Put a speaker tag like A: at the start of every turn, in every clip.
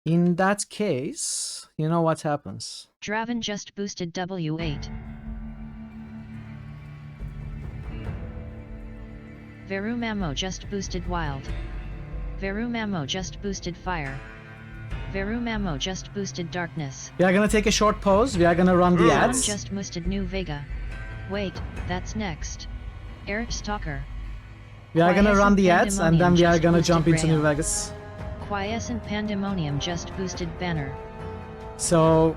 A: In that case, you know what happens.
B: Draven just boosted W8. Verumamo just boosted Wild. Verumamo just boosted Fire. Verumamo just boosted Darkness.
A: We are gonna take a short pause. We are gonna run the
B: Zon
A: ads.
B: just boosted New Vega. Wait, that's next. Eric Stalker.
A: We are gonna run
B: Quiescent
A: the ads and then we are
B: Pandemonium
A: gonna
B: just
A: jump into
B: boosted
A: New
B: Rail.
A: Vegas.
B: Quiescent Pandemonium just boosted Banner.
A: So,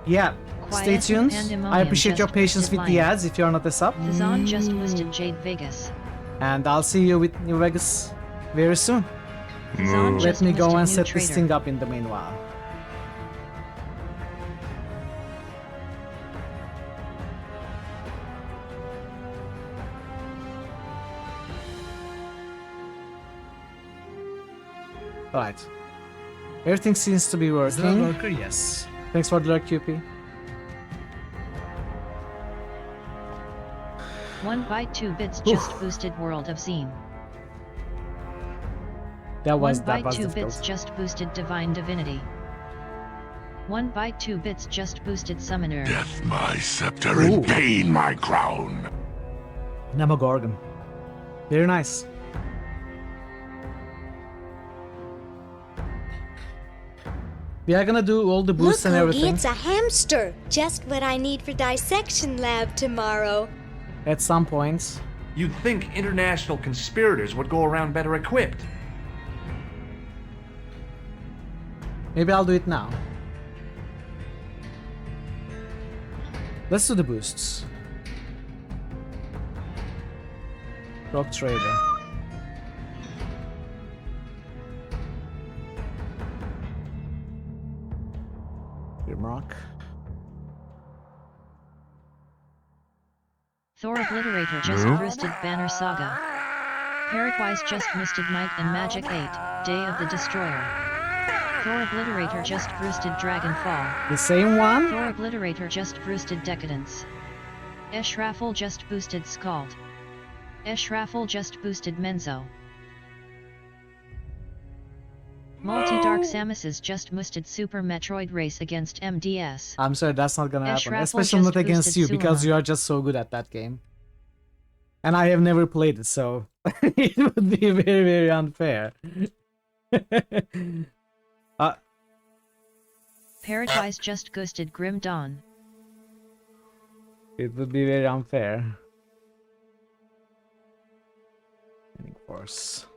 A: yeah, stay
B: Quiescent
A: tuned. I
B: Pandemonium
A: appreciate your
B: just
A: patience
B: boosted
A: with the
B: Lion.
A: ads if you're not a sub.
B: Zon just boosted Jade Vegas.
A: And I'll see you with New Vegas very soon.
B: Zon
A: Let
B: just
A: me go
B: boosted
A: and
B: New
A: set this
B: Trader.
A: thing up in the meanwhile. Alright. Everything seems to be
C: Is that
A: working.
C: lurker? Yes.
A: Thanks for the lurk, QP.
B: 1 byte 2 bits just boosted World of Zine.
A: That
B: 1
A: was
B: byte 2
A: difficult.
B: bits just boosted Divine Divinity. 1 byte 2 bits just boosted Summoner.
D: Death my scepter
A: Ooh.
D: and pain my crown.
A: Nemogorgon. Very nice. We are gonna do all the boosts
E: Look,
A: and
E: Ogie,
A: everything
E: it's a hamster. Just what I need for dissection lab tomorrow.
A: at some point.
F: You'd think international conspirators would go around better equipped.
A: Maybe I'll do it now. Let's do the boosts. Rock Trader. Grimrock.
B: Thor Obliterator just boosted Banner Saga. Parrotwise just boosted Might and Magic 8, Day of the Destroyer. Thor Obliterator just boosted Dragonfall.
A: The same one?
B: Thor Obliterator just boosted Decadence. Eshrafel just boosted Scald. Eshrafel just boosted Menzo. Multi-Dark Samus's just boosted Super Metroid Race against MDS.
A: I'm sorry, that's not gonna happen.
B: Eshrafel
A: Especially
B: just
A: not against
B: boosted
A: you, because
B: Suleiman.
A: you are just so good at that game. And I have never played it, so it would be very, very unfair.
B: Parrotwise just boosted Grim Dawn.
A: It would be very unfair. Of course.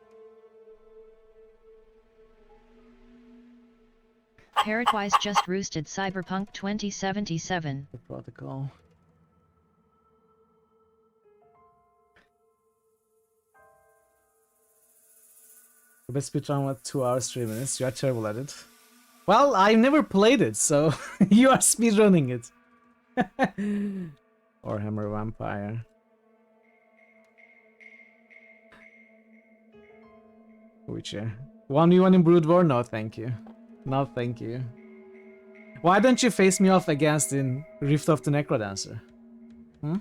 B: Parrotwise just roosted Cyberpunk 2077.
A: The protocol. The best speedrun with 2 hours 3 minutes. You are terrible at it. Well, I've never played it, so you are speedrunning it. Or Hammer Vampire. Witcher. 1v1 in Brood War? No, thank you. No, thank you. Why don't you face me off against in Rift of the Necrodancer? Hmm?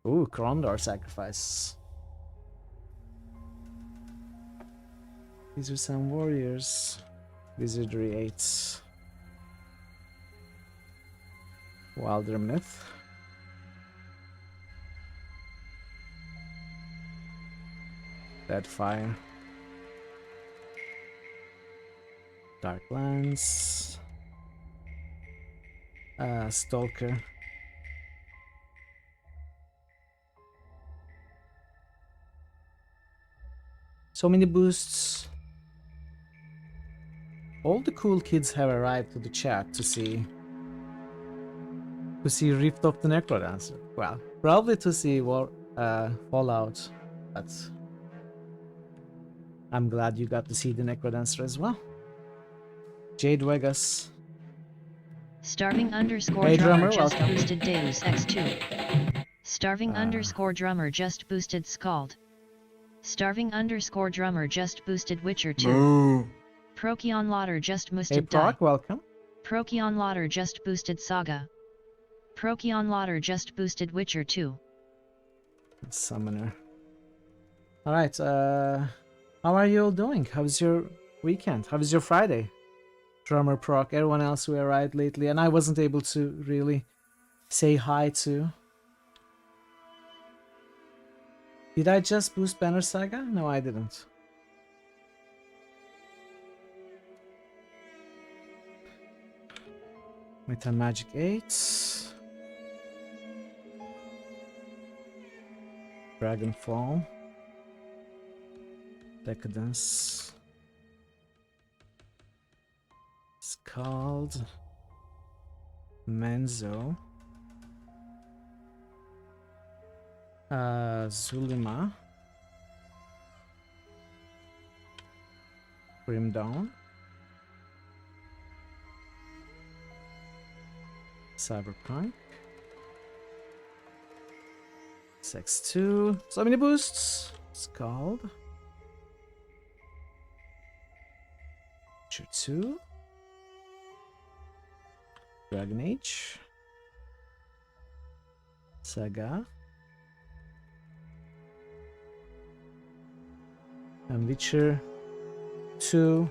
A: Ooh, Krondor sacrifice. These are some warriors. Wizardry 8. Wilder Myth. Deadfire. Darklands. Stalker. So many boosts. All the cool kids have arrived to the chat to see Rift of the Necrodancer. Well, probably to see Fallout, but I'm glad you got to see the Necrodancer as well. Jade Vegas.
B: Starving underscore
A: Hey,
B: drummer
A: drummer,
B: just
A: welcome.
B: boosted Deus X2. Starving underscore drummer just boosted Scald. Starving underscore drummer just boosted Witcher 2. Procyon Lauder just
A: Hey,
B: boosted
A: Proc,
B: Die.
A: welcome.
B: Procyon Lauder just boosted Saga. Procyon Lauder just boosted Witcher 2.
A: Summoner. Alright, how How are you all doing? How's your weekend? How was your Friday? Drummer Proc, everyone else who arrived lately, and I wasn't able to really say hi to. Did I just boost Banner Saga? No, I didn't. Meta Magic 8. Dragonfall. Decadence. It's called Menzo. Zulima. Grim Dawn. Cyberpunk. Sex 2. So many boosts. It's called Witcher 2. Dragon Age. Saga. And Witcher 2.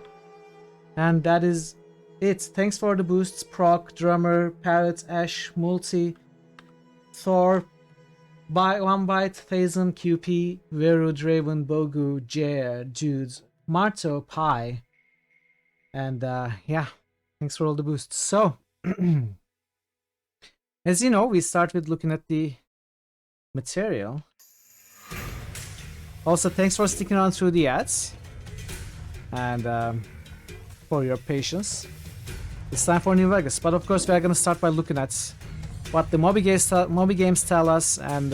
A: And that is it. Thanks for the boosts, Proc, Drummer, Parrot, Ash, Multi, Thor, One Bite, Thazen, QP, Veru, Draven, Bogu, Jer, Jude, Marto, Pi. And yeah, thanks for all the boosts. So, as you know, we start with looking at the material. Also, thanks for sticking on through the ads and for your patience. It's time for New Vegas, but of course we are going to start by looking at what the Moby Games tell us, and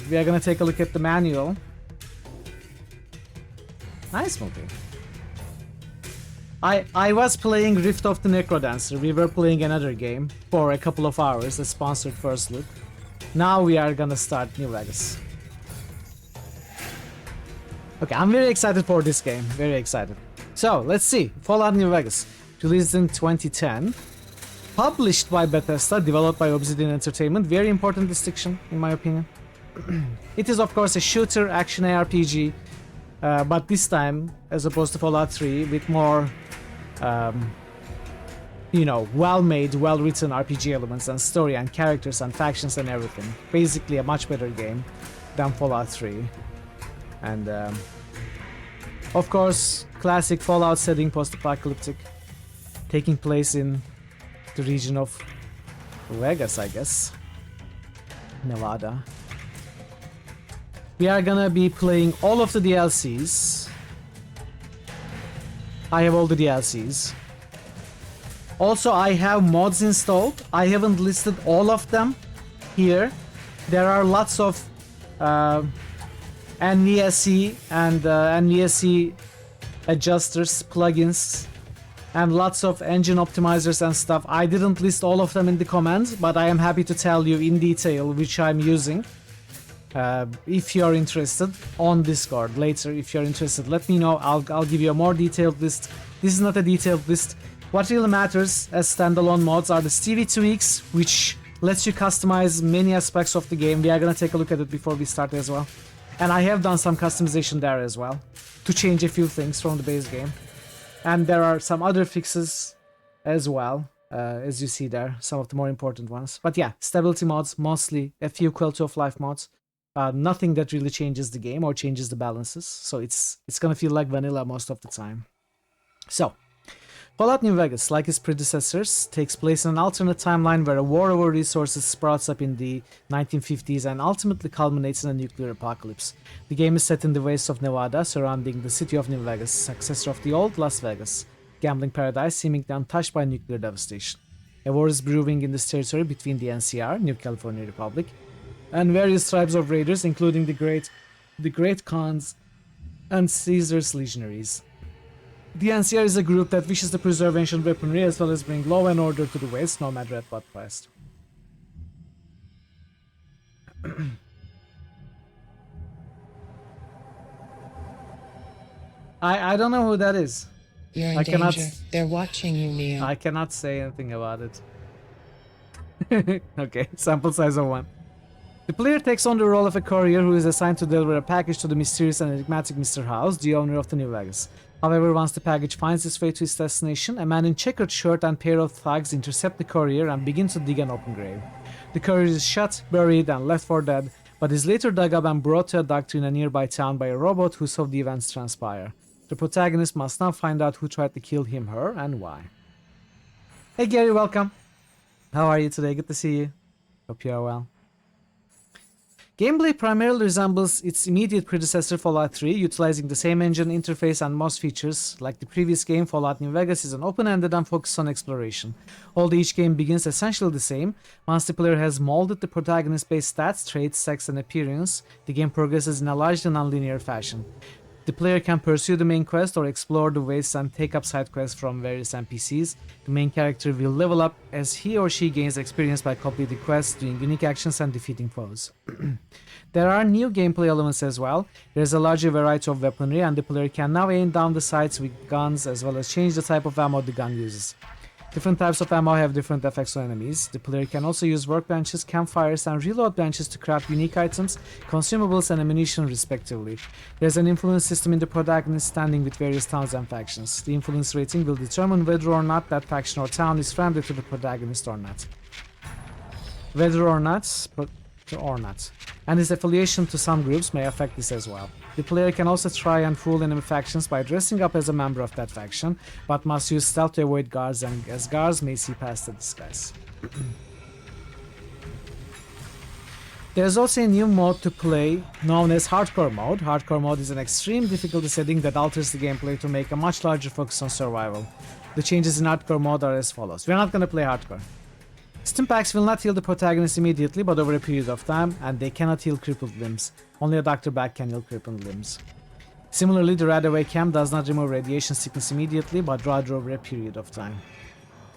A: we are going to take a look at the manual. Nice movie. I was playing Rift of the Necrodancer. We were playing another game for a couple of hours, a sponsored first look. Now we are going to start New Vegas. Okay, I'm very excited for this game. Very excited. So, let's see. Fallout New Vegas. Released in 2010. Published by Bethesda, developed by Obsidian Entertainment. Very important distinction, in my opinion. It is, of course, a shooter action ARPG. But this time, as opposed to Fallout 3, with more, you know, well-made, well-written RPG elements and story and characters and factions and everything. Basically a much better game than Fallout 3. And, of course, classic Fallout setting, post-apocalyptic, taking place in the region of Vegas, I guess. Nevada. We are gonna be playing all of the DLCs. I have all the DLCs. Also, I have mods installed. I haven't listed all of them here. There are lots of NVSE and NVSE adjusters, plugins, and lots of engine optimizers and stuff. I didn't list all of them in the comments, but I am happy to tell you in detail which I'm using. If you're interested, on Discord later. If you're interested, let me know. I'll give you a more detailed list. This is not a detailed list. What really matters as standalone mods are the Stevie tweaks, which lets you customize many aspects of the game. We are gonna take a look at it before we start as well. And I have done some customization there as well, to change a few things from the base game. And there are some other fixes as well, as you see there, some of the more important ones. But yeah, stability mods, mostly a few quality of life mods. Nothing that really changes the game or changes the balances, so it's gonna feel like vanilla most of the time. So, Fallout New Vegas, like its predecessors, takes place in an alternate timeline where a war over resources sprouts up in the 1950s and ultimately culminates in a nuclear apocalypse. The game is set in the wastes of Nevada, surrounding the city of New Vegas, successor of the old Las Vegas, gambling paradise seemingly untouched by nuclear devastation. A war is brewing in this territory between the NCR, New California Republic, and various tribes of raiders, including the Great Khans and Caesar's legionaries. The NCR is a group that wishes to preserve ancient weaponry as well as bring law and order to the West, no matter at what price. I don't know who that is.
C: You're in
A: I cannot
C: danger. They're watching you, Neo.
A: I cannot say anything about it. Okay, sample size of 1. The player takes on the role of a courier who is assigned to deliver a package to the mysterious and enigmatic Mr. House, the owner of the New Vegas. However, once the package finds its way to its destination, a man in checkered shirt and pair of thugs intercept the courier and begin to dig an open grave. The courier is shot, buried, and left for dead, but is later dug up and brought to a doctor in a nearby town by a robot who saw the events transpire. The protagonist must now find out who tried to kill him, her, and why. Hey Gary, welcome. How are you today? Good to see you. Hope you are well. Gameplay primarily resembles its immediate predecessor Fallout 3, utilizing the same engine, interface, and most features. Like the previous game, Fallout New Vegas is an open-ended and focused on exploration. Although each game begins essentially the same, once the player has molded the protagonist-based stats, traits, sex, and appearance, the game progresses in a largely non-linear fashion. The player can pursue the main quest or explore the wastes and take up side quests from various NPCs. The main character will level up as he or she gains experience by completing quests, doing unique actions, and defeating foes. There are new gameplay elements as well. There is a larger variety of weaponry, and the player can now aim down the sights with guns as well as change the type of ammo the gun uses. Different types of ammo have different effects on enemies. The player can also use workbenches, campfires, and reload benches to craft unique items, consumables, and ammunition respectively. There's an influence system in the protagonist standing with various towns and factions. The influence rating will determine whether or not that faction or town is friendly to the protagonist or not. Whether or not, and his affiliation to some groups may affect this as well. The player can also try and fool enemy factions by dressing up as a member of that faction, but must use stealth to avoid guards, and as guards may see past the disguise. There's also a new mode to play known as Hardcore Mode. Hardcore Mode is an extreme difficulty setting that alters the gameplay to make a much larger focus on survival. The changes in Hardcore Mode are as follows. We're not gonna play Hardcore. Stimpaks will not heal the protagonist immediately, but over a period of time, and they cannot heal crippled limbs. Only a doctor bag can heal crippled limbs. Similarly, the Radaway Cam does not remove radiation sickness immediately, but rather over a period of time.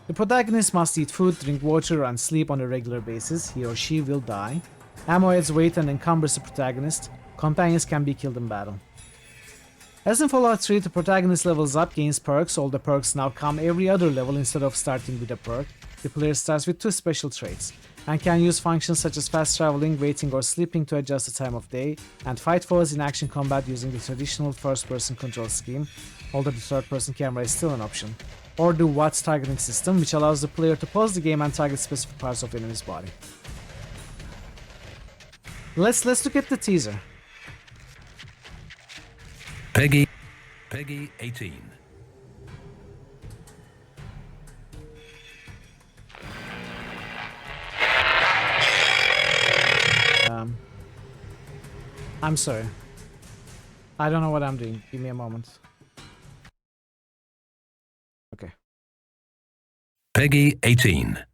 A: The protagonist must eat food, drink water, and sleep on a regular basis. He or she will die. Ammo adds weight and encumbers the protagonist. Companions can be killed in battle. As in Fallout 3, the protagonist levels up, gains perks. All the perks now come every other level instead of starting with a perk. The player starts with 2 special traits, and can use functions such as fast traveling, waiting, or sleeping to adjust the time of day, and fight foes in action combat using the traditional first-person control scheme, although the third-person camera is still an option. Or the WATS targeting system, which allows the player to pause the game and target specific parts of enemy's body. Let's look at the teaser.
G: Peggy 18.
A: I'm sorry. I don't know what I'm doing. Give me a moment. Okay.
G: Peggy 18.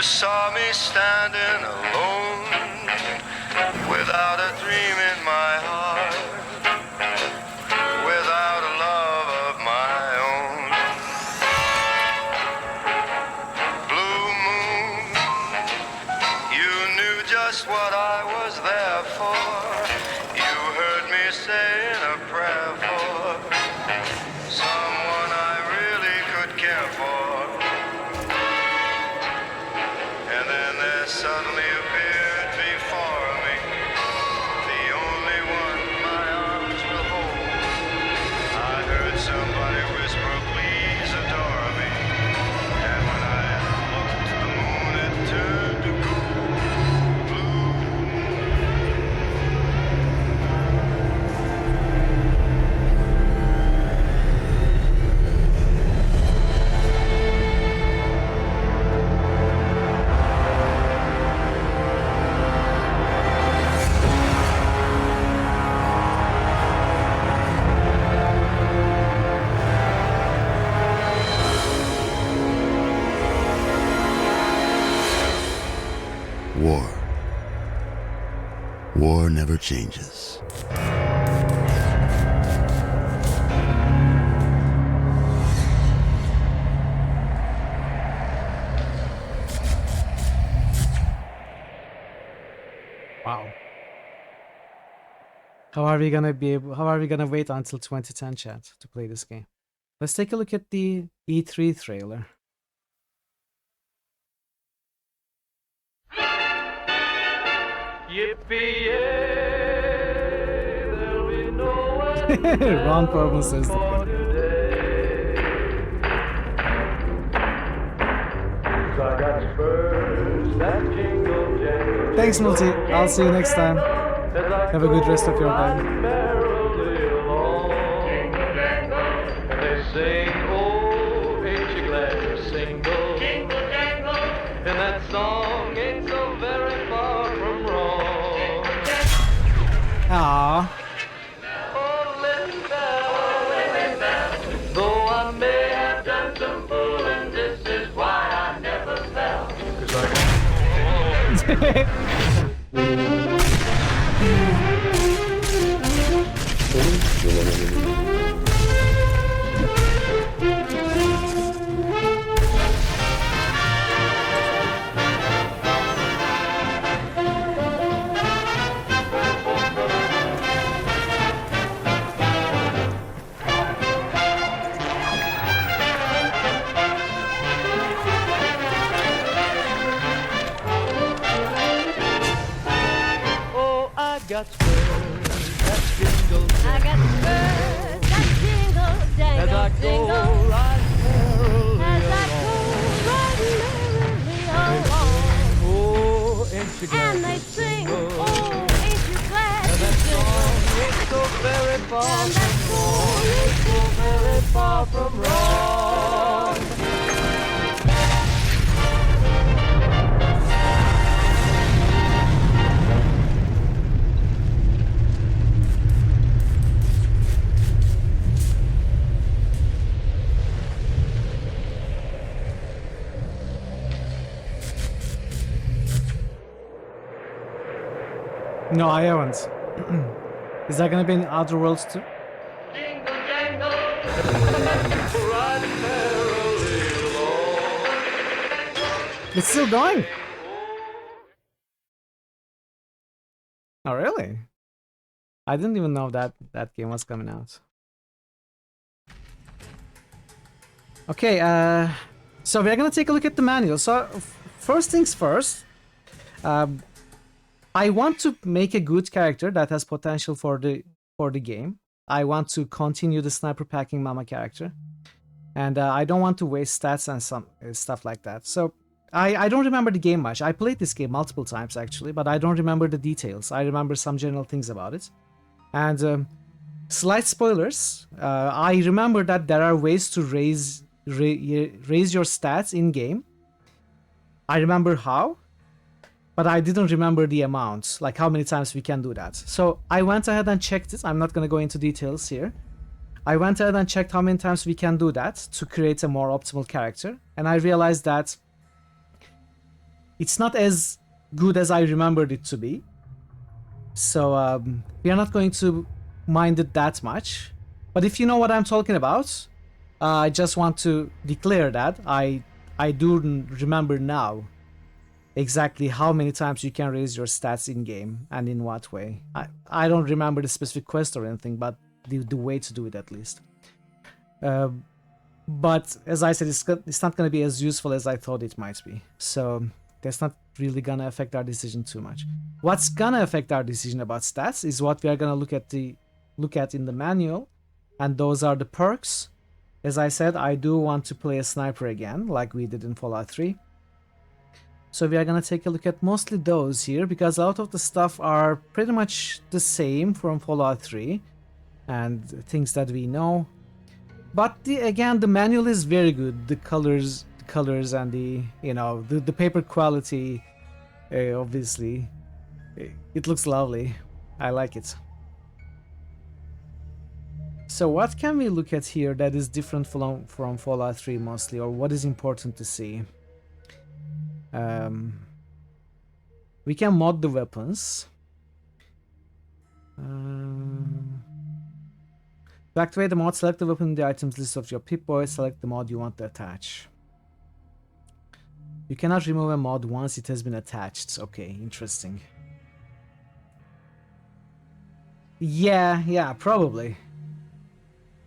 H: Saw me standing alone, without a dream in my heart, without a love of my own. Blue moon, you knew just what I was there for. You heard me saying a prayer for someone I really could care for. Suddenly appeared before me, the only one my arms will hold. I heard somebody whisper, please adore me. And when I looked to the moon, it turned to gold.
I: War never changes.
A: Wow. How are we gonna wait until 2010 chat to play this game? Let's take a look at the E3 trailer. Ron Perlman says the Thanks, Multi. I'll see you next time. Have a good rest of your day.
J: They sing, oh, ain't you glad you're single? Jingle jangle, and that song ain't so very far from wrong.
A: Aww.
J: Oh, little bell, though I may have done some fooling, this is why I never fell. 'Cause I got spurs that jingle,
E: I got spurs that jingle,
J: as I
E: jangle,
J: go
E: jingle.
J: right merrily
E: As I
J: along.
E: go right merrily along.
J: Oh, ain't you glad
E: And they
J: you
E: sing,
J: single?
E: oh, ain't you glad
J: And
E: you
J: that song
E: jingle?
J: ain't so very far
E: And
J: from
E: that song ain't
J: so very far from wrong.
A: No, I haven't. Is that gonna be in Outer Worlds too?
J: Jingle jangle, right merrily along.
A: It's still going. Oh, really? I didn't even know that that game was coming out. Okay, so we're gonna take a look at the manual. So, first things first, I want to make a good character that has potential for the game. I want to continue the sniper packing mama character, and I don't want to waste stats and some stuff like that. So I don't remember the game much. I played this game multiple times actually, but I don't remember the details. I remember some general things about it, and slight spoilers. I remember that there are ways to raise your stats in game. I remember how, but I didn't remember the amount, like how many times we can do that. So I went ahead and checked it. I'm not going to go into details here. I went ahead and checked how many times we can do that to create a more optimal character. And I realized that it's not as good as I remembered it to be. So we are not going to mind it that much. But if you know what I'm talking about, I just want to declare that I do remember now exactly how many times you can raise your stats in game and in what way. I don't remember the specific quest or anything, but the way to do it at least. But as I said, it's not going to be as useful as I thought it might be. So that's not really going to affect our decision too much. What's going to affect our decision about stats is what we are going to look at in the manual, and those are the perks. As I said, I do want to play a sniper again, like we did in Fallout 3. So we are gonna take a look at mostly those here, because a lot of the stuff are pretty much the same from Fallout 3 and things that we know. But again, the manual is very good. The colors and the paper quality, obviously, it looks lovely. I like it. So what can we look at here that is different from Fallout 3 mostly, or what is important to see? We can mod the weapons. To activate the mod, select the weapon in the items list of your Pip-Boy, select the mod you want to attach. You cannot remove a mod once it has been attached. Okay, interesting. Yeah, probably.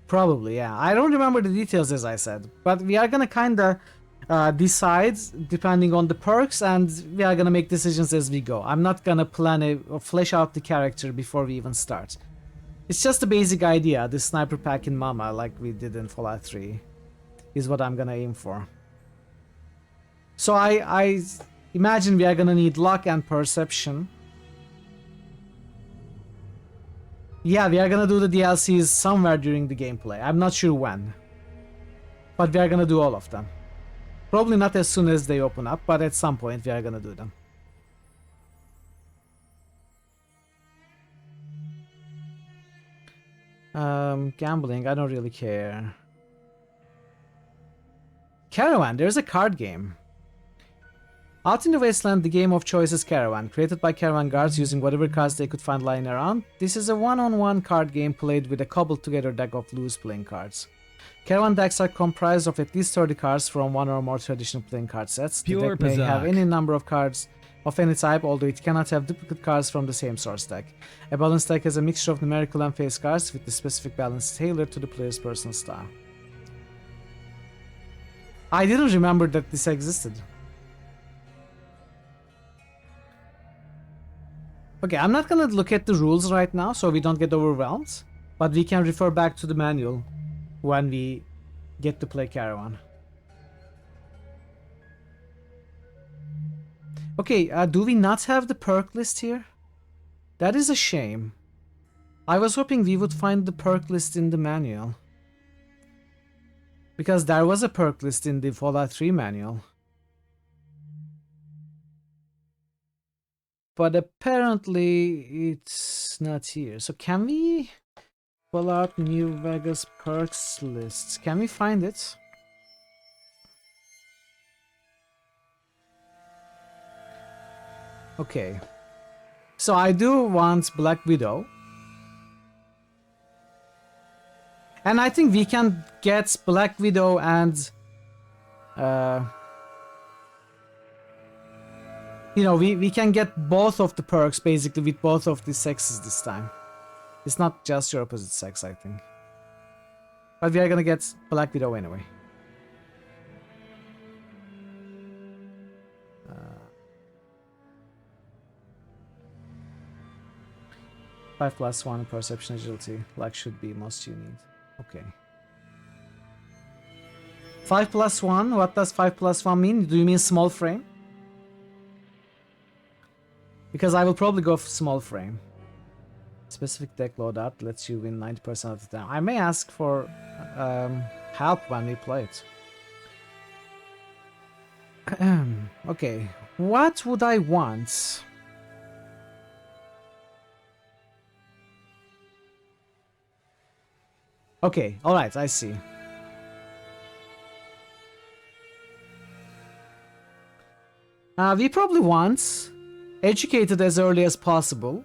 A: Probably, yeah. I don't remember the details as I said, but we are gonna kinda decide depending on the perks, and we are gonna make decisions as we go. I'm not gonna plan or flesh out the character before we even start. It's just a basic idea. The sniper pack in Mama, like we did in Fallout 3, is what I'm gonna aim for. So I imagine we are gonna need luck and perception. Yeah, we are gonna do the DLCs somewhere during the gameplay. I'm not sure when. But we are gonna do all of them. Probably not as soon as they open up, but at some point we are gonna do them. Gambling, I don't really care. Caravan, there's a card game. Out in the Wasteland, the game of choice is Caravan, created by Caravan guards using whatever cards they could find lying around. This is a one-on-one card game played with a cobbled-together deck of loose playing cards. Caravan decks are comprised of at least 30 cards from one or more traditional playing card sets. The deck may have any number of cards of any type, although it cannot have duplicate cards from the same source deck. A balanced deck has a mixture of numerical and face cards, with the specific balance tailored to the player's personal style. I didn't remember that this existed. Okay, I'm not gonna look at the rules right now so we don't get overwhelmed, but we can refer back to the manual when we get to play Caravan. Okay, do we not have the perk list here? That is a shame. I was hoping we would find the perk list in the manual. Because there was a perk list in the Fallout 3 manual. But apparently it's not here. So can we pull out New Vegas perks lists? Can we find it? Okay. So I do want Black Widow. And I think we can get Black Widow and you know, we can get both of the perks basically with both of the sexes this time. It's not just your opposite sex, I think. But we are gonna get Black Widow anyway. 5+1 perception agility. Luck should be most you need. Okay. 5+1? What does 5+1 mean? Do you mean small frame? Because I will probably go for small frame. Specific deck loadout lets you win 90% of the time. I may ask for help when we play it. Okay, what would I want? Okay, alright, I see. We probably want educated as early as possible,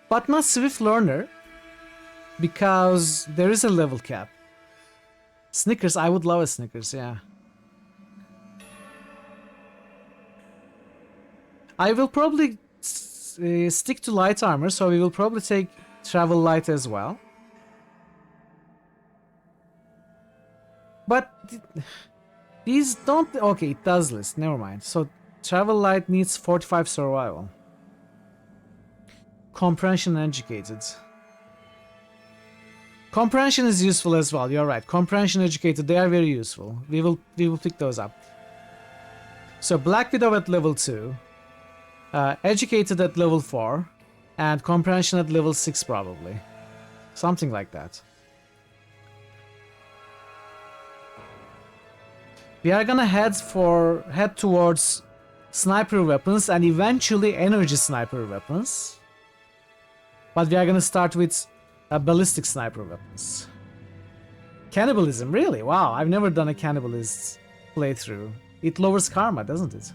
A: but not swift learner, because there is a level cap. Snickers, I would love a Snickers, yeah. I will probably stick to light armor, so we will probably take travel light as well. But these don't... Okay, it does list, never mind. So travel light needs 45 survival. Comprehension and educated. Comprehension is useful as well, you're right. Comprehension, educated, they are very useful. We will pick those up. So Black Widow at level 2. Educated at level 4. And comprehension at level 6 probably. Something like that. We are gonna head towards sniper weapons and eventually energy sniper weapons. But we are gonna start with ballistic sniper weapons. Cannibalism, really? Wow, I've never done a cannibalist playthrough. It lowers karma, doesn't it?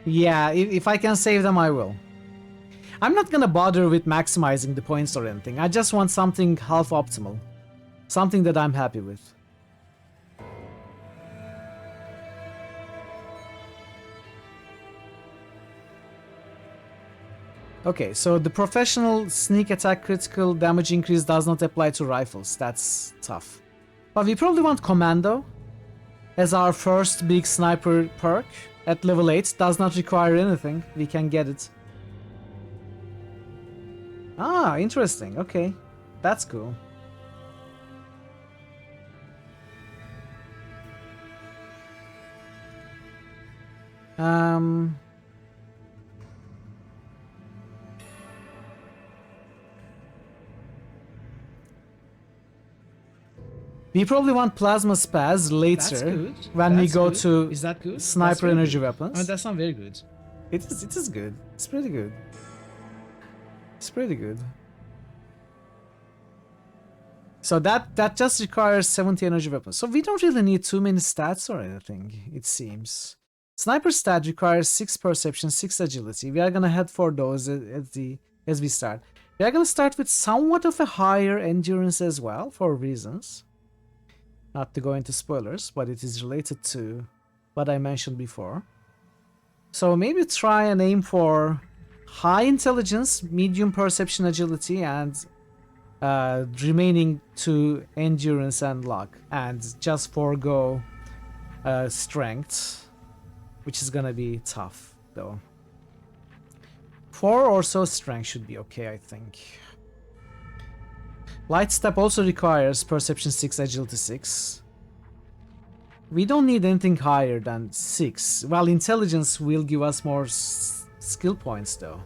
A: Yeah, if I can save them, I will. I'm not gonna bother with maximizing the points or anything. I just want something half optimal. Something that I'm happy with. Okay, so the professional sneak attack critical damage increase does not apply to rifles. That's tough. But we probably want commando as our first big sniper perk at level 8. Does not require anything. We can get it. Ah, interesting. Okay, that's cool. We probably want plasma spaz later
K: That's good.
A: when we
K: That's
A: go
K: good.
A: to
K: Is that good?
A: sniper
K: That's very
A: energy
K: good.
A: weapons.
K: Oh, that's not very good.
A: It is good. It's pretty good. It's pretty good. So that just requires 70 energy weapons. So we don't really need too many stats or anything, it seems. Sniper stat requires 6 perception, 6 agility. We are gonna head for those as we start. We are gonna start with somewhat of a higher endurance as well for reasons. Not to go into spoilers, but it is related to what I mentioned before. So maybe try and aim for high intelligence, medium perception agility, and remaining to endurance and luck, and just forego strength, which is gonna be tough though. 4 or so strength should be okay, I think. Light step also requires perception 6, agility 6. We don't need anything higher than 6. Well, intelligence will give us more skill points though.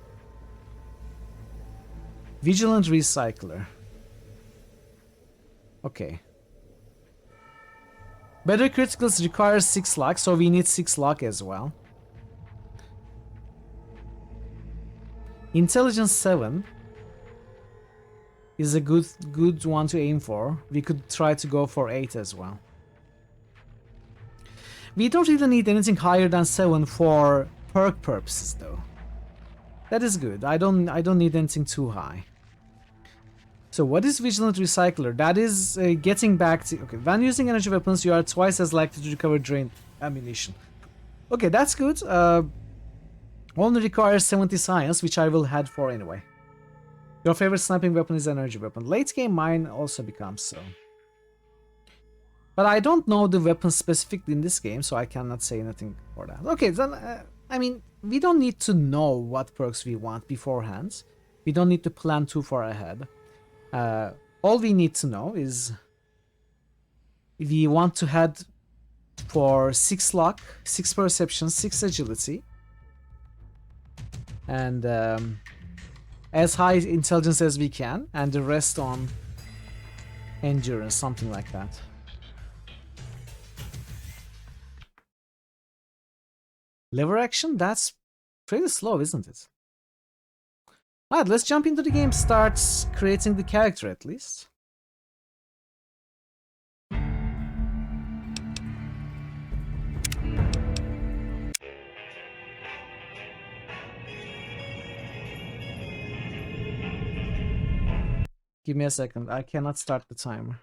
A: Vigilant recycler. Okay. Better criticals requires 6 luck, so we need 6 luck as well. Intelligence 7 is a good one to aim for. We could try to go for 8 as well. We don't really need anything higher than 7 for perk purposes though. That is good. I don't need anything too high. So what is Vigilant Recycler? That is getting back to... Okay, when using energy weapons, you are twice as likely to recover drained ammunition. Okay, that's good. Only requires 70 science, which I will head for anyway. Your favorite sniping weapon is energy weapon. Late game, mine also becomes so. But I don't know the weapon specifically in this game, so I cannot say anything for that. Okay, then, I mean, we don't need to know what perks we want beforehand. We don't need to plan too far ahead. All we need to know is we want to head for 6 luck, 6 perception, 6 agility, and as high intelligence as we can, and the rest on endurance, something like that. Lever action? That's pretty slow, isn't it? Alright, let's jump into the game, start creating the character at least. Give me a second, I cannot start the timer.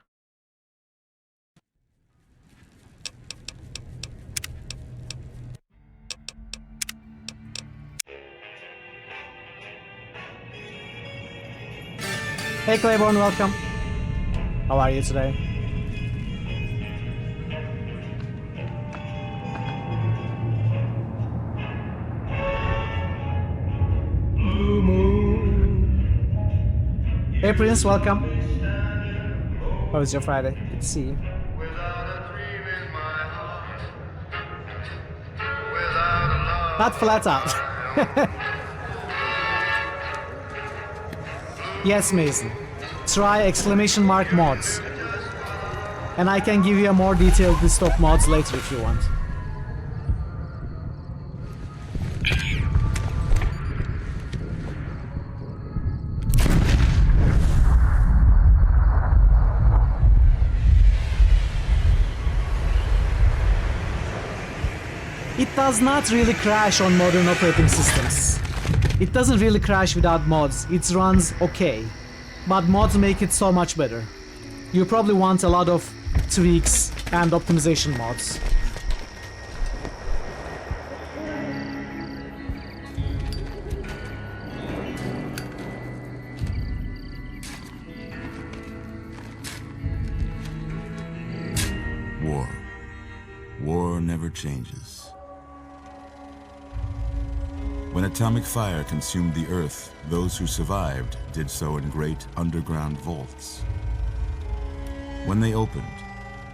A: Hey Claiborne, welcome. How are you today? Hey Prince, welcome. How was your Friday? Good to see you. Not flat out. Yes, Mason. Try exclamation mark mods. And I can give you a more detailed list of mods later if you want. It does not really crash on modern operating systems. It doesn't really crash without mods. It runs okay. But mods make it so much better. you probably want a lot of tweaks and optimization mods.
I: War. War never changes. When atomic fire consumed the Earth, those who survived did so in great underground vaults. When they opened,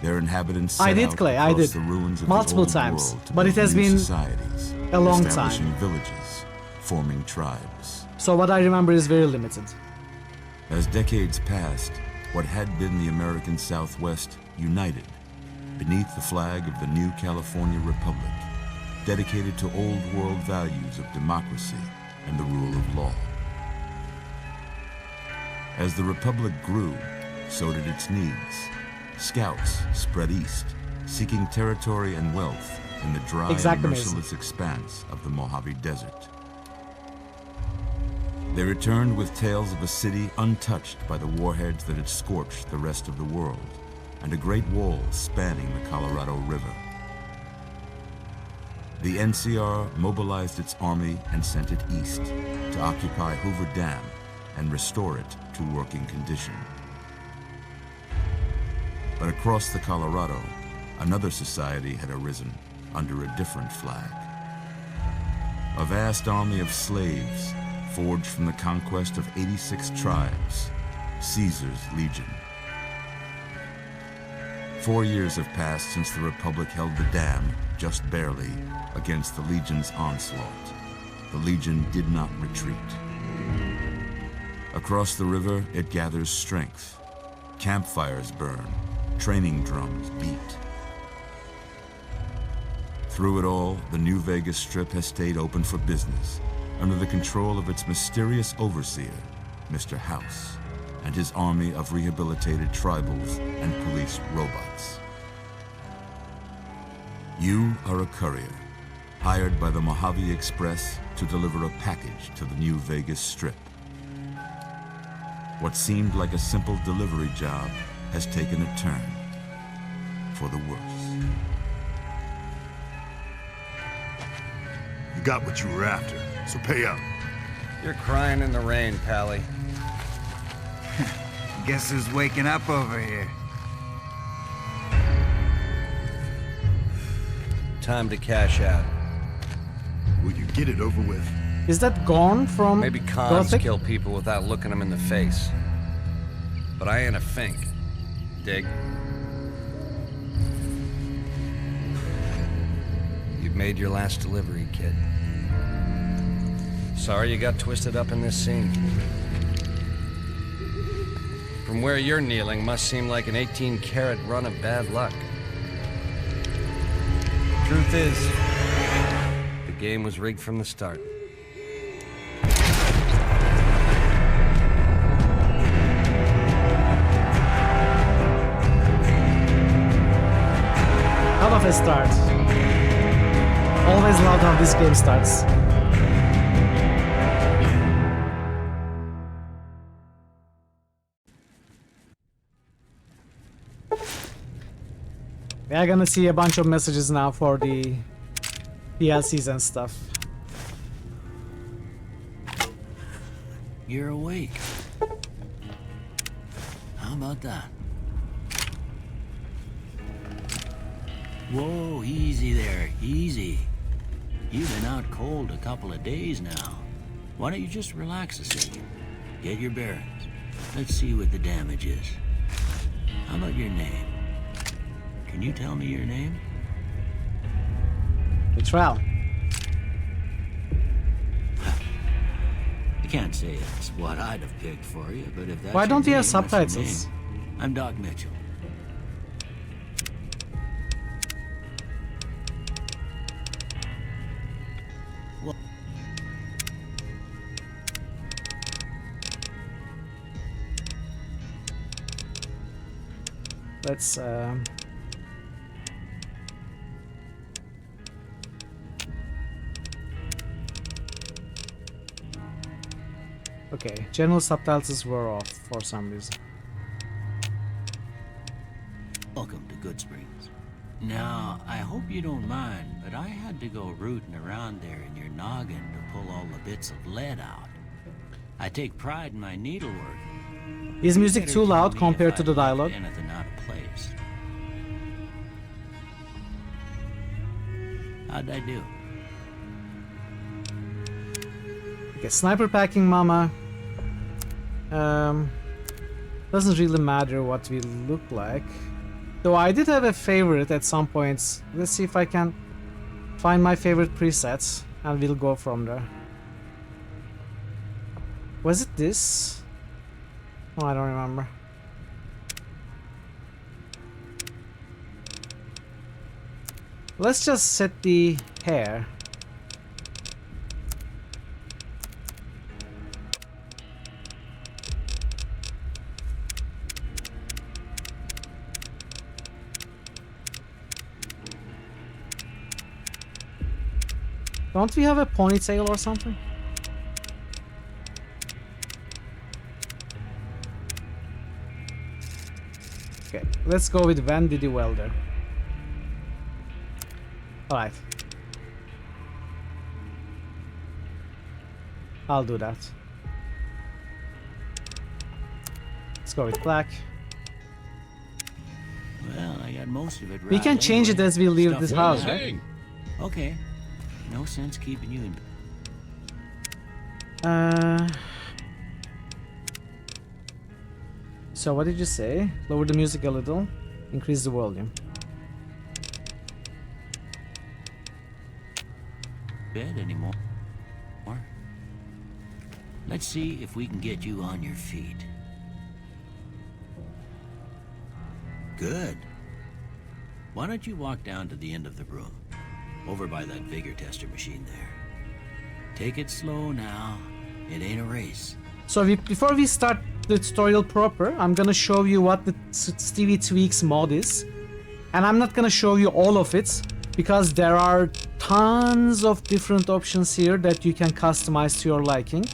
I: their inhabitants set
A: I did,
I: out
A: Clay, I
I: across
A: did.
I: the ruins of
A: Multiple
I: the old
A: times,
I: world to
A: but it
I: build
A: has
I: new
A: been
I: societies,
A: a long
I: establishing
A: time.
I: villages, forming tribes.
A: So what I remember is very limited.
I: As decades passed, what had been the American Southwest united beneath the flag of the new California Republic, dedicated to old world values of democracy and the rule of law. As the Republic grew, so did its needs. Scouts spread east, seeking territory and wealth in the dry and merciless expanse of the Mojave Desert. They returned with tales of a city untouched by the warheads that had scorched the rest of the world, and a great wall spanning the Colorado River. The NCR mobilized its army and sent it east to occupy Hoover Dam and restore it to working condition. But across the Colorado, another society had arisen under a different flag. A vast army of slaves forged from the conquest of 86 tribes, Caesar's Legion. 4 years have passed since the Republic held the dam, just barely, against the Legion's onslaught. The Legion did not retreat. Across the river, it gathers strength. Campfires burn, training drums beat. Through it all, the New Vegas Strip has stayed open for business, under the control of its mysterious overseer, Mr. House, and his army of rehabilitated tribals and police robots. You are a courier, hired by the Mojave Express to deliver a package to the New Vegas Strip. What seemed like a simple delivery job has taken a turn for the worse.
D: You got what you were after, so pay up.
K: You're crying in the rain, Pally.
L: Guess who's waking up over here?
K: Time to cash out.
D: Will you get it over with?
A: Is that gone from
K: Maybe cons
A: Gothic?
K: kill people without looking them in the face. But I ain't a fink. Dig? You've made your last delivery, kid. Sorry you got twisted up in this scene. From where you're kneeling must seem like an 18-carat run of bad luck. Truth is, the game was rigged from the start.
A: Hell of a start. Always loved how this game starts. We are gonna see a bunch of messages now for the DLCs and stuff.
M: You're awake. How about that? Whoa, easy there, easy. You've been out cold a couple of days now. Why don't you just relax a second? Get your bearings. Let's see what the damage is. How about your name? Can you tell me your name?
A: Betrayal.
M: I can't say it's what I'd have picked for you, but if that's
A: Why don't
M: your
A: you have
M: name, that's your
A: subtitles?
M: name. I'm Doc Mitchell.
A: Let's okay, general subtitles were off for some reason.
M: welcome to Good Springs. Now, I hope you don't mind, but I had to go rooting around there in your noggin to pull all the bits of lead out. I take pride in my needlework.
A: Is
M: You
A: music
M: better
A: too
M: tell
A: loud
M: me
A: compared
M: if
A: to
M: I've
A: the
M: left
A: dialogue?
M: Anything out of place. How'd I do?
A: Okay, sniper packing mama. Doesn't really matter what we look like. Though I did have a favorite at some points. Let's see if I can find my favorite presets and we'll go from there. Was it this? Oh, I don't remember. Let's just set the hair. Don't we have a ponytail or something? Okay, let's go with When Did You Welder. Alright. I'll do that. Let's go with black.
M: Well, I got most of it right.
A: We can change it as we leave
M: Stuff
A: this
M: like
A: house,
M: that.
A: right?
M: Okay. No sense keeping you in.
A: So what did you say? Lower the music a little, increase the volume.
M: Bed anymore. Let's see if we can get you on your feet. Good. Why don't you walk down to the end of the room, over by that vigor tester machine there. Take it slow now. It ain't a race.
A: So before we start the tutorial proper, I'm gonna show you what the Stevie Tweaks mod is. And I'm not gonna show you all of it, because there are tons of different options here that you can customize to your liking.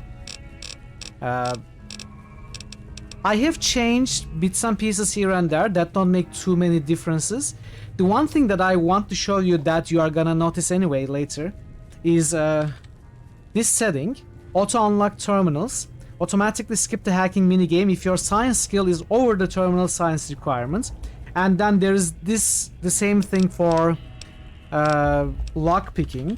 A: I have changed bits and pieces here and there that don't make too many differences. The one thing that I want to show you that you are gonna notice anyway later is this setting, auto unlock terminals, automatically skip the hacking minigame if your science skill is over the terminal science requirement. And then there is this, the same thing for lock picking.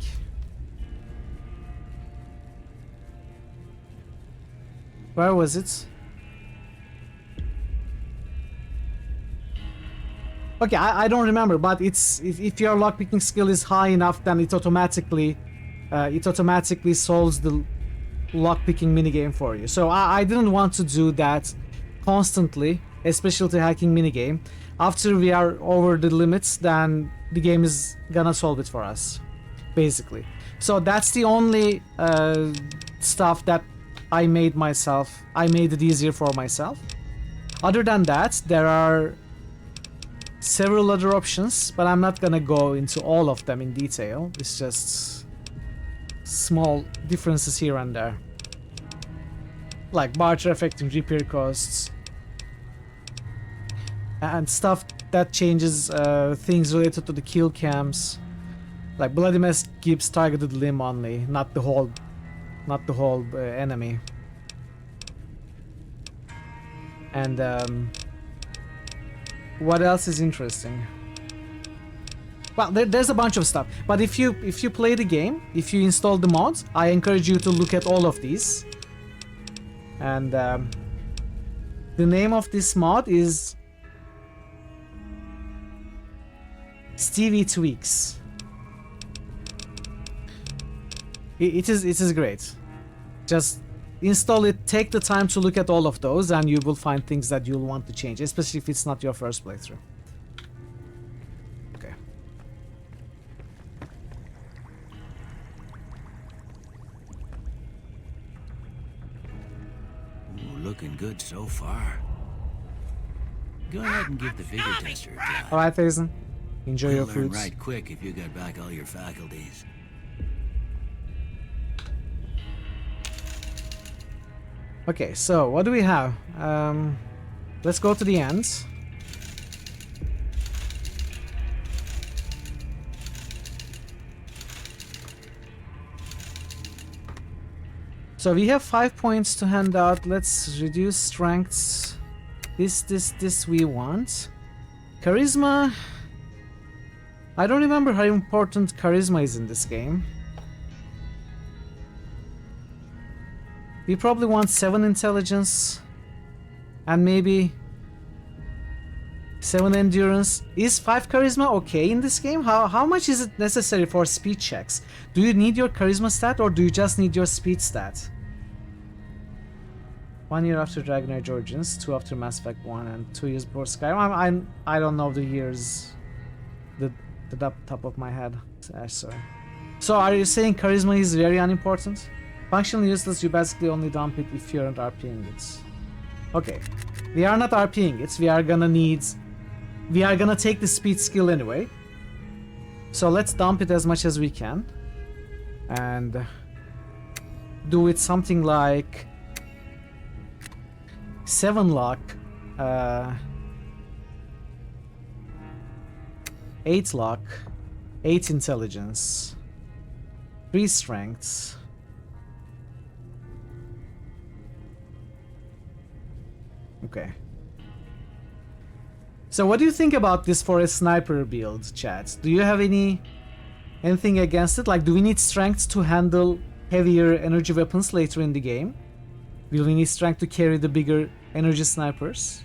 A: Where was it? Okay, I don't remember, but it's if your lockpicking skill is high enough, then it automatically solves the lockpicking minigame for you. So I didn't want to do that constantly, especially the hacking minigame. After we are over the limits, then the game is gonna solve it for us, basically. So that's the only stuff that I made myself. I made it easier for myself. Other than that, there are several other options, but I'm not gonna go into all of them in detail. It's just small differences here and there, like barter affecting repair costs and stuff that changes things related to the kill cams, like bloody mess gives targeted limb only, not the whole enemy. And what else is interesting? Well, there's a bunch of stuff, but if you play the game, if you install the mods, I encourage you to look at all of these. And the name of this mod is Stevie Tweaks. It is great. Just install it, take the time to look at all of those, and you will find things that you'll want to change, especially if it's not your first playthrough. Okay.
M: Ooh, looking good so far. Go ahead and give the vigor tester a try.
A: Alright, Faison. Enjoy your
M: You'll learn
A: fruits.
M: right quick if you got back all your faculties.
A: Okay, so what do we have? Let's go to the end. So we have 5 points to hand out. Let's reduce strengths. This we want. Charisma. I don't remember how important charisma is in this game. We probably want 7 intelligence. And maybe 7 endurance. Is 5 charisma okay in this game? How much is it necessary for speed checks? Do you need your charisma stat or do you just need your speed stat? 1 year after Dragon Age Origins, 2 after Mass Effect 1, and 2 years before Skyrim. I don't know the years. The top of my head. Sorry. So are you saying charisma is very unimportant? Functionally useless, you basically only dump it if you aren't RPing it. Okay. We are not RPing it. We are gonna take the speed skill anyway. So let's dump it as much as we can. And do it something like 7 luck, 8 luck, 8 intelligence, 3 strengths. Okay. So what do you think about this for a sniper build, chat? Do you have anything against it? Like, do we need strength to handle heavier energy weapons later in the game? Will we need strength to carry the bigger energy snipers?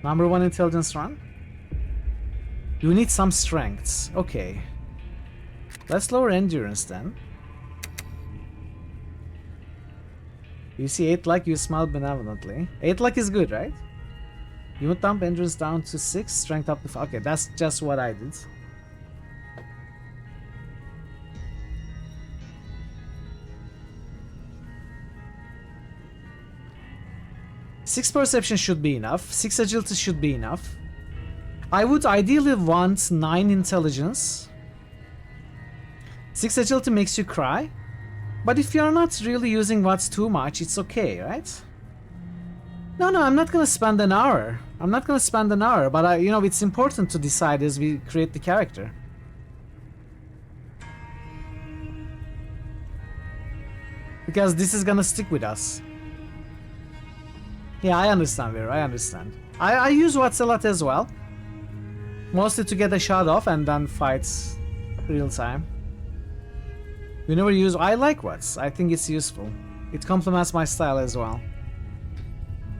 A: Number 1 intelligence run? You need some strengths. Okay. Let's lower endurance then. You see 8 luck, you smile benevolently. 8 luck is good, right? You would dump endurance down to 6, strength up to 5. Okay, that's just what I did. Six perception should be enough. 6 agility should be enough. I would ideally want 9 intelligence. 6 agility makes you cry. But if you're not really using what's too much, it's okay, right? No, I'm not gonna spend an hour. But you know, it's important to decide as we create the character. Because this is gonna stick with us. Yeah, I understand, Vera, I understand. I use Watts a lot as well. Mostly to get a shot off and then fight real time. We never use... I like Watts. I think it's useful. It complements my style as well.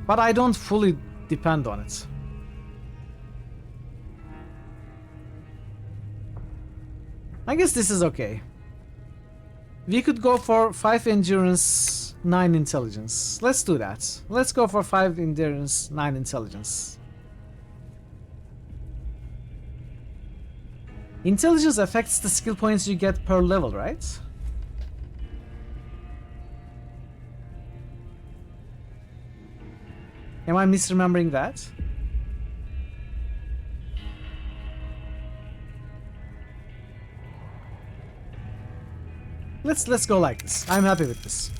A: But I don't fully depend on it. I guess this is okay. We could go for 5 endurance, 9 intelligence. Let's do that. Let's go for 5 endurance, 9 intelligence. Intelligence affects the skill points you get per level, right? Am I misremembering that? Let's go like this. I'm happy with this.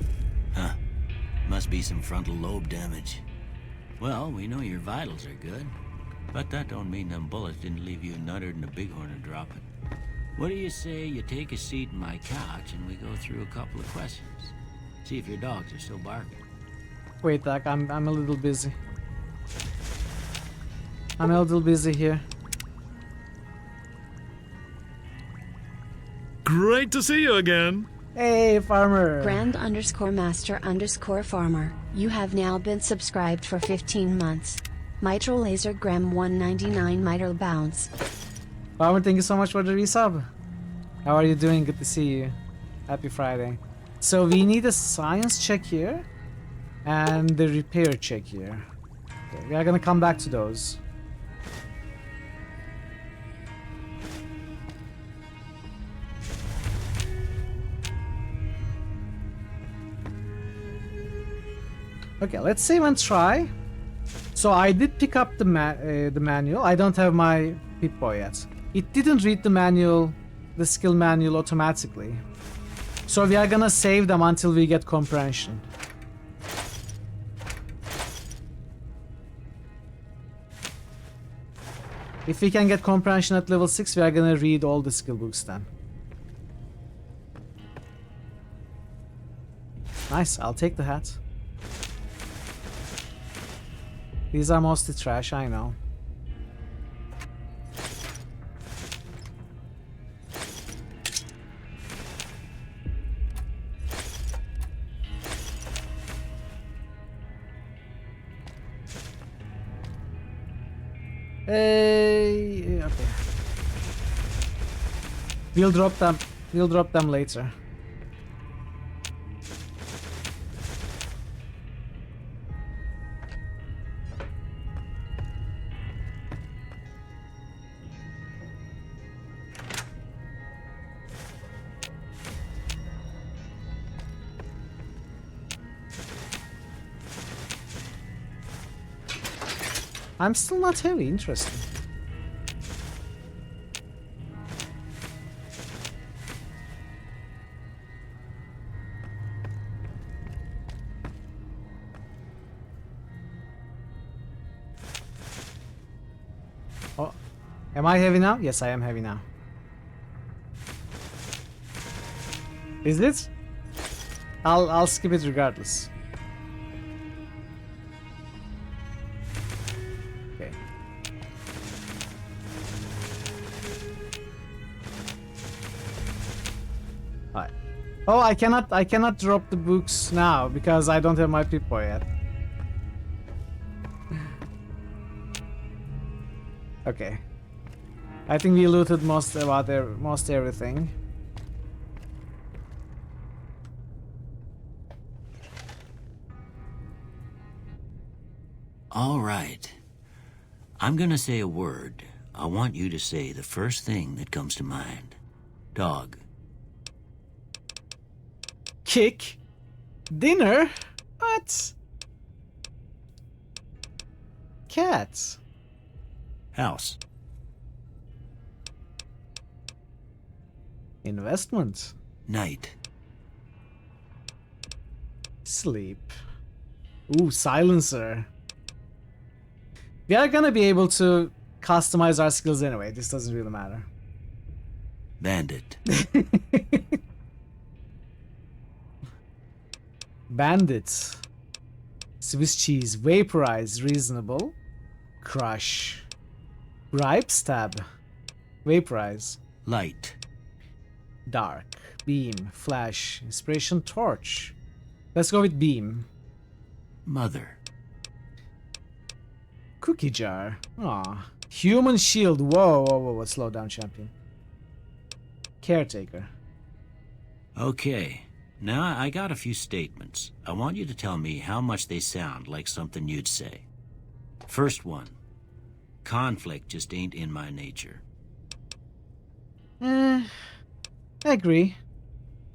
M: Huh. Must be some frontal lobe damage. Well, we know your vitals are good. But that don't mean them bullets didn't leave you nuttered and a bighorn are dropping. What do you say you take a seat in my couch and we go through a couple of questions? See if your dogs are still barking.
A: Wait, Doc, I'm a little busy. I'm a little busy here.
N: Great to see you again.
A: Hey, farmer.
O: Grand_master_farmer. You have now been subscribed for 15 months. Mitral laser gram 199 mitral bounce.
A: Farmer, thank you so much for the resub. How are you doing? Good to see you. Happy Friday. So we need a science check here and the repair check here. Okay, we are gonna come back to those. Okay, let's save and try. So I did pick up the manual. I don't have my Pip-Boy yet. It didn't read the manual, the skill manual automatically. So we are gonna save them until we get comprehension. If we can get comprehension at level 6, we are gonna read all the skill books then. Nice, I'll take the hat. These are mostly trash, I know. Hey, okay. We'll drop them. We'll drop them later. I'm still not heavy, interesting. Oh, am I heavy now? Yes, I am heavy now. Is it? I'll skip it regardless. Oh, I cannot drop the books now because I don't have my Pip-Boy yet. Okay. I think we looted most everything.
M: All right. I'm gonna say a word. I want you to say the first thing that comes to mind. Dog.
A: Kick? Dinner? What? Cat?
M: House.
A: Investment?
M: Night.
A: Sleep. Ooh, silencer. We are gonna be able to customize our skills anyway. This doesn't really matter.
M: Bandit.
A: Bandit. Swiss cheese. Vaporize. Reasonable. Crush. Ripe. Stab. Vaporize.
M: Light.
A: Dark. Beam. Flash. Inspiration. Torch. Let's go with beam.
M: Mother.
A: Cookie jar. Aw. Human shield. Whoa, whoa, whoa. Slow down, champion. Caretaker.
M: Okay. Now, I got a few statements. I want you to tell me how much they sound like something you'd say. First one. Conflict just ain't in my nature.
A: I agree.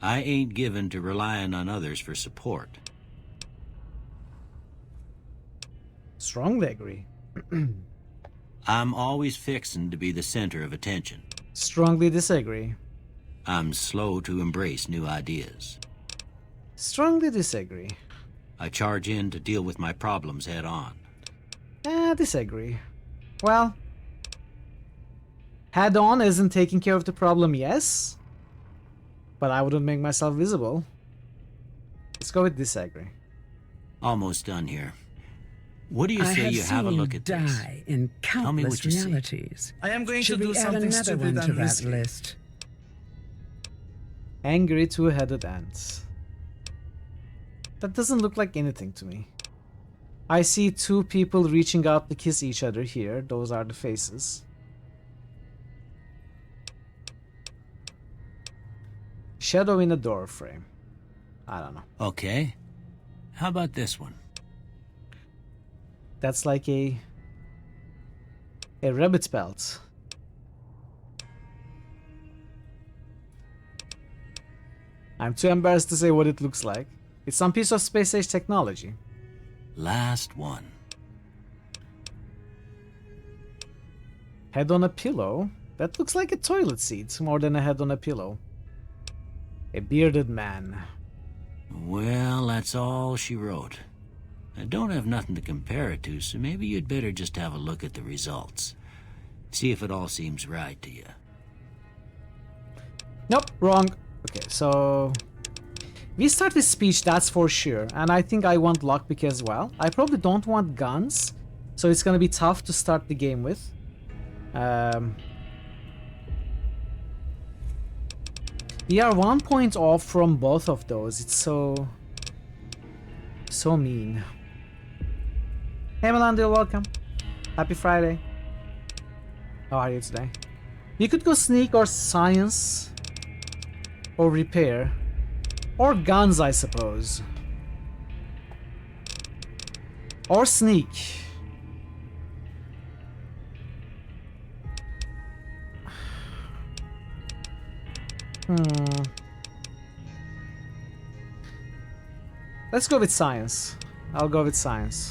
M: I ain't given to relying on others for support.
A: Strongly agree.
M: I'm always fixin' to be the center of attention.
A: Strongly disagree.
M: I'm slow to embrace new ideas.
A: Strongly disagree.
M: I charge in to deal with my problems head on.
A: Disagree. Well, head on isn't taking care of the problem, yes, but I wouldn't make myself visible. Let's go with disagree.
M: Almost done here. What do you say you have a look at this?
C: Die in
M: Tell me what
C: countless
M: you see.
C: realities.
P: I am going
C: Should
P: to
C: we
P: do
C: add
P: something
C: another
P: stupid
C: one to
P: and
C: that
P: risky.
C: list?
A: Angry two-headed ant. That doesn't look like anything to me. I see two people reaching out to kiss each other here. Those are the faces. Shadow in a door frame. I don't know.
M: Okay. How about this one?
A: That's like a rabbit belt. I'm too embarrassed to say what it looks like. It's some piece of space age technology.
M: Last one.
A: Head on a pillow? That looks like a toilet seat more than a head on a pillow. A bearded man.
M: Well, that's all she wrote. I don't have nothing to compare it to, so maybe you'd better just have a look at the results. See if it all seems right to you.
A: Nope, wrong. Okay, so we start with speech, that's for sure. And I think I want lockpick as well. I probably don't want guns, so it's gonna be tough to start the game with. We are 1 point off from both of those. It's so mean. Hey Melandil, welcome. Happy Friday. How are you today? You could go sneak or science or repair or guns, I suppose, or sneak. Let's go with science. I'll go with science.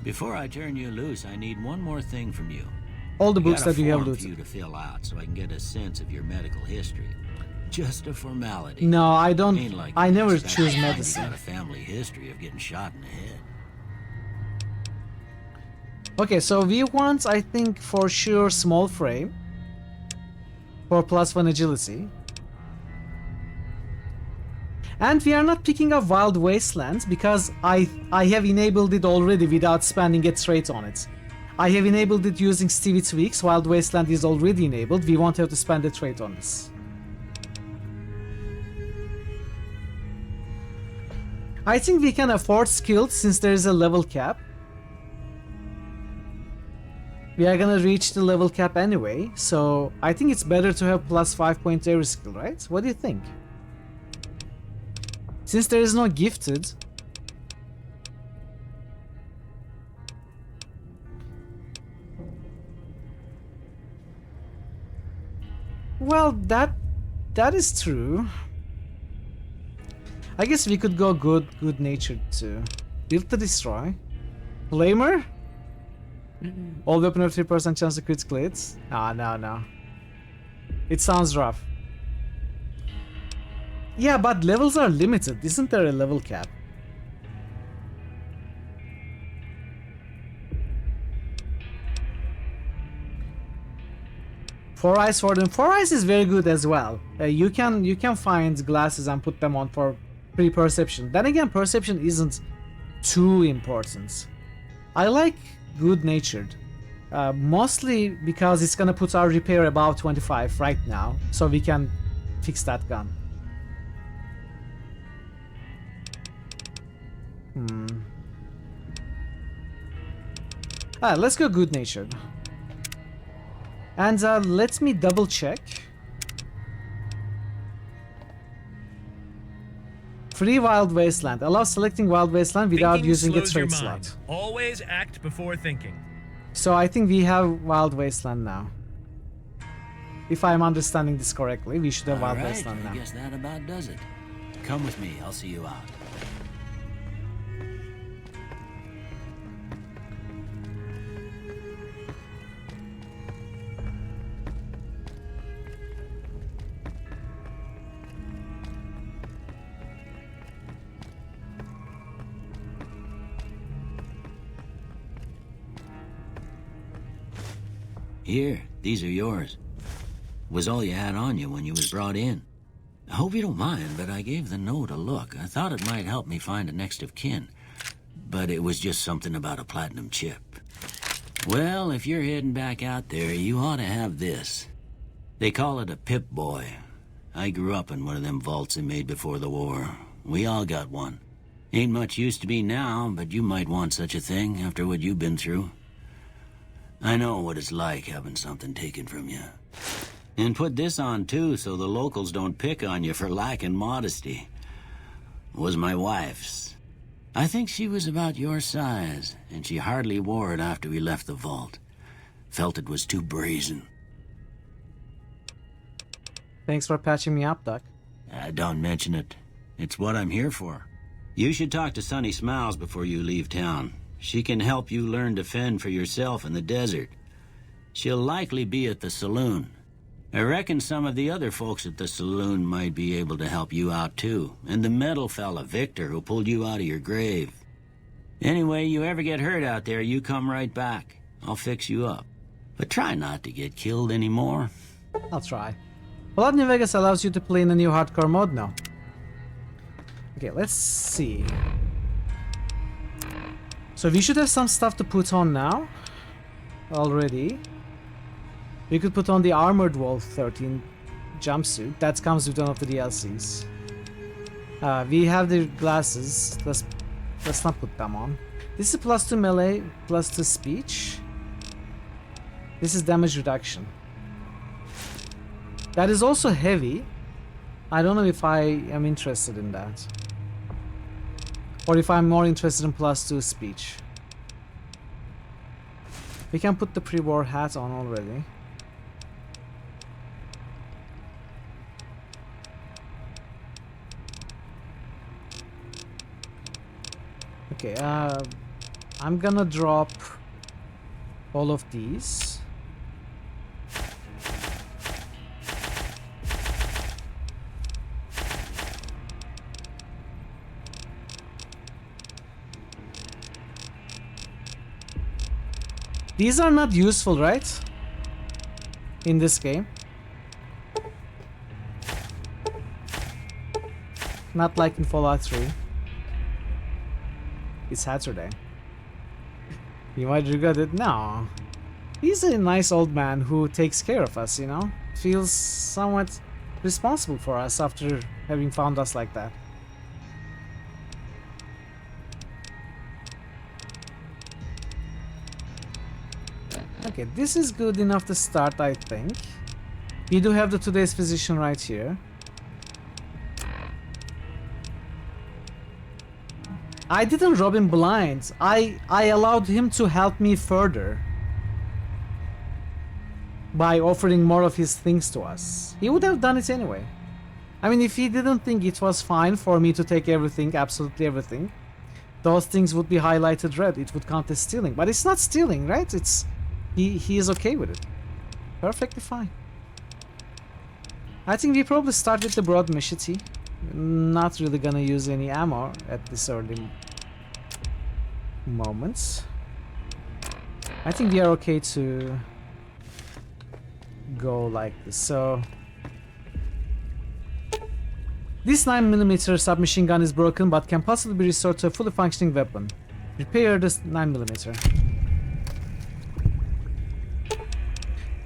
M: Before I turn you loose, I need one more thing from you.
A: All the
M: I
A: books
M: got a
A: that you have
M: form
A: looted.
M: for you to fill out so I can get a sense of your medical history. Just a formality.
A: No, I don't.
M: Ain't like
A: I
M: you
A: never
M: expect
A: choose
M: you
A: medicine.
M: got a family history of getting shot in the head.
A: Okay, so we want, I think, for sure, small frame for +1 agility. And we are not picking up Wild Wasteland because I have enabled it already without spending a trait on it. I have enabled it using Stevie Tweaks. Wild Wasteland is already enabled. We won't have to spend a trait on this. I think we can afford skilled since there is a level cap. We are gonna reach the level cap anyway, so I think it's better to have +5 point every skill, right? What do you think? Since there is no gifted. Well, that is true. I guess we could go good-natured too. Build to destroy. Flamer? All weapon have 3% chance to critical hits. No. It sounds rough. Yeah, but levels are limited. Isn't there a level cap? Four eyes for them. Four eyes is very good as well. You can find glasses and put them on for pre-perception. Then again, perception isn't too important. I like good-natured. Mostly because it's gonna put our repair above 25 right now, so we can fix that gun. Let's go good-natured. And let me double check. Free Wild Wasteland. Allow selecting Wild Wasteland without
P: Thinking
A: using a
P: slows your
A: trait
P: mind.
A: slot.
P: Always act before thinking.
A: So I think we have Wild Wasteland now. If I'm understanding this correctly, we should have Wild
M: All right,
A: Wasteland now.
M: I guess that about does it. Come with me, I'll see you out. Here, these are yours. Was all you had on you when you was brought in. I hope you don't mind, but I gave the note a look. I thought it might help me find a next of kin. But it was just something about a platinum chip. Well, if you're heading back out there, you ought to have this. They call it a Pip-Boy. I grew up in one of them vaults they made before the war. We all got one. Ain't much use to me now, but you might want such a thing after what you've been through. I know what it's like having something taken from you. And put this on too, so the locals don't pick on you for lacking modesty. Was my wife's. I think she was about your size, and she hardly wore it after we left the vault. Felt it was too brazen.
A: Thanks for patching me up, Doc.
M: Don't mention it. It's what I'm here for. You should talk to Sunny Smiles before you leave town. She can help you learn to fend for yourself in the desert. She'll likely be at the saloon. I reckon some of the other folks at the saloon might be able to help you out too. And the metal fella, Victor, who pulled you out of your grave. Anyway, you ever get hurt out there, you come right back. I'll fix you up. But try not to get killed anymore.
A: I'll try. Fallout New Vegas allows you to play in a new hardcore mode now. Okay, let's see. So we should have some stuff to put on now. Already. We could put on the Armored Wolf 13 jumpsuit. That comes with one of the DLCs. We have the glasses. Let's not put them on. This is +2 melee, +2 speech. This is damage reduction. That is also heavy. I don't know if I am interested in that. Or if I'm more interested in +2 speech. We can put the pre-war hat on already. Okay, I'm gonna drop all of these. These are not useful, right? In this game. Not like in Fallout 3. It's Saturday. You might regret it. No. He's a nice old man who takes care of us, you know? Feels somewhat responsible for us after having found us like that. Okay, this is good enough to start, I think. We do have the today's physician right here. I didn't rob him blind. I allowed him to help me further by offering more of his things to us. He would have done it anyway. I mean, if he didn't think it was fine for me to take everything, absolutely everything, those things would be highlighted red. It would count as stealing. But it's not stealing, right? It's he is okay with it. Perfectly fine. I think we probably start with the broad machete. Not really gonna use any ammo at this early moments. I think we are okay to go like this. So this 9mm submachine gun is broken but can possibly be restored to a fully functioning weapon. Repair this 9mm.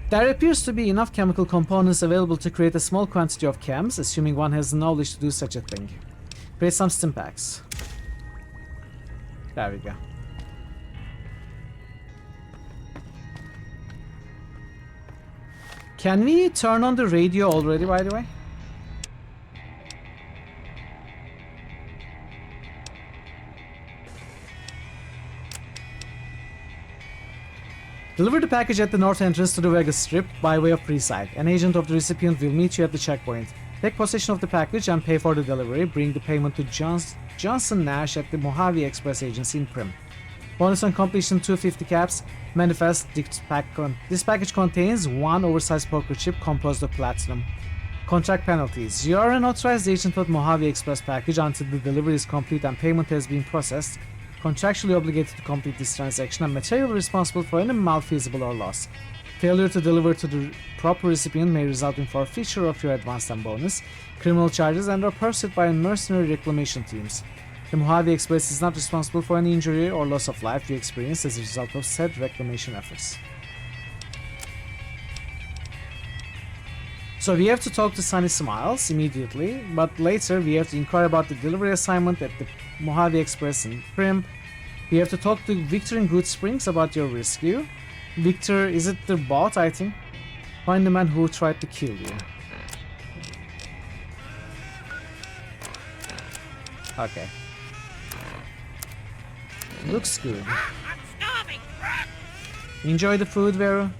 A: There appears to be enough chemical components available to create a small quantity of chems, assuming one has the knowledge to do such a thing. Create some stim packs. There we go. Can we turn on the radio already, by the way? Deliver the package at the north entrance to the Vegas Strip by way of Freeside. An agent of the recipient will meet you at the checkpoint. Take possession of the package and pay for the delivery. Bring the payment to Johnson Nash at the Mojave Express Agency in Prim. Bonus on completion 250 caps. Manifest. This package contains one oversized poker chip composed of platinum. Contract penalties. You are an authorized agent of Mojave Express package until the delivery is complete and payment has been processed. Contractually obligated to complete this transaction and materially responsible for any malfeasible or loss. Failure to deliver to the proper recipient may result in forfeiture of your advance and bonus, criminal charges, and are pursued by mercenary reclamation teams. The Mojave Express is not responsible for any injury or loss of life you experience as a result of said reclamation efforts. So we have to talk to Sunny Smiles immediately, but later we have to inquire about the delivery assignment at the Mojave Express in Prim. We have to talk to Victor in Good Springs about your rescue. Victor, is it the bot, I think? Find the man who tried to kill you. Okay. Looks good. Enjoy the food, Vero.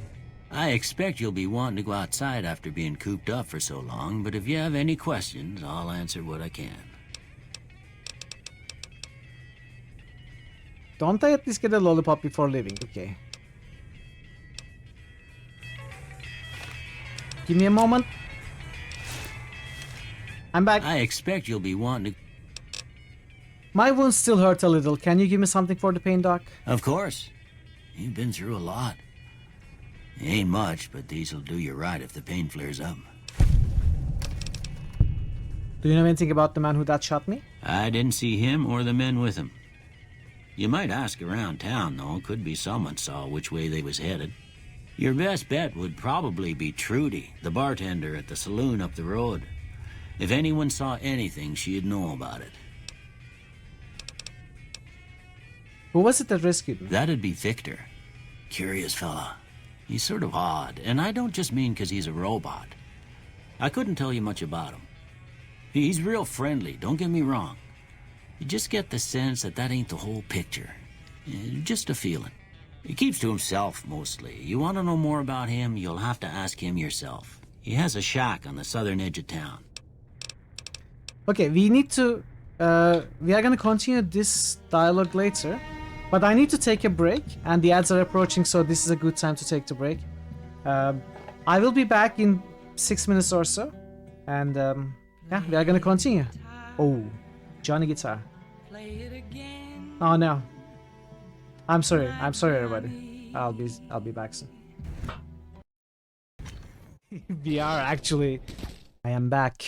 M: I expect you'll be wanting to go outside after being cooped up for so long, but if you have any questions, I'll answer what I can.
A: Don't I at least get a lollipop before leaving? Okay. Give me a moment. I'm back.
M: I expect you'll be wanting to...
A: My wounds still hurt a little. Can you give me something for the pain, Doc?
M: Of course. You've been through a lot. Ain't much, but these'll do you right if the pain flares up.
A: Do you know anything about the man who that shot me?
M: I didn't see him or the men with him. You might ask around town, though. Could be someone saw which way they was headed. Your best bet would probably be Trudy, the bartender at the saloon up the road. If anyone saw anything, she'd know about it.
A: Who was it that rescued me?
M: That'd be Victor. Curious fella. He's sort of odd, and I don't just mean 'cause he's a robot. I couldn't tell you much about him. He's real friendly, don't get me wrong. You just get the sense that that ain't the whole picture. Just a feeling. He keeps to himself, mostly. You want to know more about him, you'll have to ask him yourself. He has a shack on the southern edge of town.
A: Okay, we need to... we are gonna continue this dialogue later. But I need to take a break, and the ads are approaching, so this is a good time to take the break. I will be back in 6 minutes or so. And, yeah, we are gonna continue. Oh, Johnny Guitar. Oh, no. I'm sorry, everybody. I'll be back soon. We are actually... I am back.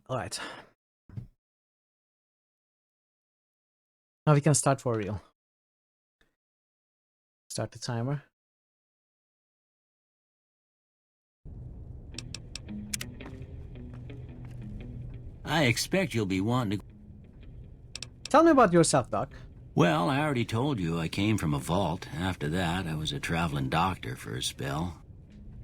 A: Alright. Now we can start for real. Start the timer.
M: I expect you'll be wanting to...
A: Tell me about yourself, Doc.
M: Well, I already told you I came from a vault. After that, I was a traveling doctor for a spell.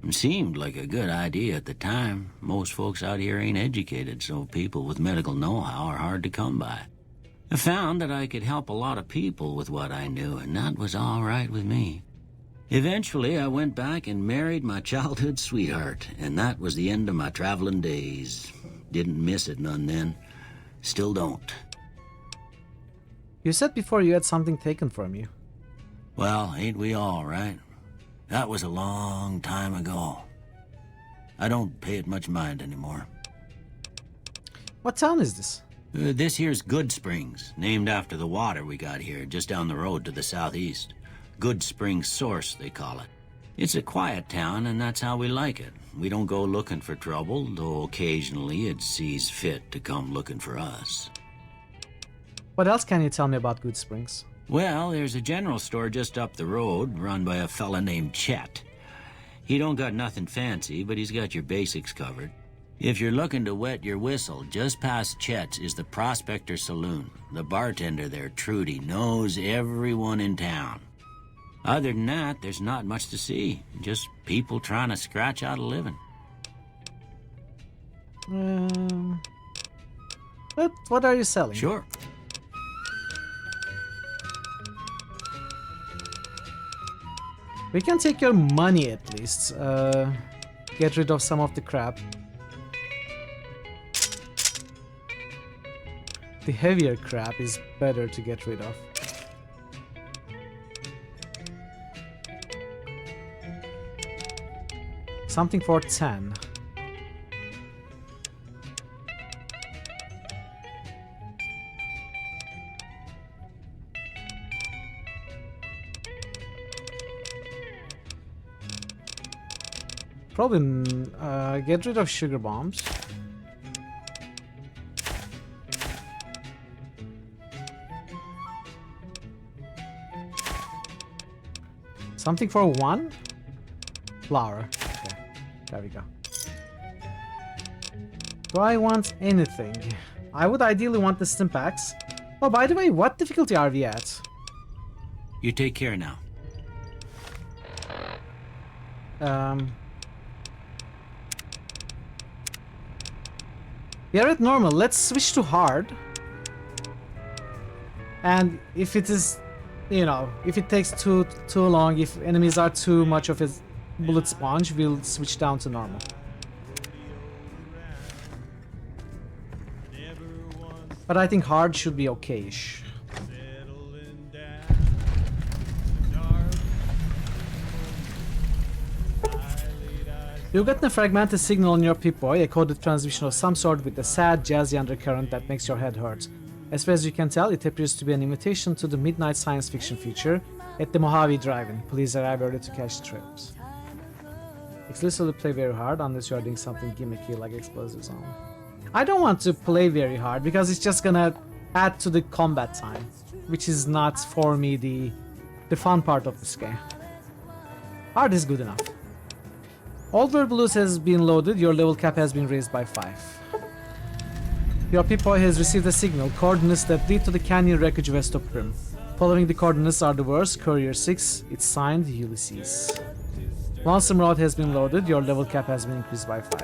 M: It seemed like a good idea at the time. Most folks out here ain't educated, so people with medical know-how are hard to come by. I found that I could help a lot of people with what I knew, and that was all right with me. Eventually, I went back and married my childhood sweetheart, and that was the end of my traveling days. Didn't miss it none then. Still don't.
A: You said before you had something taken from you.
M: Well, ain't we all, right? That was a long time ago. I don't pay it much mind anymore.
A: What town is this?
M: This here's Good Springs, named after the water we got here, just down the road to the southeast. Good Springs Source, they call it. It's a quiet town, and that's how we like it. We don't go looking for trouble, though occasionally it sees fit to come looking for us.
A: What else can you tell me about Good Springs?
M: Well, there's a general store just up the road, run by a fella named Chet. He don't got nothing fancy, but he's got your basics covered. If you're looking to wet your whistle, just past Chet's is the Prospector Saloon. The bartender there, Trudy, knows everyone in town. Other than that, there's not much to see. Just people trying to scratch out a living.
A: What are you selling?
M: Sure.
A: We can take your money at least. Get rid of some of the crap. The heavier crap is better to get rid of. Something for 10. Probably get rid of sugar bombs. Something for 1? Flour. Okay, there we go. Do I want anything? I would ideally want the Stimpaks. Oh, by the way, what difficulty are we at?
M: You take care now. We are
A: at normal. Let's switch to hard. And if it is, you know, if it takes too long, if enemies are too much of a bullet sponge, we'll switch down to normal. But I think hard should be okay-ish. You get a fragmented signal on your Pip-Boy, a coded transmission of some sort with a sad, jazzy undercurrent that makes your head hurt. As far as you can tell, it appears to be an invitation to the midnight science fiction feature at the Mojave Drive-In. Please arrive early to catch the trailers. Exclusively play very hard unless you are doing something gimmicky like explosives on. I don't want to play very hard because it's just gonna add to the combat time, which is not for me the fun part of this game. Hard is good enough. Old World Blues has been loaded, your level cap has been raised by 5. Your Pip-Boy has received a signal, coordinates that lead to the canyon wreckage west of Prim. Following the coordinates are the words, Courier 6, it's signed Ulysses. Lonesome Road has been loaded, your level cap has been increased by 5.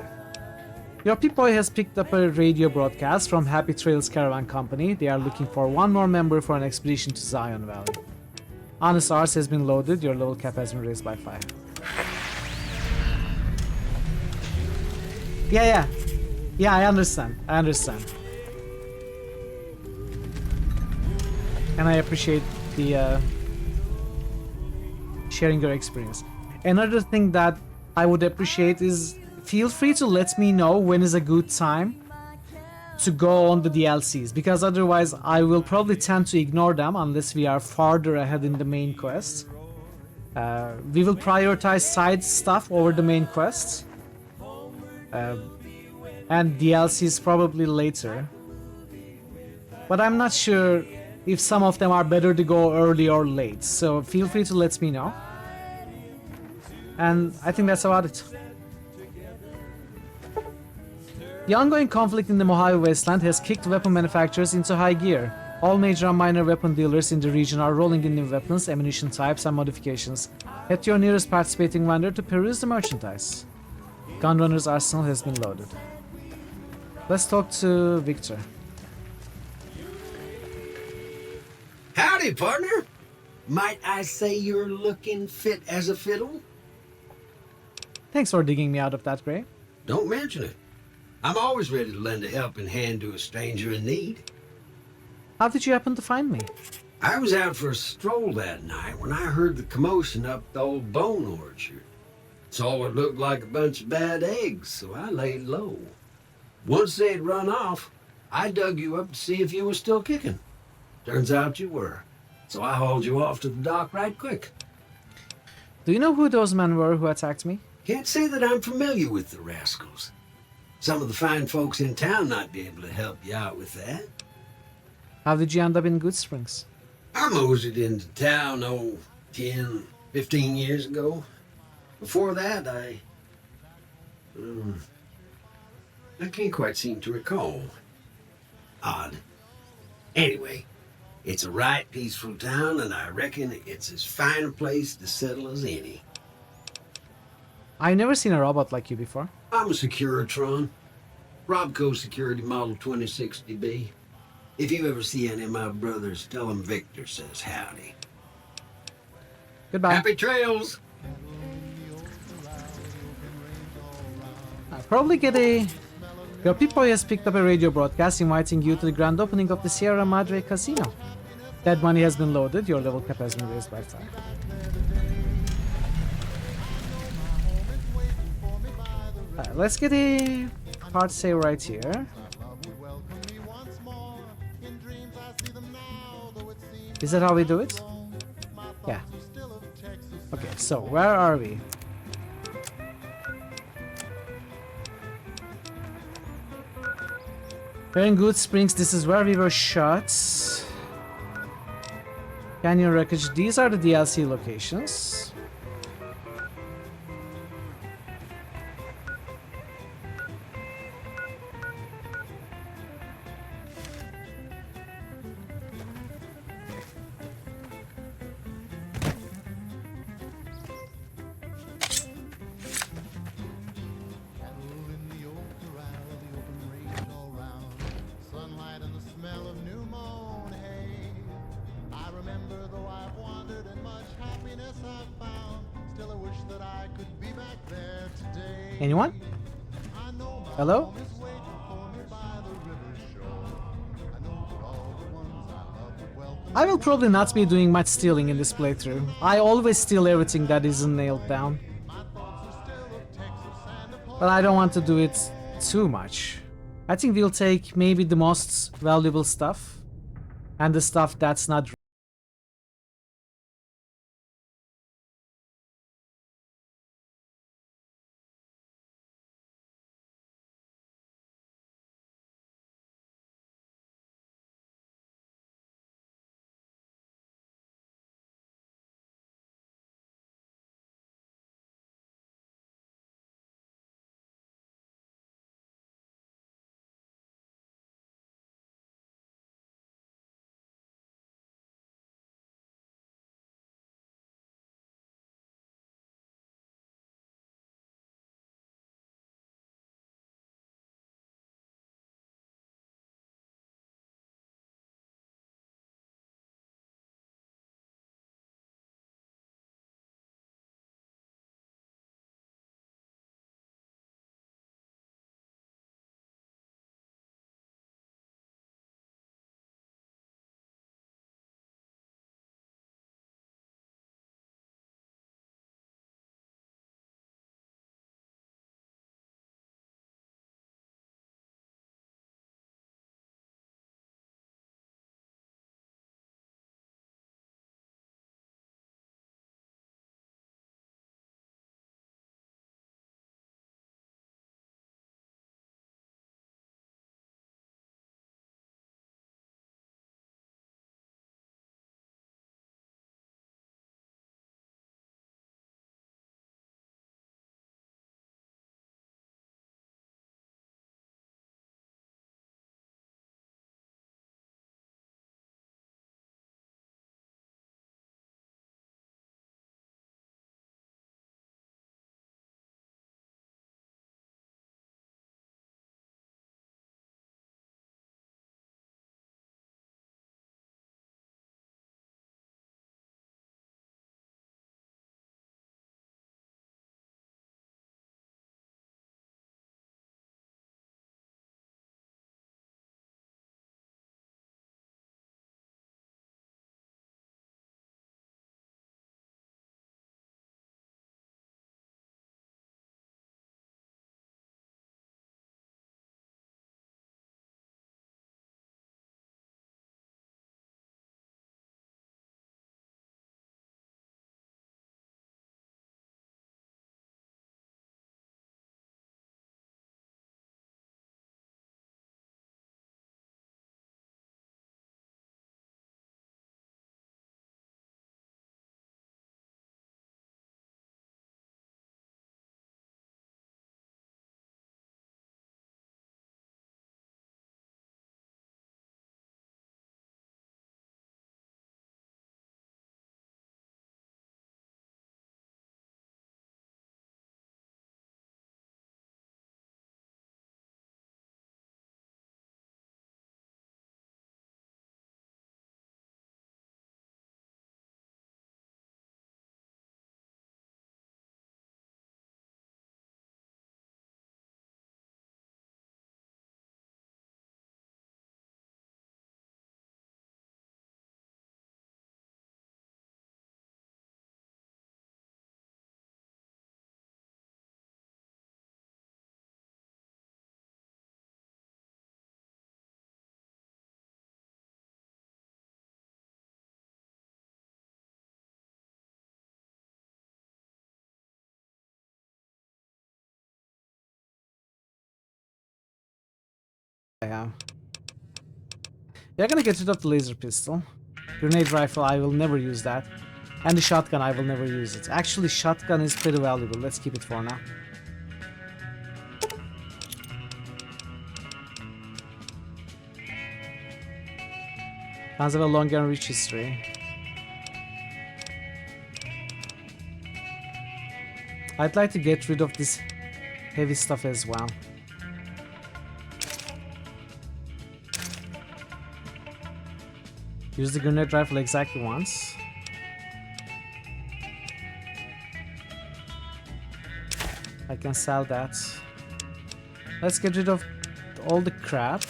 A: Your Pip-Boy has picked up a radio broadcast from Happy Trails Caravan Company. They are looking for one more member for an expedition to Zion Valley. Honest Ours has been loaded, your level cap has been raised by 5. Yeah, I understand. And I appreciate the sharing your experience. Another thing that I would appreciate is feel free to let me know when is a good time to go on the DLCs, because otherwise I will probably tend to ignore them unless we are farther ahead in the main quest. We will prioritize side stuff over the main quest. And DLCs probably later. But I'm not sure if some of them are better to go early or late, so feel free to let me know. And I think that's about it. The ongoing conflict in the Mojave Wasteland has kicked weapon manufacturers into high gear. All major and minor weapon dealers in the region are rolling in new weapons, ammunition types, and modifications. Head to your nearest participating vendor to peruse the merchandise. Gunrunner's arsenal has been loaded. Let's talk to Victor.
Q: Howdy, partner. Might I say you're looking fit as a fiddle?
A: Thanks for digging me out of that grave.
Q: Don't mention it. I'm always ready to lend a helping hand to a stranger in need.
A: How did you happen to find me?
Q: I was out for a stroll that night when I heard the commotion up the old bone orchard. Saw what looked like a bunch of bad eggs, so I laid low. Once they'd run off, I dug you up to see if you were still kicking. Turns out you were, so I hauled you off to the dock right quick.
A: Do you know who those men were who attacked me?
Q: Can't say that I'm familiar with the rascals. Some of the fine folks in town might be able to help you out with that.
A: How did you end up in Good Springs?
Q: I moseyed into town, 10, 15 years ago. Before that, I can't quite seem to recall. Odd. Anyway, it's a right peaceful town, and I reckon it's as fine a place to settle as any.
A: I've never seen a robot like you before.
Q: I'm a Securitron. Robco Security Model 2060B. If you ever see any of my brothers, tell them Victor says howdy.
A: Goodbye.
Q: Happy trails!
A: I'll probably get a... Your Pip-Boy has picked up a radio broadcast inviting you to the grand opening of the Sierra Madre Casino. That money has been loaded, your level cap has been raised by 5. Let's get a part save right here. Is that how we do it? Yeah. Okay, so where are we? We're in Good Springs, this is where we were shot. Canyon Wreckage, these are the DLC locations. Anyone? Hello? I will probably not be doing much stealing in this playthrough. I always steal everything that isn't nailed down. But I don't want to do it too much. I think we'll take maybe the most valuable stuff And the stuff that's not. Yeah. You're gonna get rid of the laser pistol. Grenade rifle, I will never use that. And the shotgun, I will never use it. Actually, shotgun is pretty valuable. Let's keep it for now. Guns have a long and rich history. I'd like to get rid of this heavy stuff as well. Use the grenade rifle exactly once. I can sell that. Let's get rid of all the crap.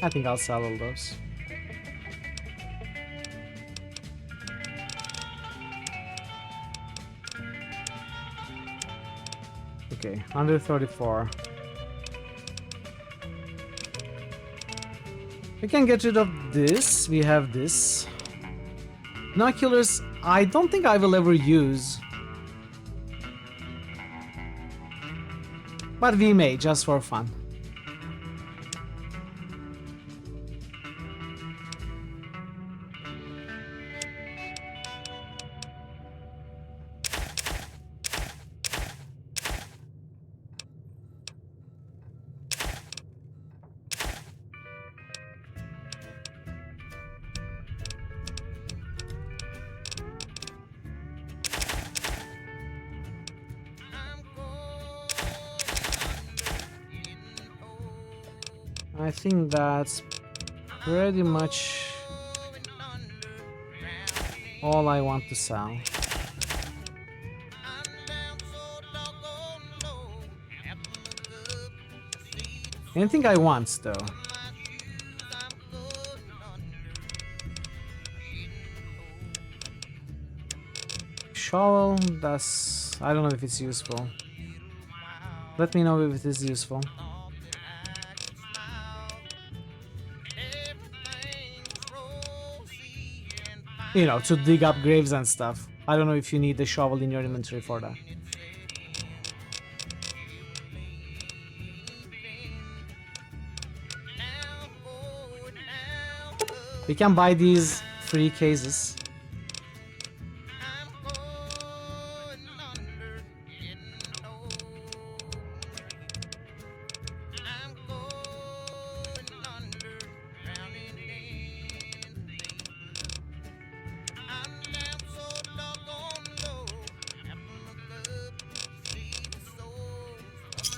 A: I think I'll sell all those. Okay, 134. We can get rid of this. We have this. Binoculars, I don't think I will ever use. But we may, just for fun. I think that's pretty much all I want to sell. Anything I want though. Shovel, that's... I don't know if it's useful. Let me know if it is useful. You know, to dig up graves and stuff. I don't know if you need the shovel in your inventory for that. We can buy these free cases.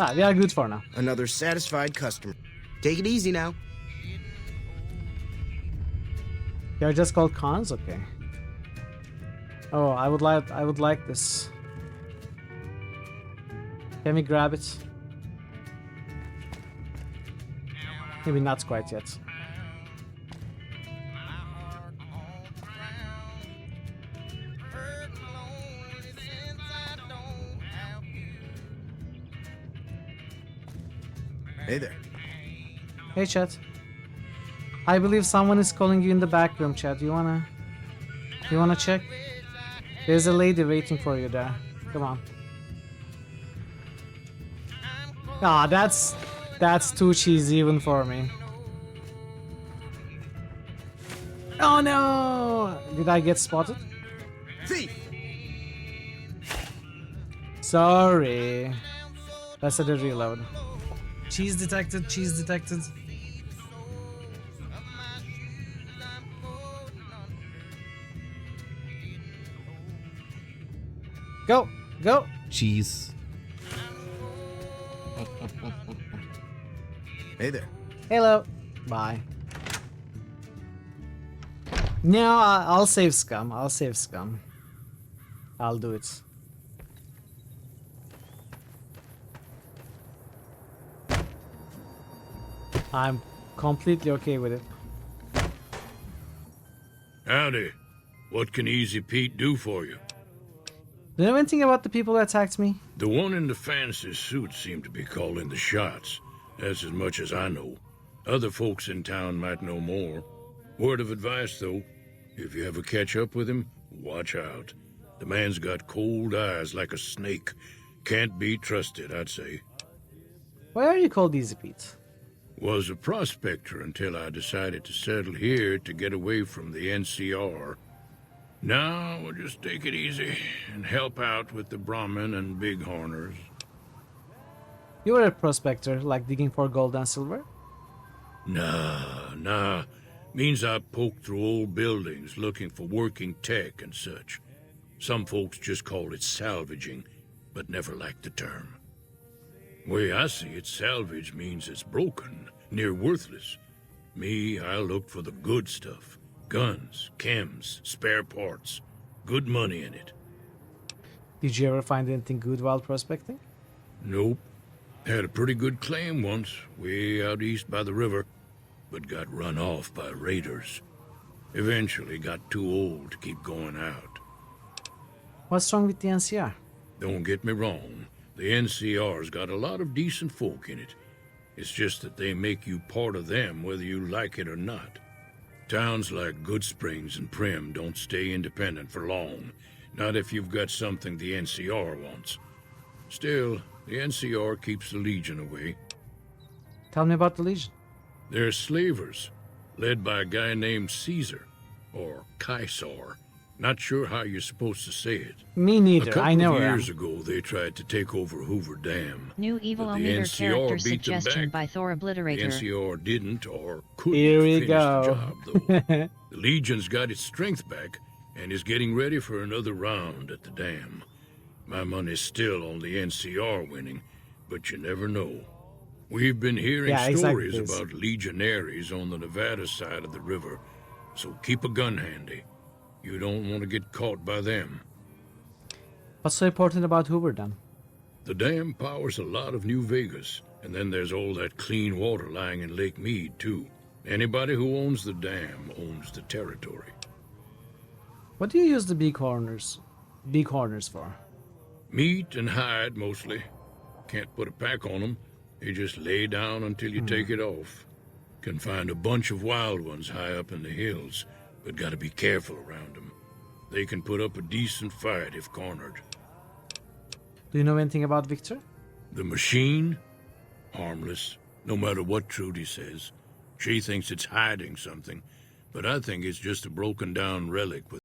A: Ah, we are good for now.
R: Another satisfied customer. Take it easy now.
A: You're just called cons? Okay. Oh, I would like this. Can we grab it? Maybe not quite yet.
R: Hey there.
A: Hey, chat. I believe someone is calling you in the back room, chat. You wanna check? There's a lady waiting for you there. Come on. Ah, that's too cheesy even for me. Oh no! Did I get spotted?
R: Thief!
A: Sorry. Let's do a reload. Cheese detected, cheese detected. Go, go.
R: Cheese. Hey there.
A: Hello. Bye. No, I'll save scum. I'll save scum. I'll do it. I'm completely okay with it.
S: Howdy. What can Easy Pete do for you?
A: Do you know anything about the people that attacked me?
S: The one in the fancy suit seemed to be calling the shots. That's as much as I know. Other folks in town might know more. Word of advice, though. If you ever catch up with him, watch out. The man's got cold eyes like a snake. Can't be trusted, I'd say.
A: Why are you called Easy Pete?
S: Was a prospector until I decided to settle here to get away from the NCR. Now we'll just take it easy and help out with the Brahmin and Bighorners.
A: You were a prospector, like digging for gold and silver?
S: Nah. Means I poke through old buildings looking for working tech and such. Some folks just call it salvaging, but never liked the term. Way I see it, salvage means it's broken, near worthless. Me, I look for the good stuff. Guns, chems, spare parts. Good money in it.
A: Did you ever find anything good while prospecting?
S: Nope. Had a pretty good claim once, way out east by the river. but got run off by raiders. Eventually got too old to keep going out.
A: What's wrong with the NCR?
S: Don't get me wrong, the NCR's got a lot of decent folk in it. It's just that they make you part of them whether you like it or not. Towns like Goodsprings and Prim don't stay independent for long, not if you've got something the NCR wants. Still, the NCR keeps the Legion away.
A: Tell me about the Legion.
S: They're slavers, led by a guy named Caesar, or Caesar. Not sure how you're supposed to say it.
A: Me neither, I
S: A
A: never
S: couple of
A: am.
S: years ago, they tried to take over Hoover Dam.
B: New
S: But the
B: Evilometer
S: NCR
B: character
S: beat them
B: suggestion
S: back.
B: by Thor
S: The
B: Obliterator.
S: NCR didn't or couldn't
A: Here we
S: finish
A: go.
S: the job, though. The Legion's got its strength back and is getting ready for another round at the dam. My money's still on the NCR winning, but you never know. We've been hearing
A: Yeah, exactly
S: stories
A: this.
S: about legionaries on the Nevada side of the river, so keep a gun handy. You don't want to get caught by them.
A: What's so important about Hoover then?
S: The dam powers a lot of New Vegas, and then there's all that clean water lying in Lake Mead, too. Anybody who owns the dam owns the territory.
A: What do you use the bighorners for?
S: Meat and hide, mostly. Can't put a pack on them. You just lay down until you take it off. Can find a bunch of wild ones high up in the hills, but gotta be careful around them. They can put up a decent fight if cornered.
A: Do you know anything about Victor?
S: The machine? Harmless, no matter what Trudy says. She thinks it's hiding something, but I think it's just a broken down relic with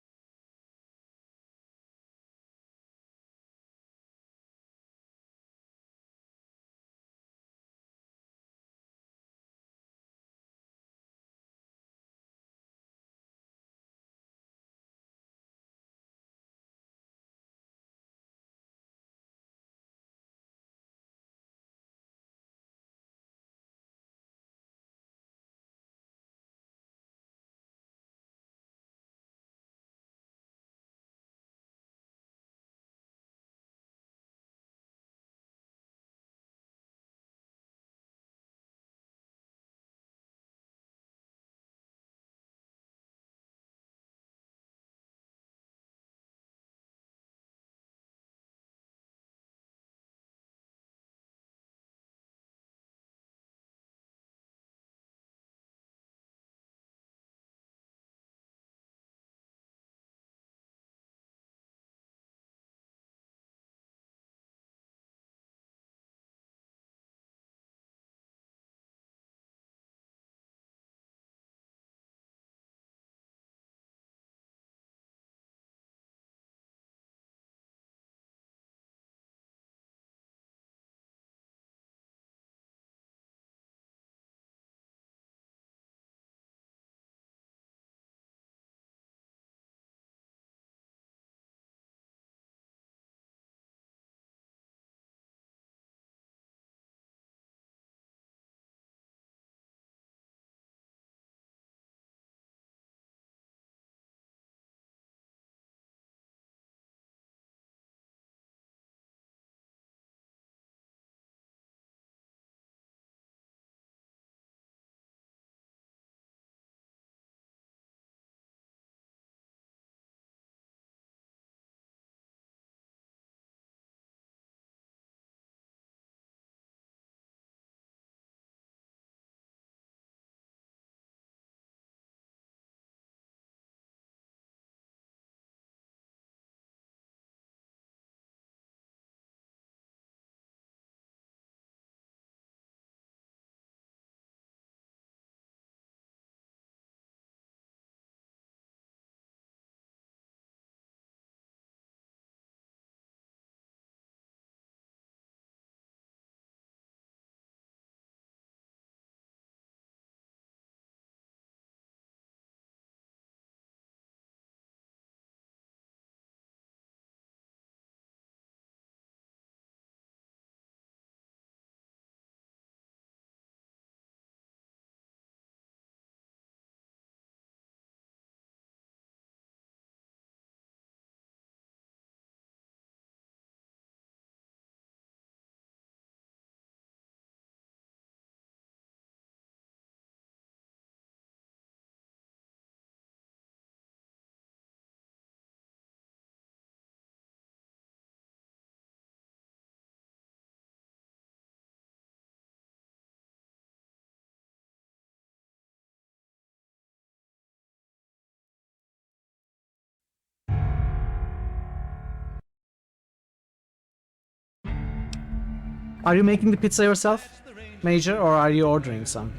A: Are you making the pizza yourself, Major, or are you ordering some?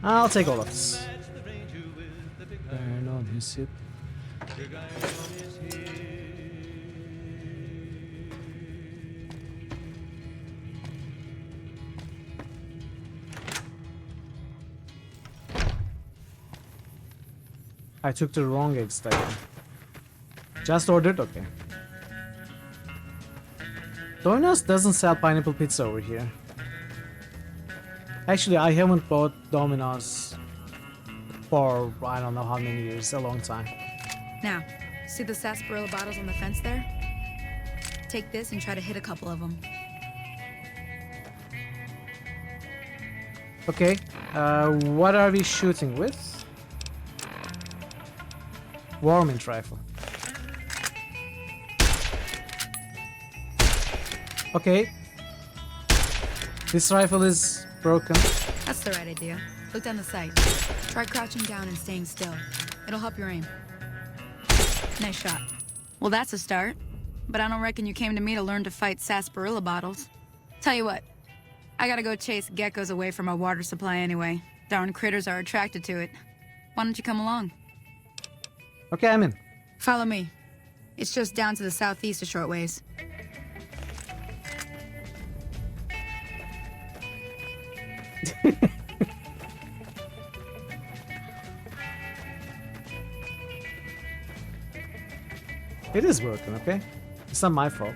A: I'll take all of this. Burn on his hip. I took the wrong eggs there. Just ordered? Okay. Domino's doesn't sell pineapple pizza over here. Actually, I haven't bought Domino's for I don't know how many years, a long time.
T: Now, see the sarsaparilla bottles on the fence there? Take this and try to hit a couple of them.
A: Okay, what are we shooting with? Warmint rifle. Okay. This rifle is broken.
T: That's the right idea. Look down the sight. Try crouching down and staying still. It'll help your aim. Nice shot. Well, that's a start. But I don't reckon you came to me to learn to fight sarsaparilla bottles. Tell you what, I gotta go chase geckos away from our water supply anyway. Darn critters are attracted to it. Why don't you come along?
A: Okay, I'm in.
T: Follow me. It's just down to the southeast a short ways.
A: It is working, okay? It's not my fault.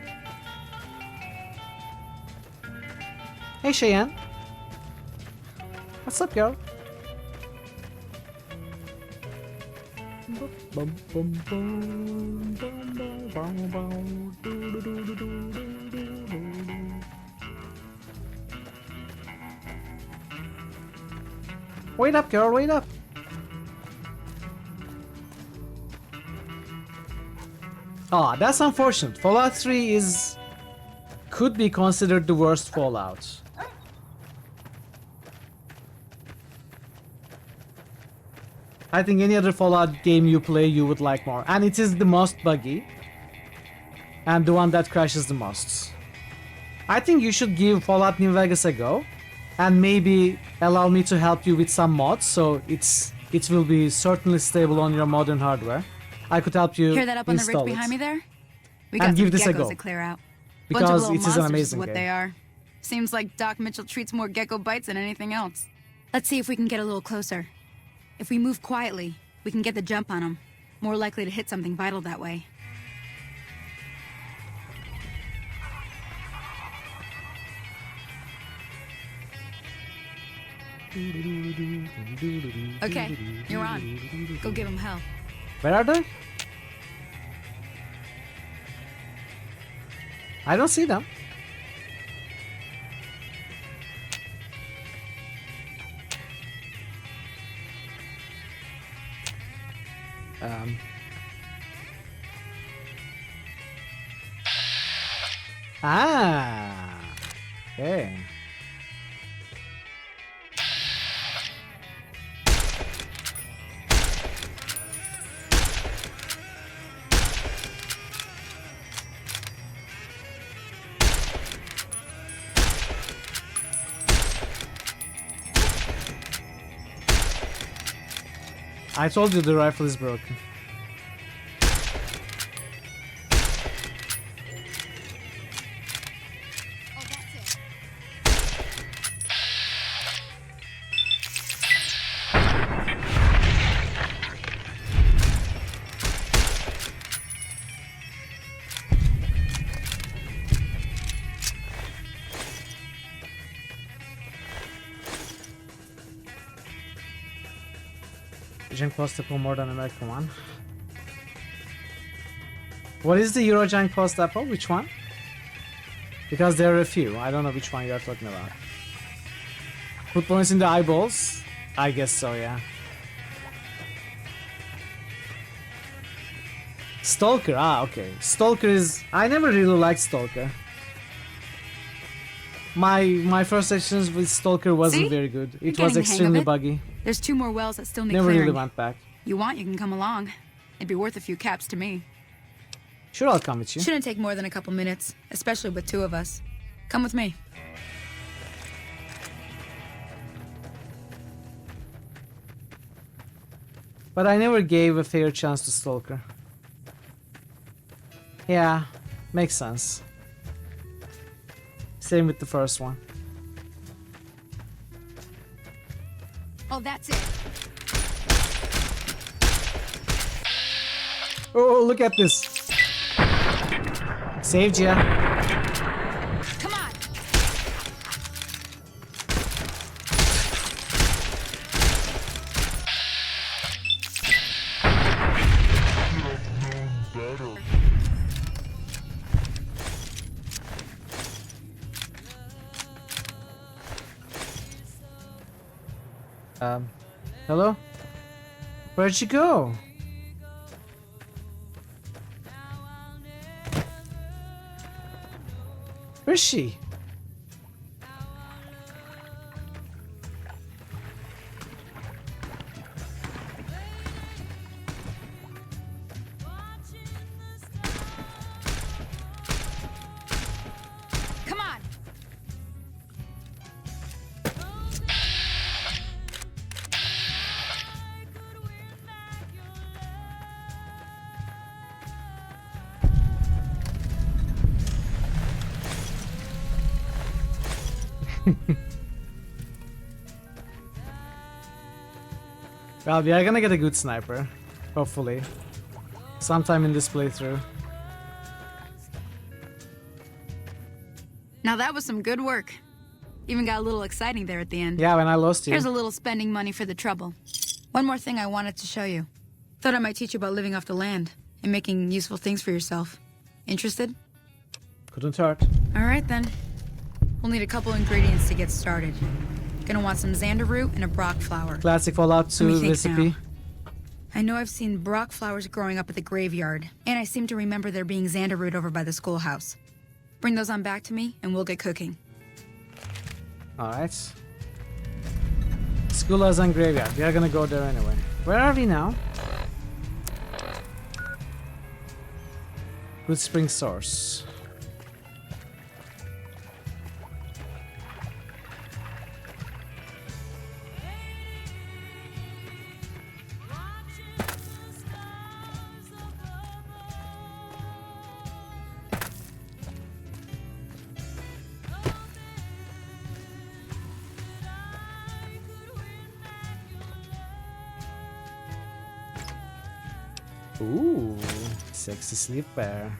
A: Hey, Cheyenne. What's up, girl? Wait up, girl, wait up. Ah, that's unfortunate. Fallout 3 could be considered the worst Fallout. I think any other Fallout game you play you would like more. And it is the most buggy. And the one that crashes the most. I think you should give Fallout New Vegas a go. And maybe allow me to help you with some mods so it will be certainly stable on your modern hardware. I could help you
T: Hear that up on the
A: install
T: ridge behind
A: it.
T: me there? We got
A: And
T: some
A: give this a
T: geckos
A: go.
T: to clear out.
A: Because
T: Bunch of little
A: it is an
T: monsters
A: amazing
T: is what
A: game.
T: they are. Seems like Doc Mitchell treats more gecko bites than anything else. Let's see if we can get a little closer. If we move quietly, we can get the jump on them. More likely to hit something vital that way. Okay, you're on. Go give them hell.
A: Where are they? I don't see them. Okay. I told you the rifle is broken. Eurojunk post Apple more than American one. What is the Eurojunk post Apple? Which one? Because there are a few. I don't know which one you are talking about. Put points in the eyeballs? I guess so, yeah. Stalker, okay. Stalker is... I never really liked Stalker. My first sessions with Stalker wasn't
T: See?
A: very good.
T: You're
A: It was
T: getting the hang of
A: extremely
T: it.
A: buggy.
T: There's 2 more wells that still need
A: Never
T: clearing.
A: really went back.
T: You want, you can come along. It'd be worth a few caps to me.
A: Sure, I'll come with you.
T: Shouldn't take more than a couple minutes, especially with 2 of us. Come with me.
A: But I never gave a fair chance to Stalker. Yeah, makes sense. Same with the first one.
T: Oh, that's it.
A: Oh, look at this. Saved ya.
T: Come on.
A: Hello? Where'd you go? Where's she?
T: Come on.
A: Well, we are gonna get a good sniper. Hopefully. Sometime in this playthrough.
T: Now that was some good work. Even got a little exciting there at the end.
A: Yeah, when I lost you.
T: Here's a little spending money for the trouble. One more thing I wanted to show you. Thought I might teach you about living off the land and making useful things for yourself. Interested?
A: Couldn't hurt.
T: All right then. We'll need a couple ingredients to get started. Gonna want some xander root and a brock flower.
A: Classic Fallout 2
T: Let me think
A: recipe.
T: now. I know I've seen brock flowers growing up at the graveyard, and I seem to remember there being xander root over by the schoolhouse. Bring those on back to me, and we'll get cooking.
A: Alright. Schoolhouse and graveyard. We are gonna go there anyway. Where are we now? Good spring source. Ooh, sexy sleeper.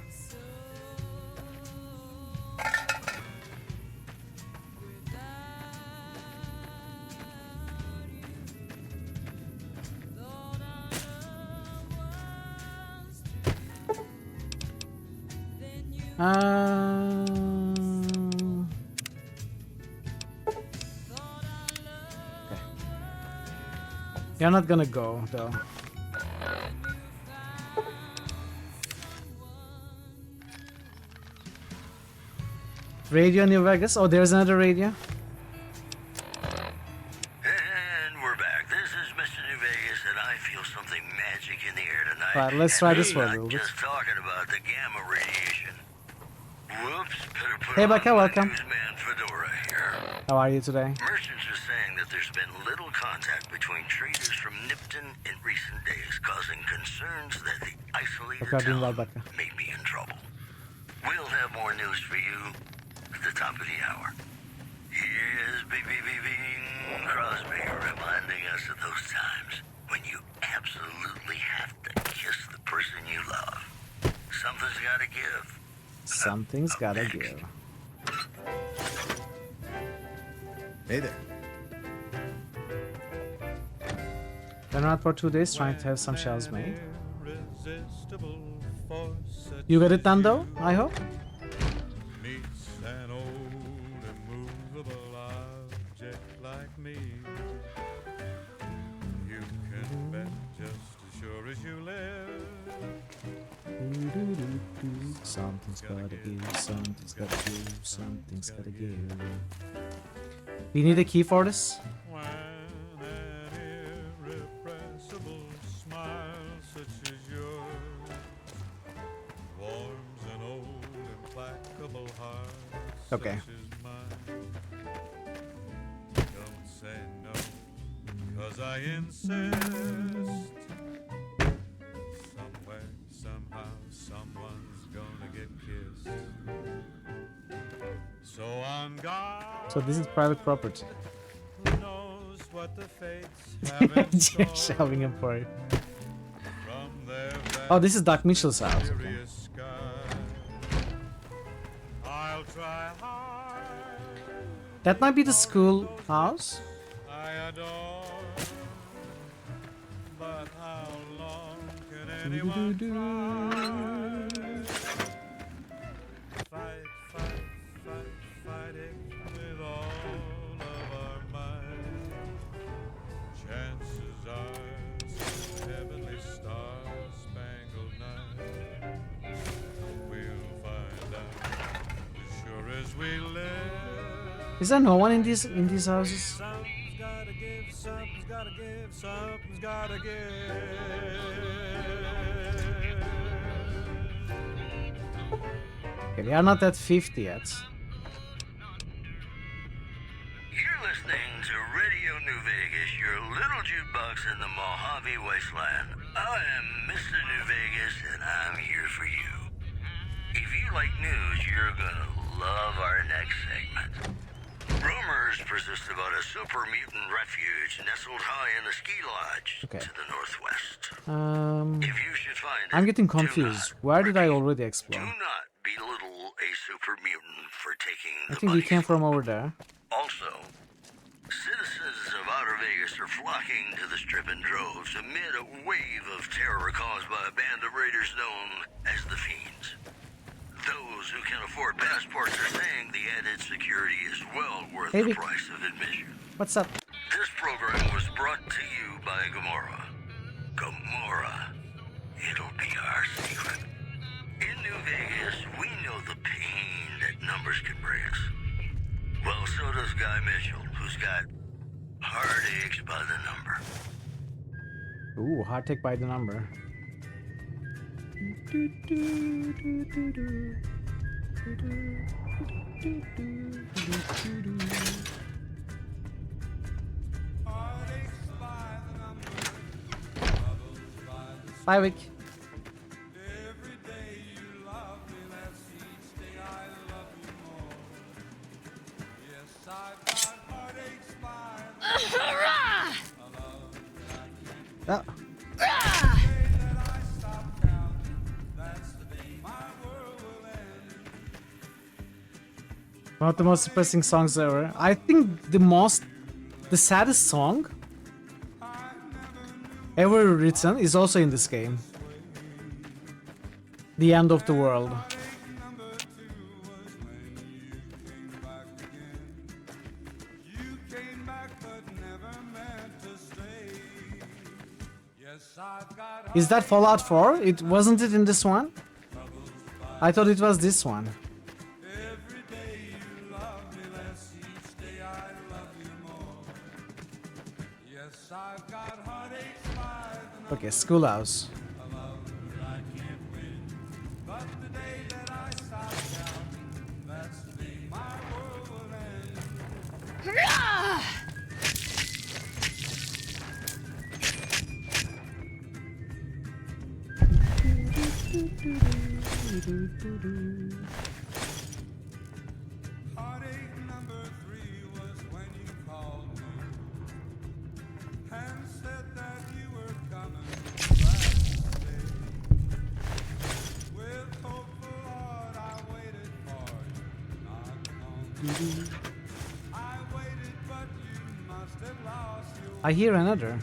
A: Okay. You're not gonna go though. Radio New Vegas. Oh, there's another radio.
U: And we're back. This is Mr. New Vegas, and I feel something magic in the air tonight.
A: Right, let's try this for a
U: Not
A: little bit.
U: just talking about the gamma radiation. Whoops, better put
A: Hey,
U: on
A: Becca,
U: my
A: welcome.
U: newsman fedora here.
A: How are you today?
U: Merchants are saying that there's been little contact between traders from Nipton in recent days, causing concerns that the isolated
A: Bakar
U: town
A: Becca.
U: may be in trouble. We'll have more news for you at the top of the hour. Here's Bing Crosby reminding us of those times when you absolutely have to kiss the person you love. Something's gotta give.
A: Something's gotta give.
R: Hey there.
A: Been around for 2 days trying to have some shells made. You got it done though, I hope?
V: An old immovable object like me. You can bet just as sure as you live.
A: something's gotta give, something's gotta give, something's gotta give. We need a key for this?
V: When an irrepressible smile such as yours warms an old implacable heart
A: Okay.
V: such as mine. Don't say no, 'cause I insist. Somewhere, somehow, someone's gonna get kissed. So on God.
A: So this is private property.
V: Who knows what the fates have in store
A: Shoving him for it.
V: from their
A: Oh, this is Doc Mitchell's house. Okay.
V: mysterious sky. I'll try hard.
A: That might be the school house.
V: I adore. But how long can anyone try? Fight, fight, fight, fight it with all of our might. Chances are some heavenly star-spangled night. We'll find out as sure as we live.
A: Is there no one in these houses?
V: Something's gotta give, something's gotta give, something's gotta give.
A: Okay, we are not at 50 yet.
U: You're listening to Radio New Vegas, your little jukebox in the Mojave Wasteland. I am Mr. New Vegas, and I'm here for you. If you like news, you're gonna love our next segment. Rumors persist about a super mutant refuge nestled high in the ski lodge to the northwest. If you should find it,
A: I'm getting confused. Where did I already explore?
U: do not belittle a super mutant for taking
A: I
U: the
A: think we
U: money.
A: came from over there.
U: Also, citizens of Outer Vegas are flocking to the Strip in droves amid a wave of terror caused by a band of raiders known as the Fiends. Those who can afford passports are saying the added security is well worth
A: Hey,
U: the
A: Vic.
U: price of admission.
A: What's up?
U: This program was brought to you by Gamora. Gamora. It'll be our secret. In New Vegas, we know the pain that numbers can bring us. Well, so does Guy Mitchell, who's got heartaches by the number.
A: Ooh, hard take by the number. Bye, Vic. Ah. One of the most depressing songs ever. I think the saddest song ever written is also in this game. The End of the World. Is that Fallout 4? Wasn't it in this one? I thought it was this one. Okay, schoolhouse. I hear another.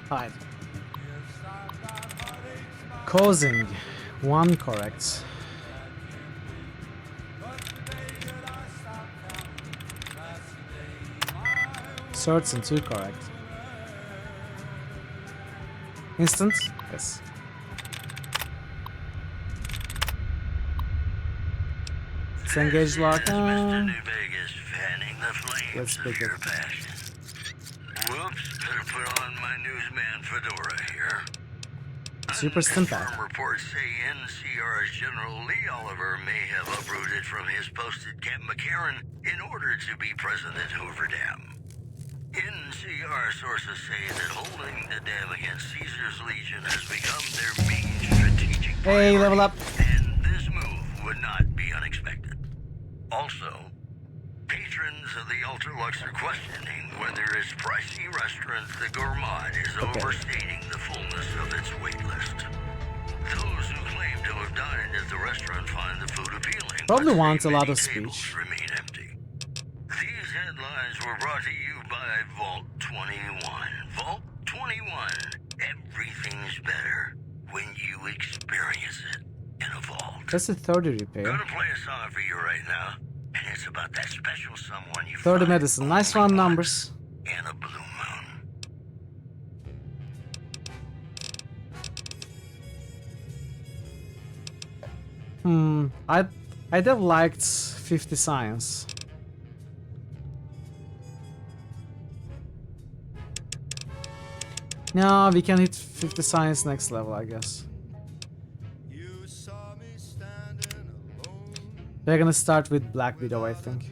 A: Five. Causing. One correct. Certain, too correct. Instant? Yes. Let's engage lock. Let's pick it.
U: Whoops, better put on my newsman fedora here.
A: Super Stimpak.
U: Unconfirmed reports say NCR's General Lee Oliver may have uprooted from his post at Camp McCarran in order to be present at Hoover Dam. NCR sources say that holding the dam against Caesar's Legion has become their main strategic priority.
A: Hey, level up.
U: And this move would not be unexpected. Also, patrons of the Ultralux are questioning whether its pricey restaurant, the Gourmand, is overstating the fullness of its wait list. Those who claim to have dined at the restaurant find the food appealing.
A: Probably wants a lot of speech.
U: Remain empty. These headlines were brought to you by Vault 21. Vault 21. Everything's better when you experience it in a vault.
A: That's a 30 repair.
U: Gonna play a song for you right now, and it's about that special someone you
A: 30
U: find
A: medicine. Nice round numbers.
U: in a blue moon.
A: I'd have liked 50 science. No, we can hit 50 science next level, I guess. We're gonna start with Black Widow, I think.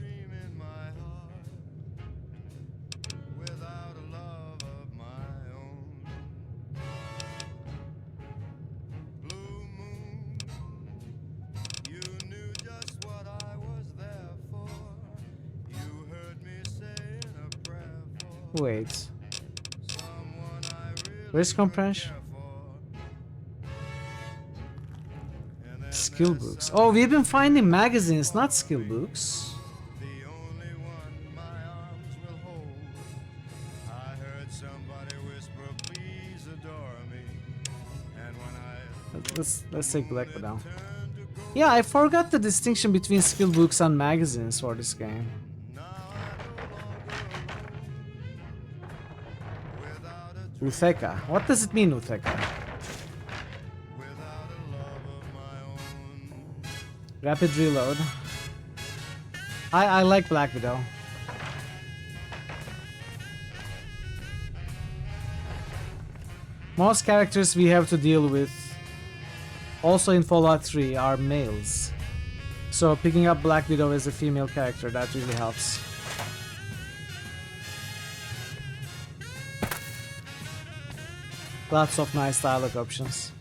A: Wait. Where's compression? Skill books. Oh, we've been finding magazines, not skill books. Let's take Black Widow. Yeah, I forgot the distinction between skill books and magazines for this game. Utheka. What does it mean, Utheka? Rapid reload. I like Black Widow. Most characters we have to deal with, also in Fallout 3, are males. So picking up Black Widow as a female character, that really helps. Lots of nice dialogue options.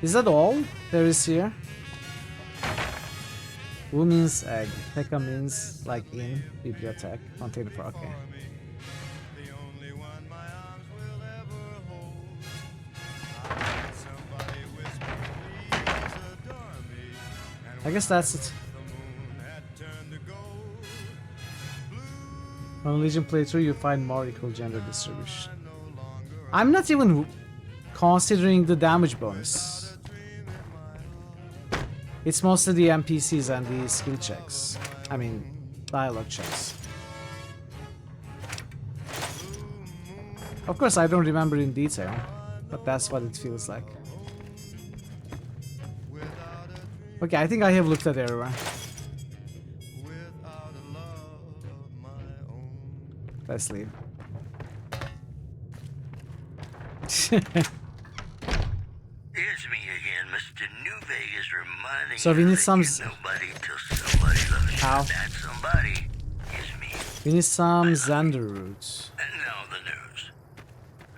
A: Is that all there is here? Wu means egg. Pekka means like in, bibliothèque, container for okay. I guess that's it. On Legion playthrough, you find more equal gender distribution. I'm not even considering the damage bonus. It's mostly the NPCs and the skill checks. I mean, dialogue checks. Of course, I don't remember in detail, but that's what it feels like. Okay, I think I have looked at everywhere. Let's leave.
U: It's me again, Mr. New Vegas, reminding
A: So we need some.
U: nobody till somebody loves you.
A: How?
U: That somebody is me.
A: We need some Xander roots.
U: And now the news.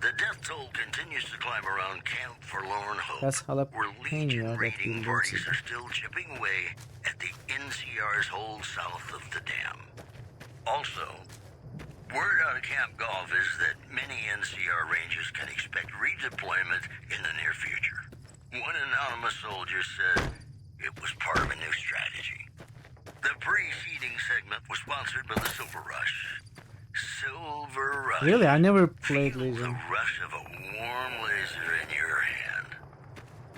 U: The death toll continues to climb around Camp Forlorn Hope,
A: That's
U: where
A: jalapeno
U: Legion
A: that
U: raiding
A: we
U: parties
A: looted.
U: are still chipping away at the NCR's hold south of the dam. Also, word out of Camp Golf is that many NCR Rangers can expect redeployment in the near future. One anonymous soldier said it was part of a new strategy. The preceding segment was sponsored by the Silver Rush. Silver Rush.
A: Really, I never played
U: Feel
A: Legion.
U: the rush of a warm laser in your hand.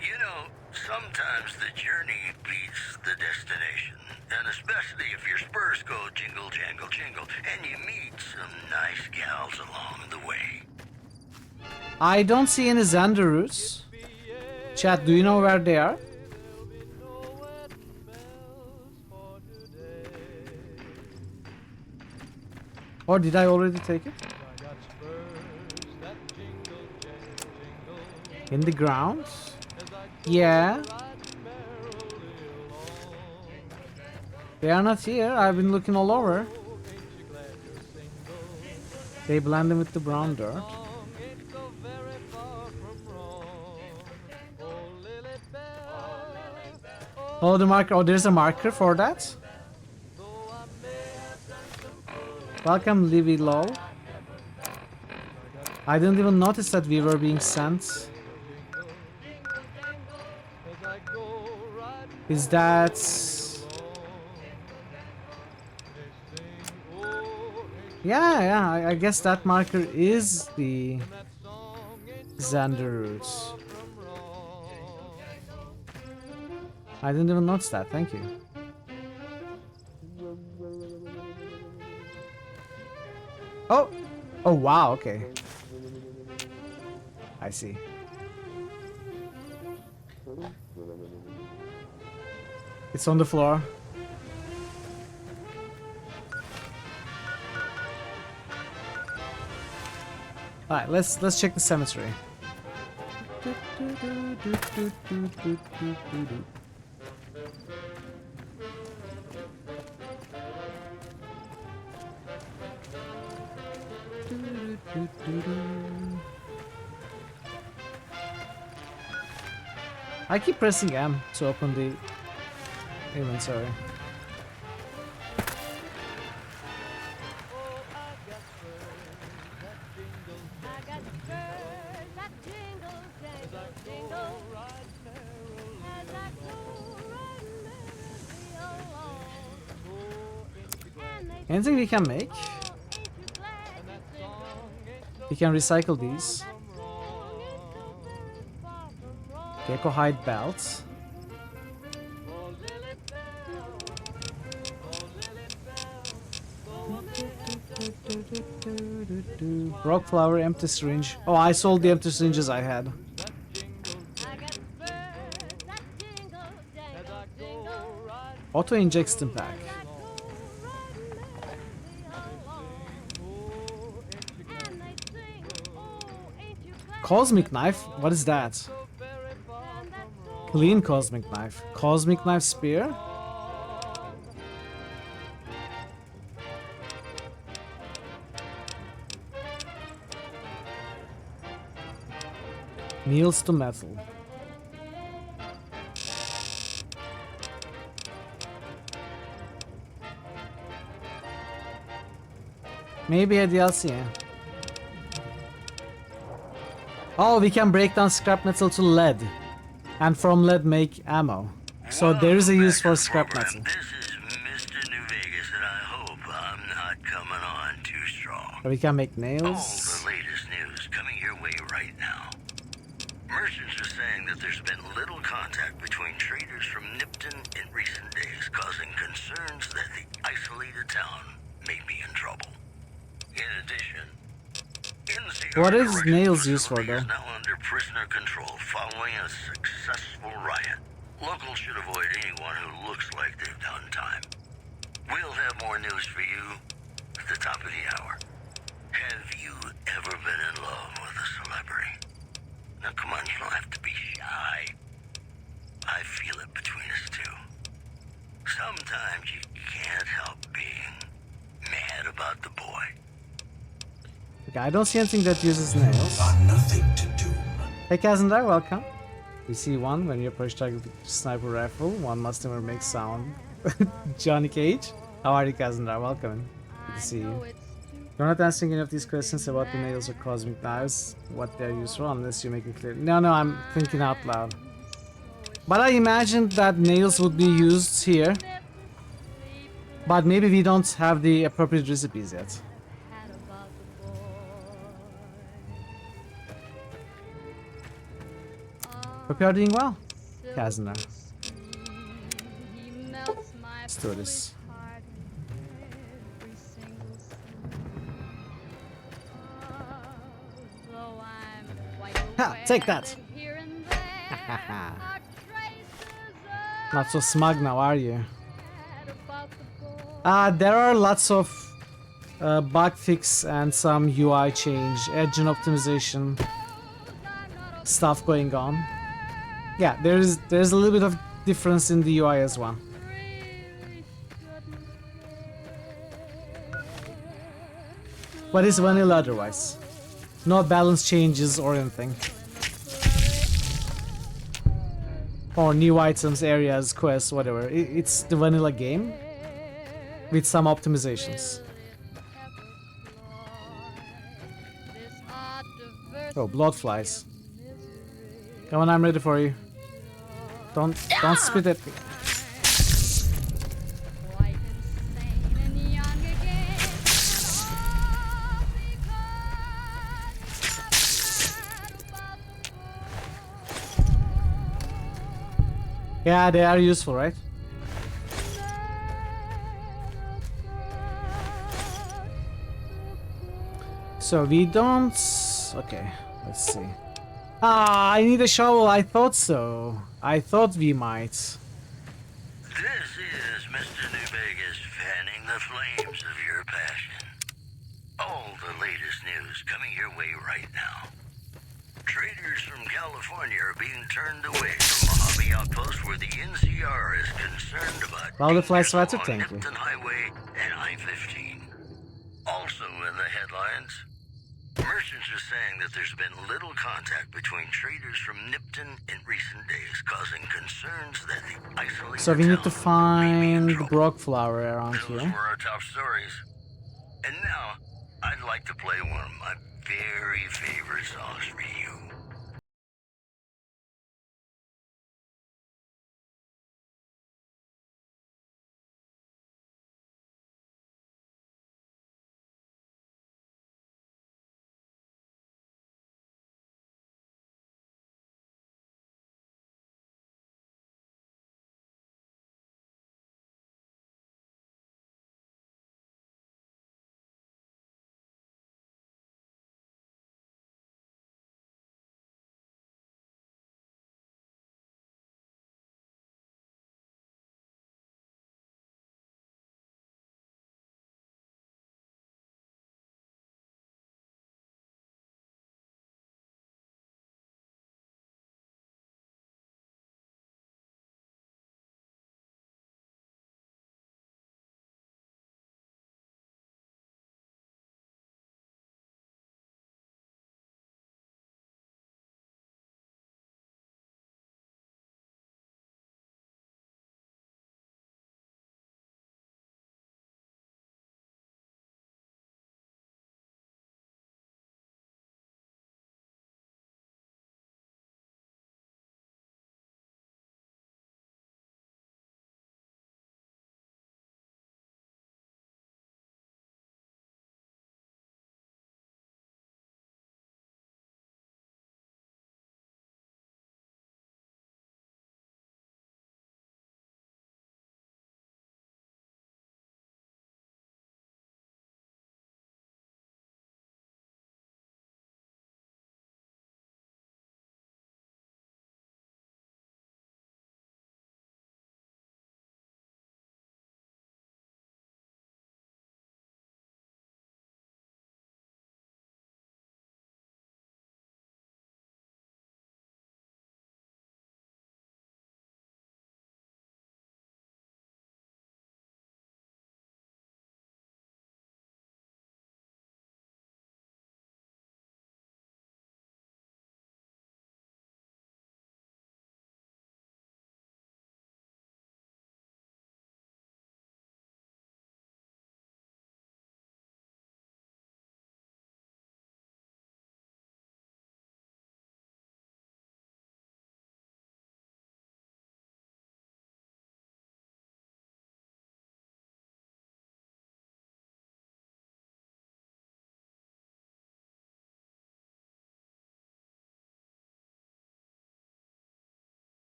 U: You know, sometimes the journey beats the destination, and especially if your spurs gals along the way.
A: I don't see any Xander roots. Chat, do you know where they are? Or did I already take it? In the ground? Yeah. They are not here. I've been looking all over. They blend in with the brown dirt. Oh, the marker. Oh, there's a marker for that. Welcome, Livy Lol. I didn't even notice that we were being sent. Is that... Yeah, I guess that marker is the Xander roots. I didn't even notice that, thank you. Oh! Oh wow, okay. I see. It's on the floor. Alright, let's check the cemetery. I keep pressing M to open the inventory. Anything we can make? We can recycle these. Gecko hide belts. Rock flower, empty syringe. Oh, I sold the empty syringes I had. Auto inject stim pack. Cosmic knife? What is that? Clean cosmic knife. Cosmic knife spear? Nails to metal. Maybe a DLC. Yeah. Oh, we can break down scrap metal to lead, and from lead make ammo. So there is a use for scrap metal.
U: This is Mr. New Vegas, and I hope I'm not coming on too strong.
A: We can make
U: All
A: nails.
U: the latest news coming your way right now. Merchants are saying that there's been little contact between traders from Nipton in recent days, causing concerns that the isolated town may be in trouble. In addition,
A: What is nails used for though?
U: is now under prisoner control following a successful riot. Locals should avoid anyone who looks like they've done time. We'll have more news for you at the top of the hour. Have you ever been in love with a celebrity? Now come on, you don't have to be shy. I feel it between us two. Sometimes you can't help being mad about the boy.
A: Okay, I don't see anything that uses nails.
U: Nothing to do.
A: Hey Kazandar, welcome. We see one when you approach target with sniper rifle. One must never make sound. Johnny Cage. How are you, Kazandar? Welcome. Good to see you. You're not answering any of these questions about the nails or cosmic knives, what they're used for, unless you make it clear. No, I'm thinking out loud. But I imagined that nails would be used here. But maybe we don't have the appropriate recipes yet. Hope you are doing well, Kazner. Let's do this. Ha, take that. Not so smug now, are you? There are lots of bug fix and some UI change, engine optimization stuff going on. Yeah, there's a little bit of difference in the UI as well. But it's vanilla otherwise. No balance changes or anything. Or new items, areas, quests, whatever. It's the vanilla game with some optimizations. Oh, blood flies. Come on, I'm ready for you. Don't spit at me. Yeah, they are useful, right? So we don't... Okay, let's see. Ah, I need a shovel. I thought so. I thought we might.
U: This is Mr. New Vegas fanning the flames of your passion. All the latest news coming your way right now. Traders from California are being turned away from a hobby outpost where the NCR is concerned about
A: Butterfly sweater, thank you.
U: Nipton Highway and I-15. Also in the headlines, merchants are saying that there's been little contact between traders from Nipton in recent days, causing concerns that the isolated
A: So we need to
U: town
A: find the Brock flower around
U: Those
A: here.
U: were our top stories. And now, I'd like to play one of my very favorite songs for you.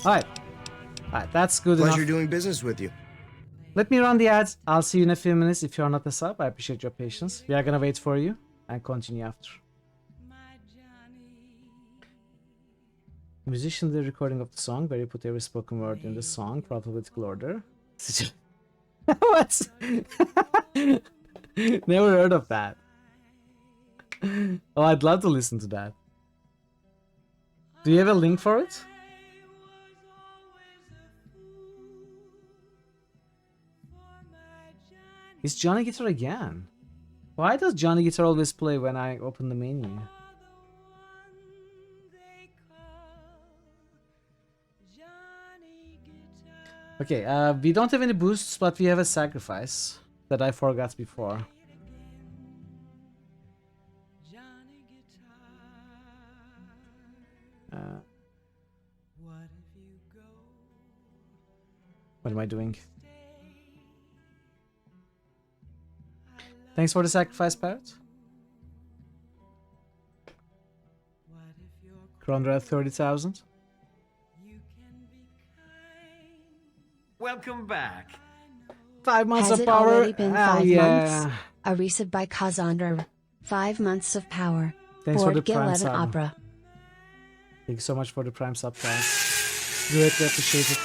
A: Alright. Alright, that's good enough.
R: Pleasure doing business with you.
A: Let me run the ads. I'll see you in a few minutes. If you're not a sub, I appreciate your patience. We are gonna wait for you and continue after. Musician did a recording of the song where you put every spoken word in the song, alphabetical order. What? Never heard of that. Oh, I'd love to listen to that. Do you have a link for it? It's Johnny Guitar again. Why does Johnny Guitar always play when I open the menu? Okay, we don't have any boosts, but we have a sacrifice that I forgot before. What am I doing? Thanks for the sacrifice, Parrot. Kronra at 30,000.
F: Welcome back.
A: 5 months
O: Has
A: of
O: it
A: power.
O: already been 5
A: yeah.
O: months? A resub by Kazandra. 5 months of power.
A: Thanks for the
O: Board
A: Prime
O: 11
A: sub.
O: Opera.
A: Thank you so much for the Prime sub, guys. Greatly appreciate it.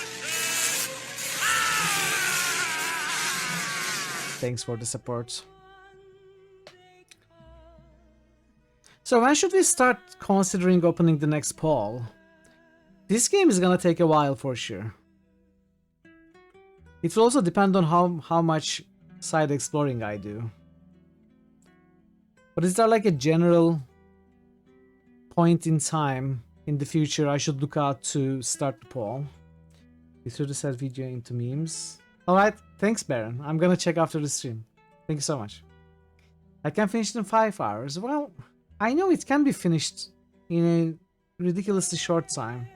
A: Thanks for the support. So when should we start considering opening the next poll? This game is gonna take a while for sure. It will also depend on how much side exploring I do. But is there like a general point in time in the future I should look out to start the poll? You should have said video into memes. Alright, thanks Baron. I'm gonna check after the stream. Thank you so much. I can finish it in 5 hours. Well, I know it can be finished in a ridiculously short time.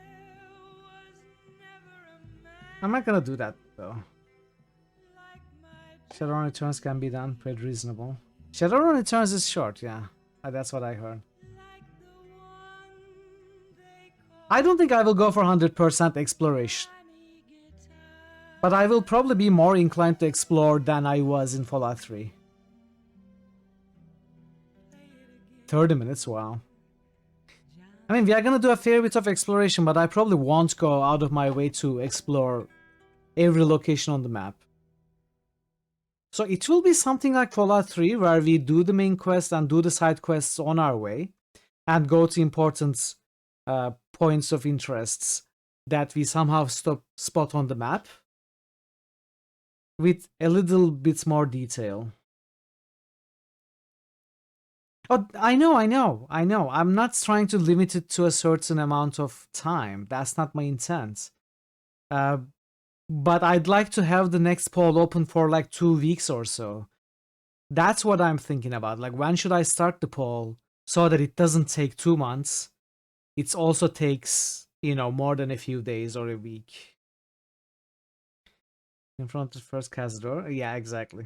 A: I'm not gonna do that though. Shadowrun Returns can be done pretty reasonable. Shadowrun Returns is short, yeah. That's what I heard. I don't think I will go for 100% exploration. But I will probably be more inclined to explore than I was in Fallout 3. 30 minutes, wow. I mean, we are gonna do a fair bit of exploration, but I probably won't go out of my way to explore every location on the map. So it will be something like Fallout 3, where we do the main quest and do the side quests on our way, and go to important points of interests that we somehow spot on the map, with a little bit more detail. Oh, I know. I'm not trying to limit it to a certain amount of time. That's not my intent. But I'd like to have the next poll open for like 2 weeks or so. That's what I'm thinking about. Like, when should I start the poll so that it doesn't take 2 months? It also takes, you know, more than a few days or a week. In front of the first Cazador? Yeah, exactly.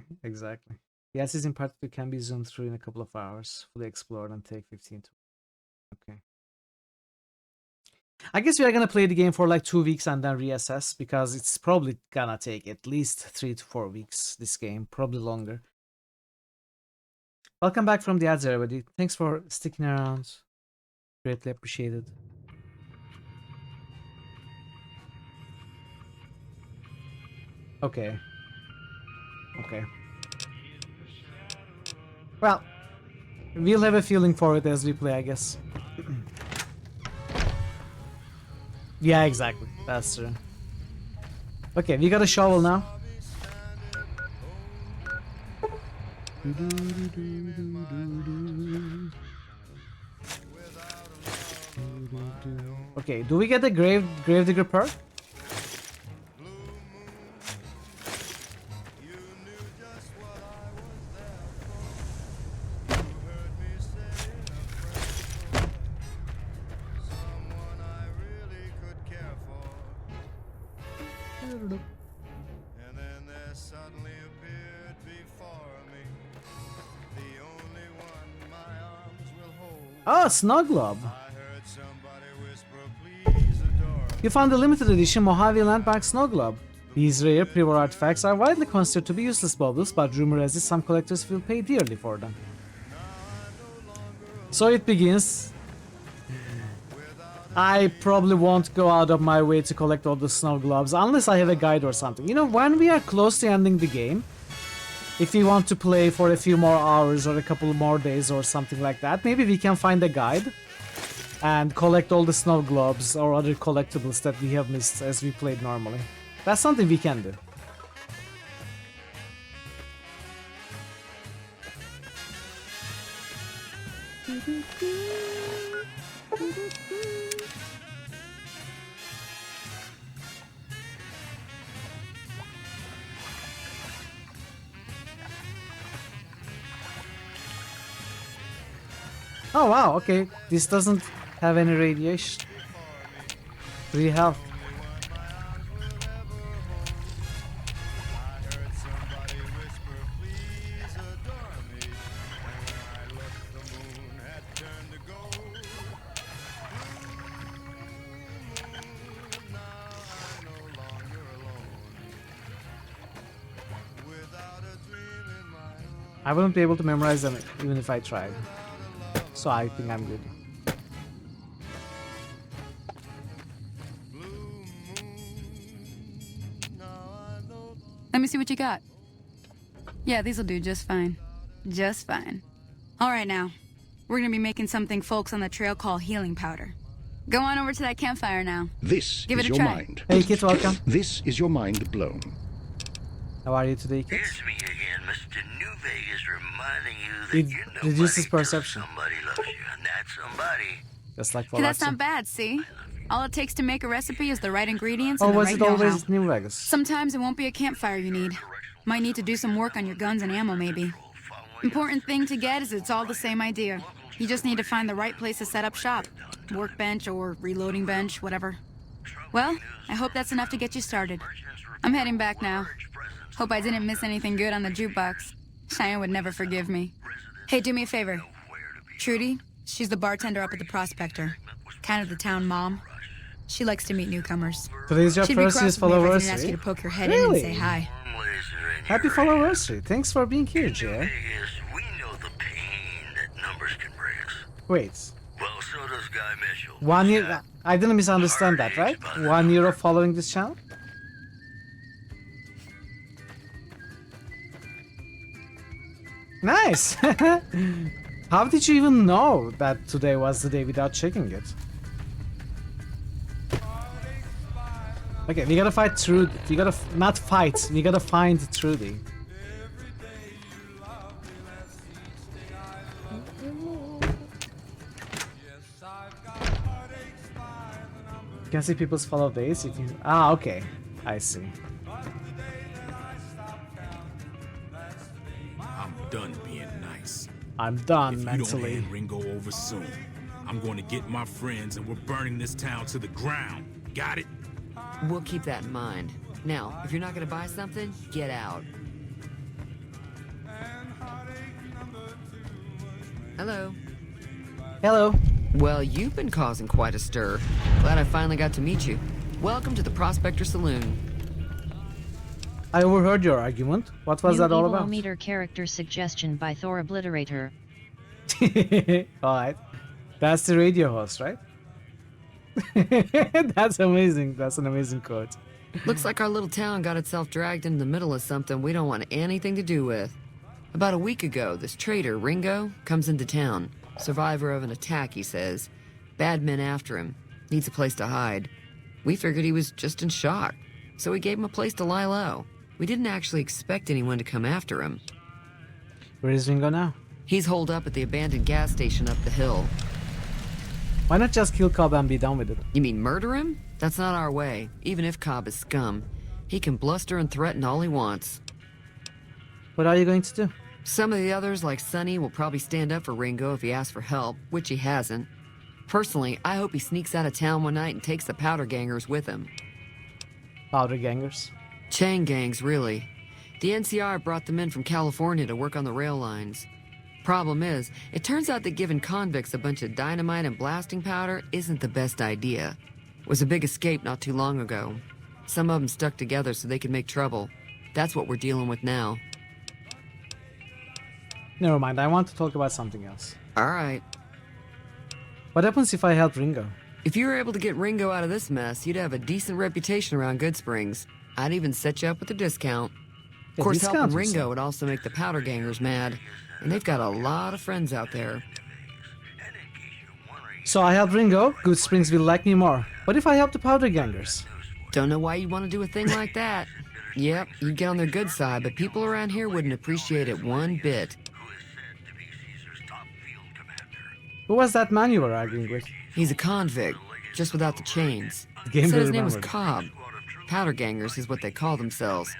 A: Yes, it's in part 2 can be zoomed through in a couple of hours, fully explored and take 15 to... Okay. I guess we are gonna play the game for like 2 weeks and then reassess, because it's probably gonna take at least 3 to 4 weeks, this game, probably longer. Welcome back from the ads, everybody. Thanks for sticking around. Greatly appreciated. Okay. Well, we'll have a feeling for it as we play, I guess. Yeah, exactly. That's true. Okay, we got a shovel now. Okay, do we get the Gravedigger perk?
H: And then there suddenly appeared before me the only one
A: Oh, Snow Globe. You found the limited edition Mojave Landmark Snow Globe. These rare pre-war artifacts are widely considered to be useless baubles, but rumor has it some collectors will pay dearly for them. So it begins. I probably won't go out of my way to collect all the snow globes unless I have a guide or something. You know, when we are close to ending the game, if we want to play for a few more hours or a couple more days or something like that, maybe we can find a guide and collect all the snow globes or other collectibles that we have missed as we played normally. That's something we can do. Oh wow, okay. This doesn't have any radiation. 3 health. I wouldn't be able to memorize them even if I tried. So I think I'm good.
T: Let me see what you got. Yeah, these'll do just fine. Just fine. All right now, we're gonna be making something folks on the trail call healing powder. Go on over to that campfire now.
F: This
T: Give
F: is
T: it a
F: your
T: try.
F: mind.
A: Hey Kit, welcome.
F: This is your mind blown.
A: How are you today, Kit?
U: Here's me again, Mr. New Vegas, reminding you that
A: It
U: you know
A: reduces perception.
U: somebody loves you, and that somebody.
A: Just like
T: Hey, that's
A: Fallout
T: not bad, see? All it takes to make a recipe is the right ingredients
A: Or
T: and the
A: was
T: right
A: it
T: know-how.
A: always New Vegas?
T: Sometimes it won't be a campfire you need. Might need to do some work on your guns and ammo, maybe. Important thing to get is it's all the same idea. You just need to find the right place to set up shop. Workbench or reloading bench, whatever. Well, I hope that's enough to get you started. I'm heading back now. Hope I didn't miss anything good on the jukebox. Cheyenne would never forgive me. Hey, do me a favor. Trudy, she's the bartender up at the Prospector. Kind of the town mom. She likes to meet newcomers.
A: Today's your
T: She'd be
A: first
T: cross
A: year's
T: with me if I didn't ask
A: followersary.
T: you to poke your head
A: Really?
T: in and say hi.
A: Happy followersary. Thanks for being here, Jay.
U: We know the pain that numbers can bring us.
A: Wait.
U: Well, so does Guy Mitchell.
A: 1 year? I didn't misunderstand that, right? 1 year of following this channel? Nice! How did you even know that today was the day without checking it? Okay, we gotta fight Trudy. We gotta not fight. We gotta find Trudy. You can see people's follow days. If you okay, I see.
G: I'm done being nice.
A: I'm done
G: if
A: mentally.
G: You don't hand Ringo over soon, I'm going to get my friends and we're burning this town to the ground. Got it?
W: We'll keep that in mind. Now, if you're not gonna buy something, get out. Hello.
A: Hello.
W: Well, you've been causing quite a stir. Glad I finally got to meet you. Welcome to the Prospector Saloon.
A: I overheard your argument. What was
B: New
A: that all
B: evil
A: about?
B: meter character suggestion by Thor Obliterator.
A: Alright. That's the radio host, right? That's amazing. That's an amazing quote.
W: Looks like our little town got itself dragged into the middle of something we don't want anything to do with. About a week ago, this traitor, Ringo, comes into town. Survivor of an attack, he says. Bad men after him. Needs a place to hide. We figured he was just in shock, so we gave him a place to lie low. We didn't actually expect anyone to come after him.
A: Where is Ringo now?
W: He's holed up at the abandoned gas station up the hill.
A: Why not just kill Cobb and be done with it?
W: You mean murder him? That's not our way, even if Cobb is scum. He can bluster and threaten all he wants.
A: What are you going to do?
W: Some of the others, like Sonny, will probably stand up for Ringo if he asks for help, which he hasn't. Personally, I hope he sneaks out of town one night and takes the powder gangers with him.
A: Powder gangers?
W: Chain gangs, really. The NCR brought them in from California to work on the rail lines. Problem is, it turns out that giving convicts a bunch of dynamite and blasting powder isn't the best idea. It was a big escape not too long ago. Some of them stuck together so they could make trouble. That's what we're dealing with now.
A: Never mind, I want to talk about something else.
W: Alright.
A: What happens if I help Ringo?
W: If you were able to get Ringo out of this mess, you'd have a decent reputation around Good Springs. I'd even set you up with a discount. Of course, helping Ringo would also make the powder gangers mad. And they've got a lot of friends out there.
A: So I help Ringo, Good Springs will like me more. What if I help the powder gangers?
W: Don't know why you'd want to do a thing like that. Yep, you'd get on their good side, but people around here wouldn't appreciate it one bit.
A: Who was that man you were arguing with?
W: He's a convict, just without the chains.
A: Game
W: Said his name was
A: remembered.
W: Cobb. Powder gangers is what they call themselves.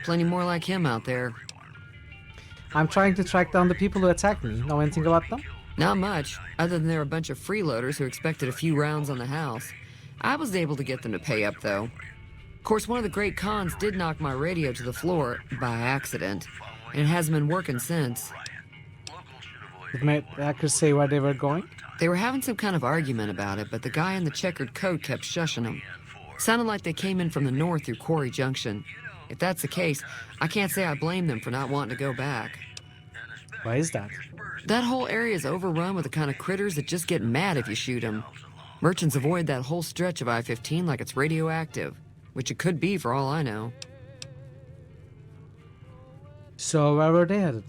W: Plenty more like him out there.
A: I'm trying to track down the people who attacked me. Know anything about them?
W: Not much, other than they're a bunch of freeloaders who expected a few rounds on the house. I was able to get them to pay up, though. Of course, one of the great cons did knock my radio to the floor, by accident, and it hasn't been working since.
A: Did my hackers say where they were going?
W: They were having some kind of argument about it, but the guy in the checkered coat kept shushing them. Sounded like they came in from the north through Quarry Junction. If that's the case, I can't say I blame them for not wanting to go back.
A: Why is that?
W: That whole area is overrun with the kind of critters that just get mad if you shoot them. Merchants avoid that whole stretch of I-15 like it's radioactive, which it could be for all I know.
A: So where were they headed?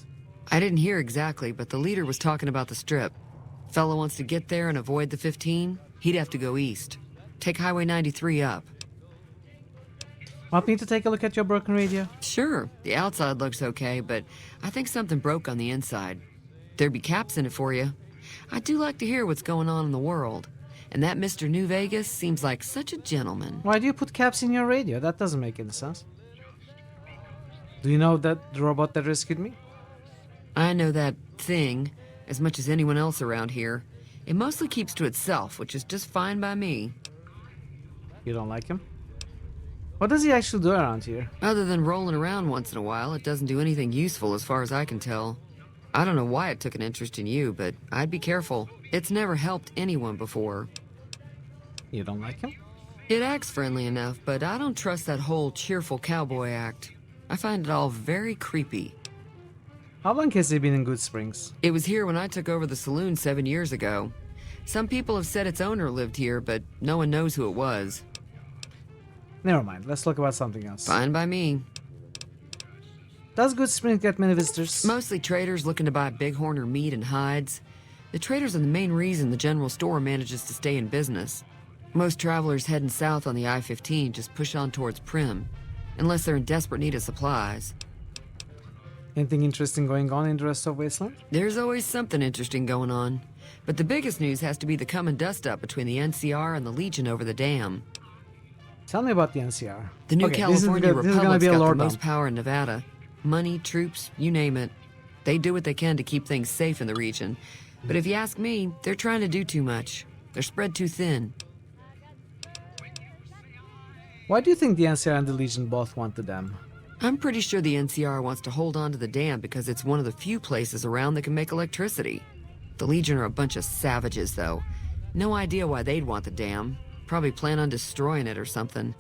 W: I didn't hear exactly, but the leader was talking about the strip. Fellow wants to get there and avoid the 15, he'd have to go east. Take Highway 93 up.
A: Want me to take a look at your broken radio?
W: Sure, the outside looks okay, but I think something broke on the inside. There'd be caps in it for you. I do like to hear what's going on in the world. And that Mr. New Vegas seems like such a gentleman.
A: Why do you put caps in your radio? That doesn't make any sense. Do you know that the robot that rescued me?
W: I know that thing as much as anyone else around here. It mostly keeps to itself, which is just fine by me.
A: You don't like him? What does he actually do around here?
W: Other than rolling around once in a while, it doesn't do anything useful as far as I can tell. I don't know why it took an interest in you, but I'd be careful. It's never helped anyone before.
A: You don't like him?
W: It acts friendly enough, but I don't trust that whole cheerful cowboy act. I find it all very creepy.
A: How long has he been in Good Springs?
W: It was here when I took over the saloon 7 years ago. Some people have said its owner lived here, but no one knows who it was.
A: Never mind, let's talk about something else.
W: Fine by me.
A: Does Good Springs get many visitors?
W: Mostly traders looking to buy bighorn or meat and hides. The traders are the main reason the general store manages to stay in business. Most travelers heading south on the I-15 just push on towards Prim, unless they're in desperate need of supplies.
A: Anything interesting going on in the rest of Wasteland?
W: There's always something interesting going on. But the biggest news has to be the come and dust up between the NCR and the Legion over the dam.
A: Tell me about the NCR.
W: The new
A: Okay,
W: California
A: this is gonna
W: Republic's
A: be a
W: got the
A: lord
W: most
A: dump.
W: power in Nevada. Money, troops, you name it. They do what they can to keep things safe in the region. But if you ask me, they're trying to do too much. They're spread too thin.
A: Why do you think the NCR and the Legion both want the dam?
W: I'm pretty sure the NCR wants to hold on to the dam because it's one of the few places around that can make electricity. The Legion are a bunch of savages, though. No idea why they'd want the dam. Probably plan on destroying it or something.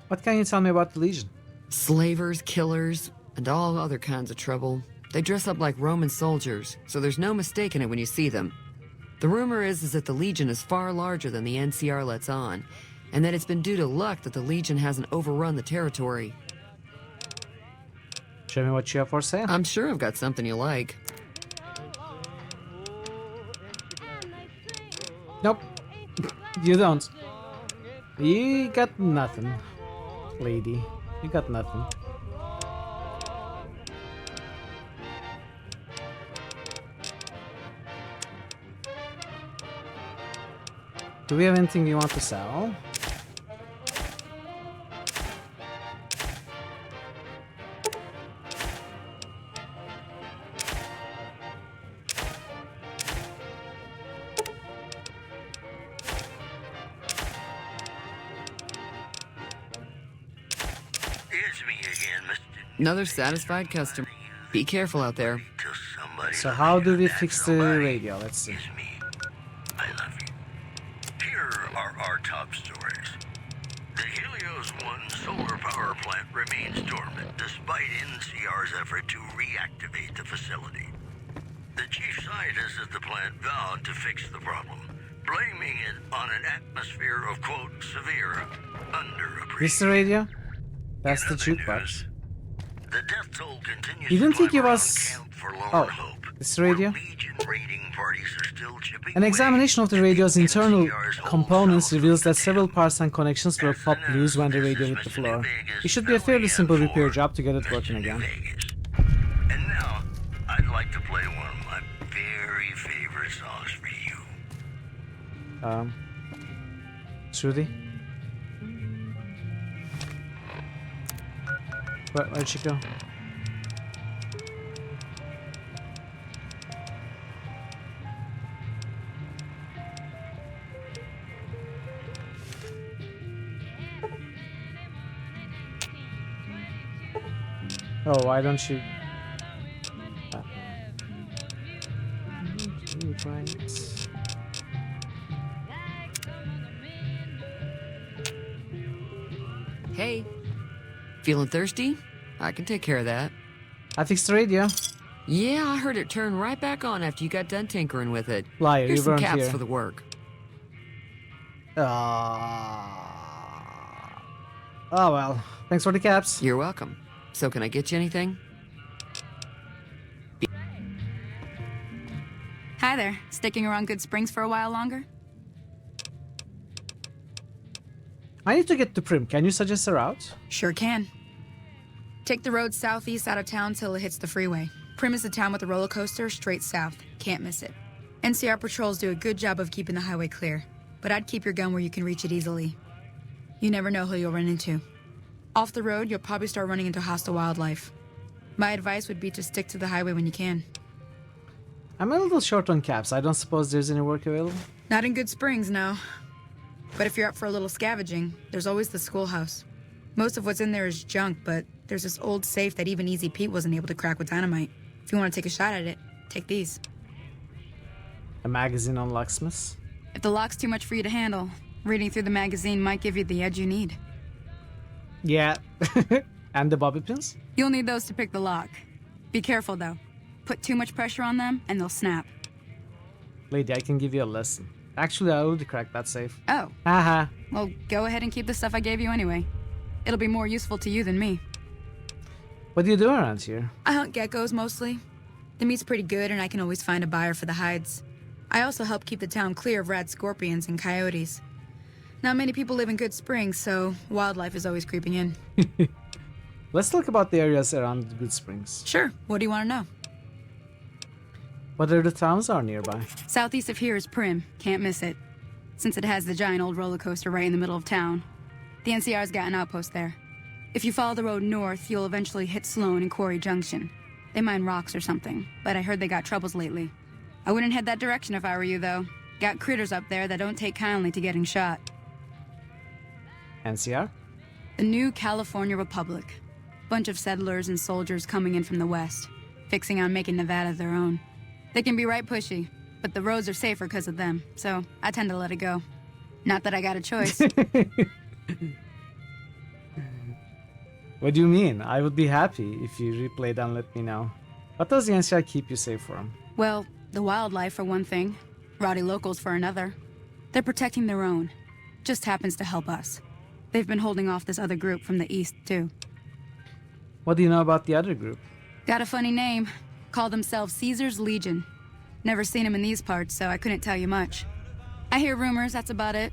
A: What can you tell me about the Legion?
W: Slavers, killers, and all other kinds of trouble. They dress up like Roman soldiers, so there's no mistaking it when you see them. The rumor is that the Legion is far larger than the NCR lets on, and that it's been due to luck that the Legion hasn't overrun the territory.
A: Show me what you have for sale.
W: I'm sure I've got something you like.
A: Nope. You don't. You got nothing, lady. You got nothing. Do we have anything you want to sell?
U: It's me again, Mr.
W: Another satisfied customer. Be careful out there.
A: So how do we fix the radio? Let's see.
U: I love you. Here are our top stories. The Helios 1 solar power plant remains dormant despite NCR's effort to reactivate the facility. The chief scientist at the plant vowed to fix the problem, blaming it on an atmosphere of, quote, severe underappreciation.
A: This the radio? That's the jukebox.
U: The death toll continues.
A: Didn't he give us... Oh, this radio? An examination of the radio's internal components reveals that several parts and connections were popped loose when the radio hit the floor. It should be a fairly simple repair job to get it working again.
U: And now, I'd like to play one of my very favorite songs for you.
A: Trudy? Where'd she go? Oh, why don't you...
W: Hey, feeling thirsty? I can take care of that.
A: I fixed the radio.
W: Yeah, I heard it turn right back on after you got done tinkering with it.
A: Liar,
W: Here's
A: you
W: some
A: weren't
W: caps
A: here.
W: for the work.
A: Oh well, thanks for the caps.
W: You're welcome. So can I get you anything?
T: Hi there. Sticking around Good Springs for a while longer?
A: I need to get to Prim. Can you suggest a route?
T: Sure can. Take the road southeast out of town till it hits the freeway. Prim is the town with the roller coaster straight south. Can't miss it. NCR patrols do a good job of keeping the highway clear, but I'd keep your gun where you can reach it easily. You never know who you'll run into. Off the road, you'll probably start running into hostile wildlife. My advice would be to stick to the highway when you can.
A: I'm a little short on caps. I don't suppose there's any work available?
T: Not in Good Springs, no. But if you're up for a little scavenging, there's always the schoolhouse. Most of what's in there is junk, but there's this old safe that even Easy Pete wasn't able to crack with dynamite. If you want to take a shot at it, take these.
A: A magazine on locksmiths?
T: If the lock's too much for you to handle, reading through the magazine might give you the edge you need.
A: Yeah. And the bobby pins?
T: You'll need those to pick the lock. Be careful, though. Put too much pressure on them, and they'll snap.
A: Lady, I can give you a lesson. Actually, I already cracked that safe.
T: Oh.
A: Haha.
T: Well, go ahead and keep the stuff I gave you anyway. It'll be more useful to you than me.
A: What do you do around here?
T: I hunt geckos, mostly. The meat's pretty good, and I can always find a buyer for the hides. I also help keep the town clear of rad scorpions and coyotes. Not many people live in Good Springs, so wildlife is always creeping in.
A: Let's talk about the areas around Good Springs.
T: Sure. What do you want to know?
A: What other towns are nearby?
T: Southeast of here is Prim. Can't miss it. Since it has the giant old roller coaster right in the middle of town. The NCR's got an outpost there. If you follow the road north, you'll eventually hit Sloan and Quarry Junction. They mine rocks or something, but I heard they got troubles lately. I wouldn't head that direction if I were you, though. Got critters up there that don't take kindly to getting shot.
A: NCR?
T: The New California Republic. Bunch of settlers and soldiers coming in from the west, fixing on making Nevada their own. They can be right pushy, but the roads are safer because of them, so I tend to let it go. Not that I got a choice.
A: What do you mean? I would be happy if you replayed and let me know. What does the NCR keep you safe from?
T: Well, the wildlife for one thing, rowdy locals for another. They're protecting their own. Just happens to help us. They've been holding off this other group from the east, too.
A: What do you know about the other group?
T: Got a funny name. Call themselves Caesar's Legion. Never seen them in these parts, so I couldn't tell you much. I hear rumors, that's about it.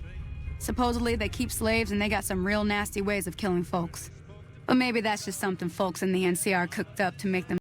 T: Supposedly they keep slaves and they got some real nasty ways of killing folks. But maybe that's just something folks in the NCR cooked up to make them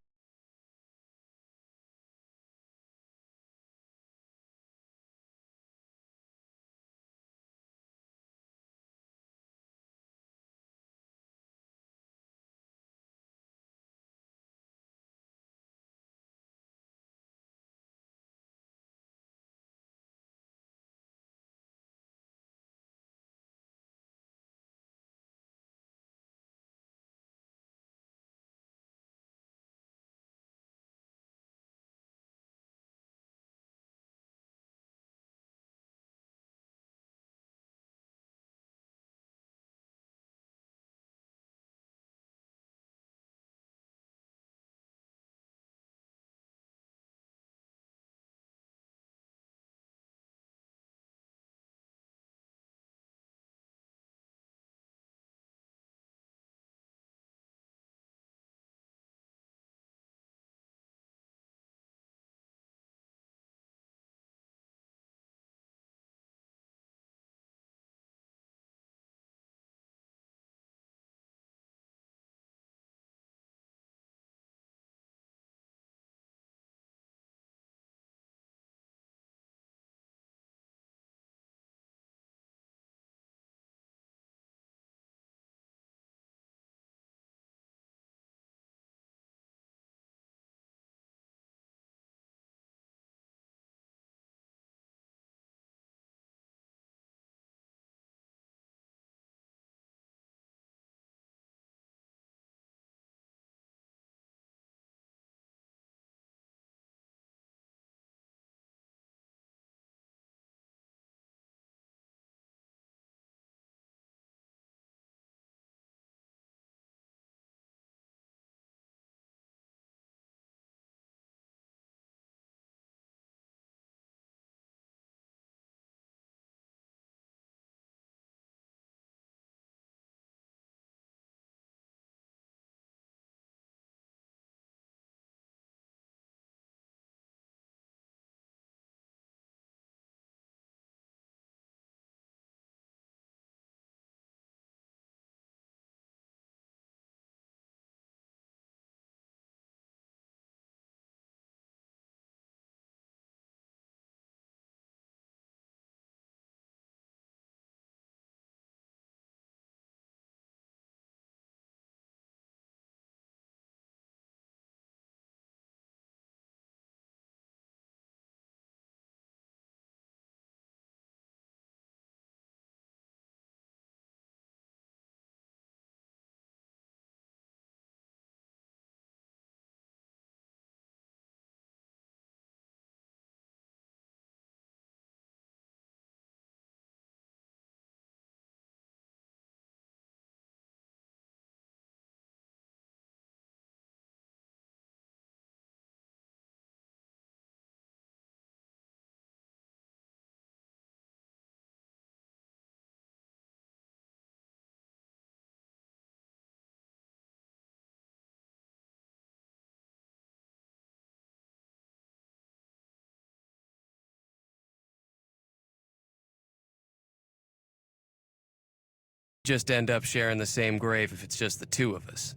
E: just end up sharing the same grave if it's just the two of us.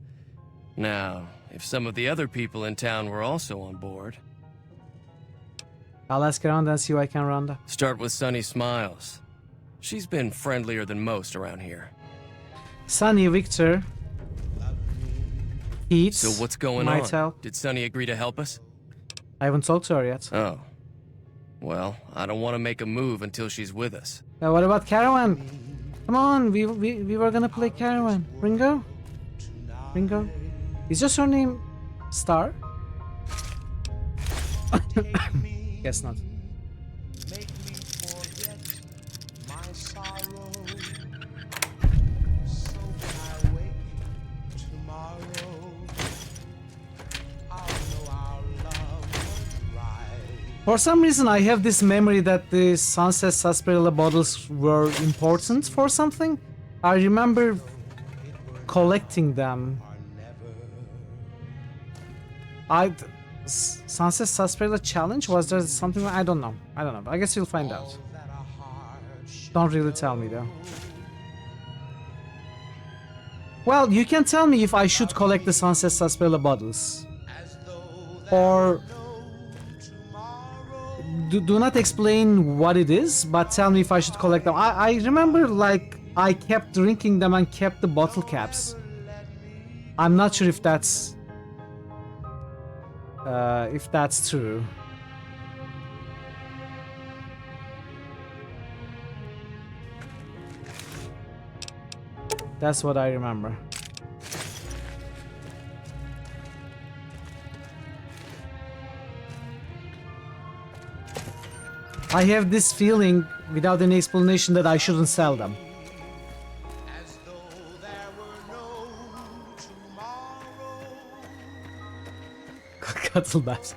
E: Now, if some of the other people in town were also on board...
A: I'll ask around and see who I can round up.
E: Start with Sunny Smiles. She's been friendlier than most around here.
A: Sunny, Victor, Pete,
E: So what's going
A: might
E: on?
A: help.
E: Did Sunny agree to help us?
A: I haven't talked to her yet.
E: Oh. Well, I don't want to make a move until she's with us.
A: Now, what about Caravan? Come on, we were gonna play Caravan. Ringo? Ringo? Is just her name Star? Guess not. For some reason, I have this memory that the Sunset Sarsaparilla bottles were important for something. I remember collecting them. Sunset Sarsaparilla challenge? Was there something? I don't know. I guess you'll find out. Don't really tell me though. Well, you can tell me if I should collect the Sunset Sarsaparilla bottles. Or... Do not explain what it is, but tell me if I should collect them. I remember, like, I kept drinking them and kept the bottle caps. I'm not sure if that's true. That's what I remember. I have this feeling, without any explanation, that I shouldn't sell them. Katılmaz.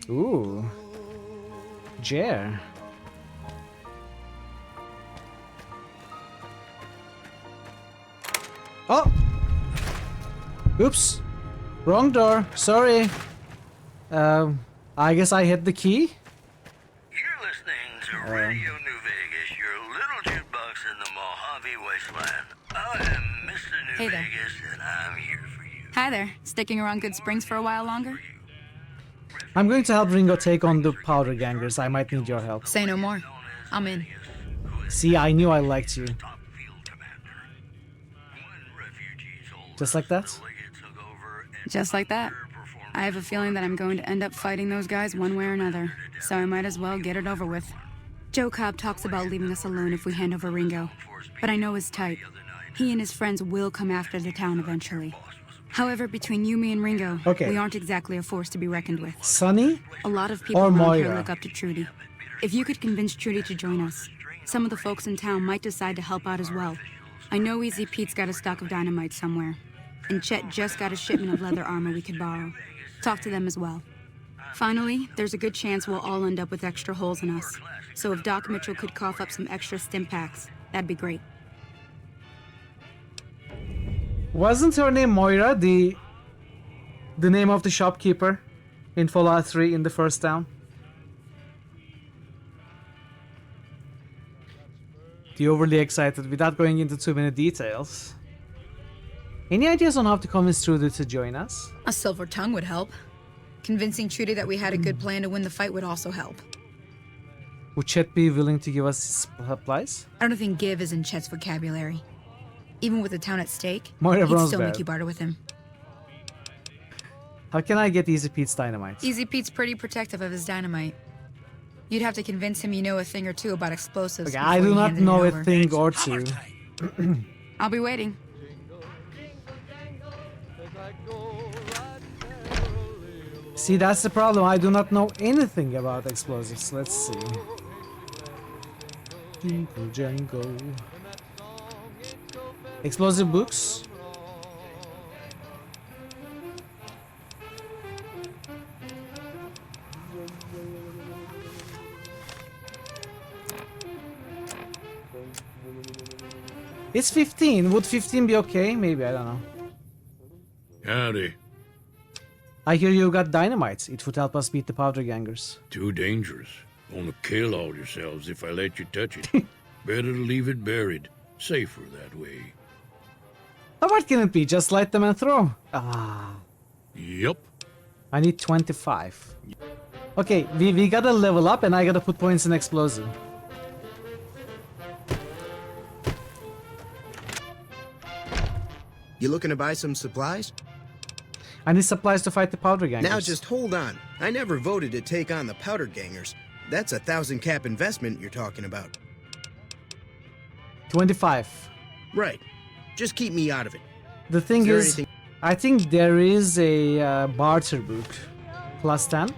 A: Ooh. Jer. Oh! Oops. Wrong door. Sorry. I guess I hit the key.
U: You're listening to Radio New Vegas, your little jukebox in the Mojave Wasteland. I am Mr. New
T: Hey there.
U: Vegas, and I'm here for you.
T: Hi there. Sticking around Good Springs for a while longer?
A: I'm going to help Ringo take on the powder gangers. I might need your help.
T: Say no more. I'm in.
A: See, I knew I liked you. Just like that?
T: Just like that. I have a feeling that I'm going to end up fighting those guys one way or another, so I might as well get it over with. Joe Cobb talks about leaving us alone if we hand over Ringo, but I know his type. He and his friends will come after the town eventually. However, between you, me, and Ringo,
A: Okay.
T: we aren't exactly a force to be reckoned with.
A: Sunny?
T: A lot of people
A: Or
T: around here
A: Moira?
T: look up to Trudy. If you could convince Trudy to join us, some of the folks in town might decide to help out as well. I know Easy Pete's got a stock of dynamite somewhere, and Chet just got a shipment of leather armor we could borrow. Talk to them as well. Finally, there's a good chance we'll all end up with extra holes in us. So if Doc Mitchell could cough up some extra stim packs, that'd be great.
A: Wasn't her name Moira the name of the shopkeeper in Fallout 3 in the first town? The overly excited without going into too many details. Any ideas on how to convince Trudy to join us?
T: A silver tongue would help. Convincing Trudy that we had a good plan to win the fight would also help.
A: Would Chet be willing to give us his supplies?
T: I don't think give is in Chet's vocabulary. Even with the town at stake,
A: Moira
T: he'd still
A: Bronsberg.
T: make you barter with him.
A: How can I get Easy Pete's dynamite?
T: Easy Pete's pretty protective of his dynamite. You'd have to convince him you know a thing or two about explosives.
A: Okay, I
T: before
A: do
T: you
A: not
T: handed it
A: know a
T: over.
A: thing or two.
T: I'll be waiting.
A: See, that's the problem. I do not know anything about explosives. Let's see. Jingle jangle. Explosive books. It's 15. Would 15 be okay? Maybe, I don't know.
S: Howdy.
A: I hear you got dynamite. It would help us beat the powder gangers.
S: Too dangerous. Gonna kill all yourselves if I let you touch it. Better to leave it buried. Safer that way.
A: How hard can it be? Just light them and throw. Ah.
S: Yup.
A: I need 25. Okay, we gotta level up and I gotta put points in explosive.
R: You looking to buy some supplies?
A: I need supplies to fight the powder gangers.
R: Now just hold on. I never voted to take on the powder gangers. That's a 1,000 cap investment you're talking about.
A: 25.
R: Right. Just keep me out of it.
A: The thing is, I think there is a barter book. Plus 10.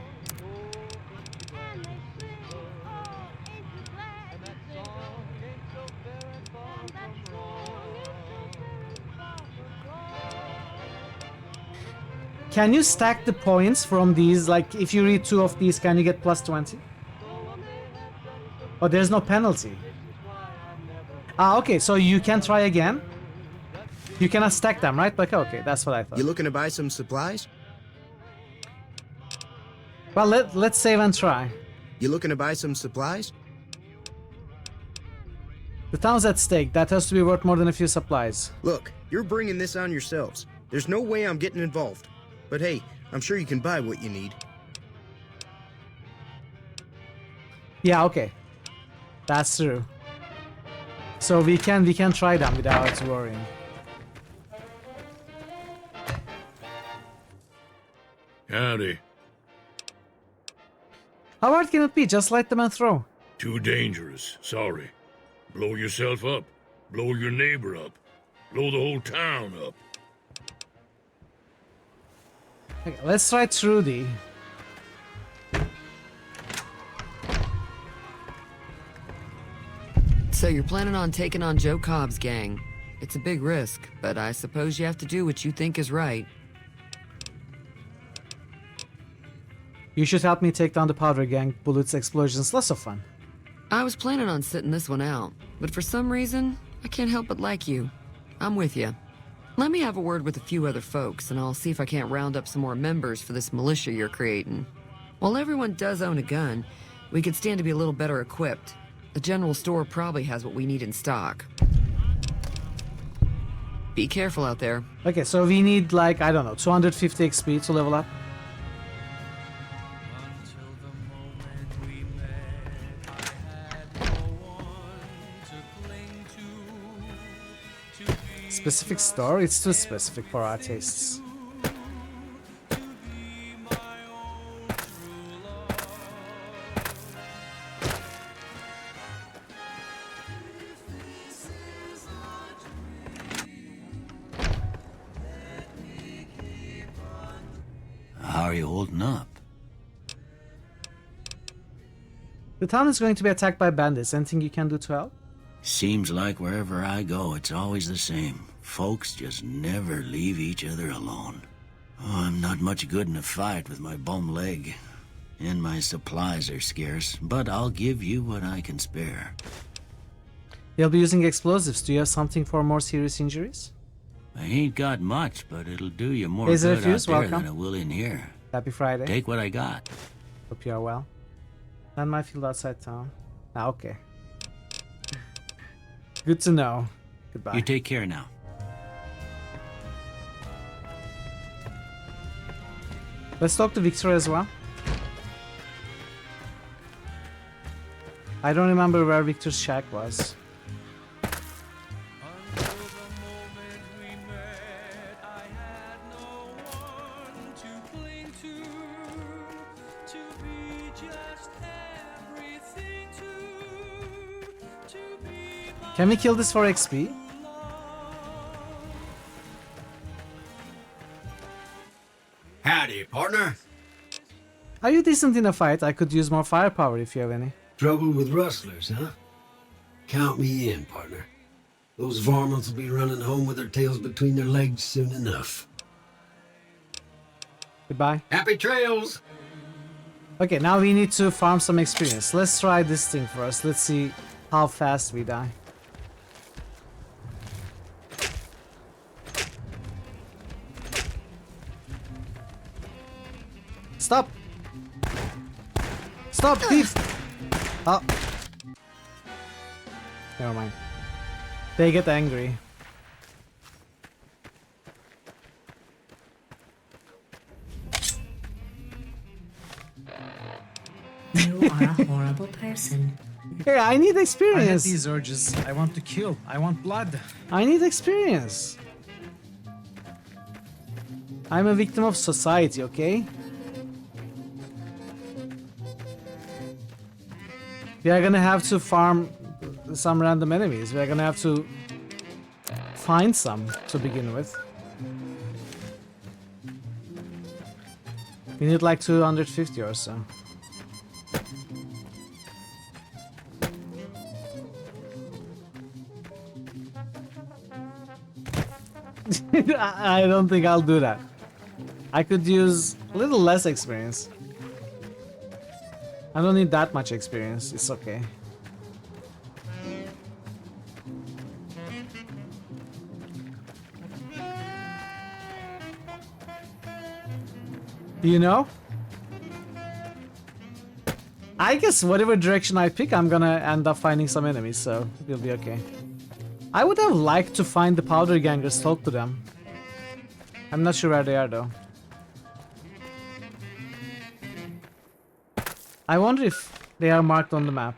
A: Can you stack the points from these? Like, if you read 2 of these, can you get plus 20? Oh, there's no penalty. Ah, okay, so you can try again. You cannot stack them, right? Like, okay, that's what I thought.
R: You looking to buy some supplies?
A: Well, let's save and try.
R: You looking to buy some supplies?
A: The town's at stake. That has to be worth more than a few supplies.
R: Look, you're bringing this on yourselves. There's no way I'm getting involved. But hey, I'm sure you can buy what you need.
A: Yeah, okay. That's true. So we can try them without worrying.
S: Howdy.
A: How hard can it be? Just light them and throw.
S: Too dangerous. Sorry. Blow yourself up. Blow your neighbor up. Blow the whole town up.
A: Okay, let's try Trudy.
W: So you're planning on taking on Joe Cobb's gang. It's a big risk, but I suppose you have to do what you think is right.
A: You should help me take down the powder gang. Bullets, explosions, lots of fun.
W: I was planning on sitting this one out, but for some reason, I can't help but like you. I'm with you. Let me have a word with a few other folks, and I'll see if I can't round up some more members for this militia you're creating. While everyone does own a gun, we could stand to be a little better equipped. The general store probably has what we need in stock. Be careful out there.
A: Okay, so we need, like, I don't know, 250 XP to level up. Specific store? It's too specific for our tastes.
M: How are you holding up?
A: The town is going to be attacked by bandits. Anything you can do to help?
M: Seems like wherever I go, it's always the same. Folks just never leave each other alone. Oh, I'm not much good in a fight with my bum leg. And my supplies are scarce, but I'll give you what I can spare.
A: They'll be using explosives. Do you have something for more serious injuries?
M: I ain't got much, but it'll do you more
A: Is it
M: good
A: a fuse?
M: out there
A: Welcome.
M: than it will in here.
A: Happy Friday.
M: Take what I got.
A: Hope you are well. Land my field outside town. Ah, okay. Good to know. Goodbye.
M: You take care now.
A: Let's talk to Victor as well. I don't remember where Victor's shack was. Can we kill this for XP?
Q: Howdy, partner.
A: Are you decent in a fight? I could use more firepower if you have any.
Q: Trouble with rustlers, huh? Count me in, partner. Those varmints will be running home with their tails between their legs soon enough.
A: Goodbye.
Q: Happy trails!
A: Okay, now we need to farm some experience. Let's try this thing first. Let's see how fast we die. Stop! Stop, thief! Oh. Never mind. They get angry.
F: You are a horrible person.
A: Yeah, I need
I: I
A: experience.
I: get these urges. I want to kill. I want blood.
A: I need experience. I'm a victim of society, okay? We are gonna have to farm some random enemies. We are gonna have to find some to begin with. We need like 250 or so. I don't think I'll do that. I could use a little less experience. I don't need that much experience. It's okay. You know? I guess whatever direction I pick, I'm gonna end up finding some enemies, so it'll be okay. I would have liked to find the powder gangers, talk to them. I'm not sure where they are though. I wonder if they are marked on the map.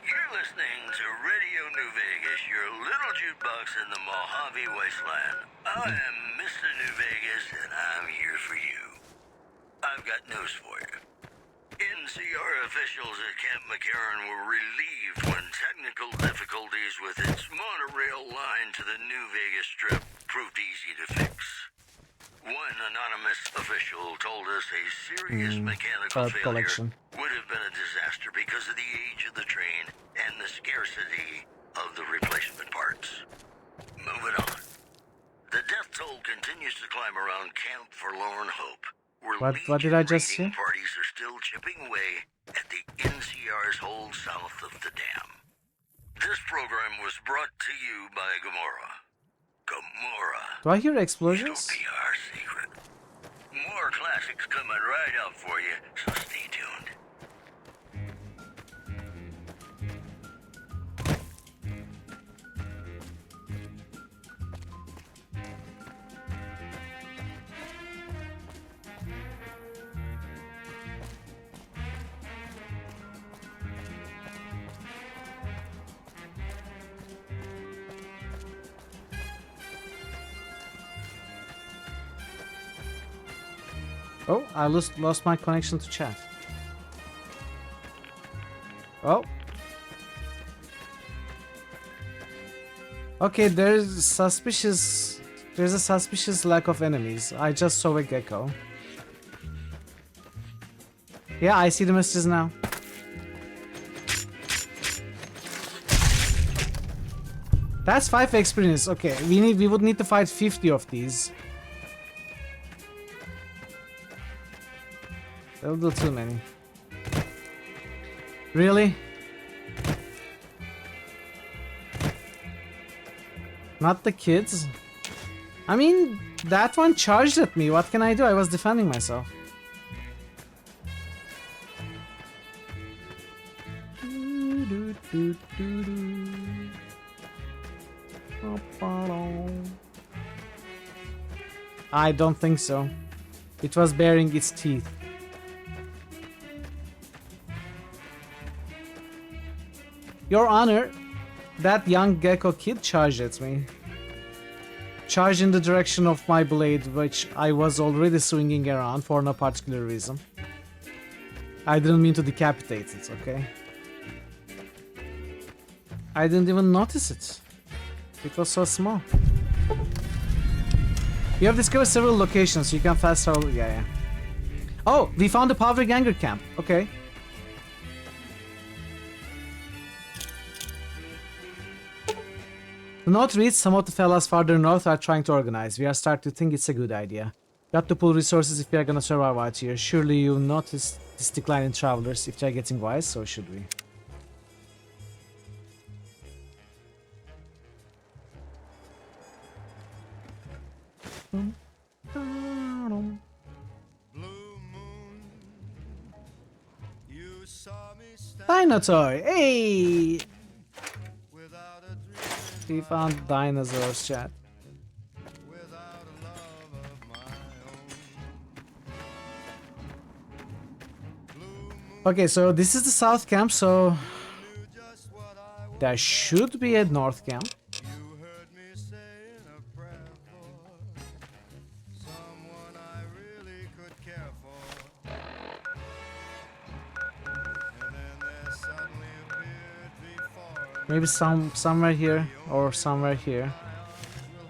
U: You're listening to Radio New Vegas, your little jukebox in the Mojave Wasteland. I am Mr. New Vegas, and I'm here for you. I've got news for you. NCR officials at Camp McCarran were relieved when technical difficulties with its monorail line to the New Vegas Strip proved easy to fix. One anonymous official told us a serious mechanical failure would have been a disaster because of the age of the train and the scarcity of the replacement parts. Moving on. The death toll continues to climb around Camp Forlorn Hope, where
A: What did I just
U: raiding
A: hear?
U: parties are still chipping away at the NCR's hold south of the dam. This program was brought to you by Gamora. Gamora.
A: Do I hear explosions?
U: It'll be our secret. More classics coming right up for you, so stay tuned.
A: Oh, I lost my connection to chat. Oh. Okay, there's a suspicious lack of enemies. I just saw a gecko. Yeah, I see the messages now. That's 5 experience. Okay, we would need to fight 50 of these. A little too many. Really? Not the kids? I mean, that one charged at me. What can I do? I was defending myself. I don't think so. It was baring its teeth. Your Honor, that young gecko kid charged at me. Charged in the direction of my blade, which I was already swinging around for no particular reason. I didn't mean to decapitate it, okay? I didn't even notice it. It was so small. You have discovered several locations, so you can fast travel. Yeah. Oh, we found the Powder Ganger camp. Okay. The note reads, some of the fellas farther north are trying to organize. We are starting to think it's a good idea. Got to pull resources if we are gonna survive out here. Surely you've noticed this decline in travelers. If they're getting wise, so should we. Dinosaur, hey! We found dinosaurs, chat. Okay, so this is the south camp, so there should be a north camp. Maybe somewhere here or somewhere here.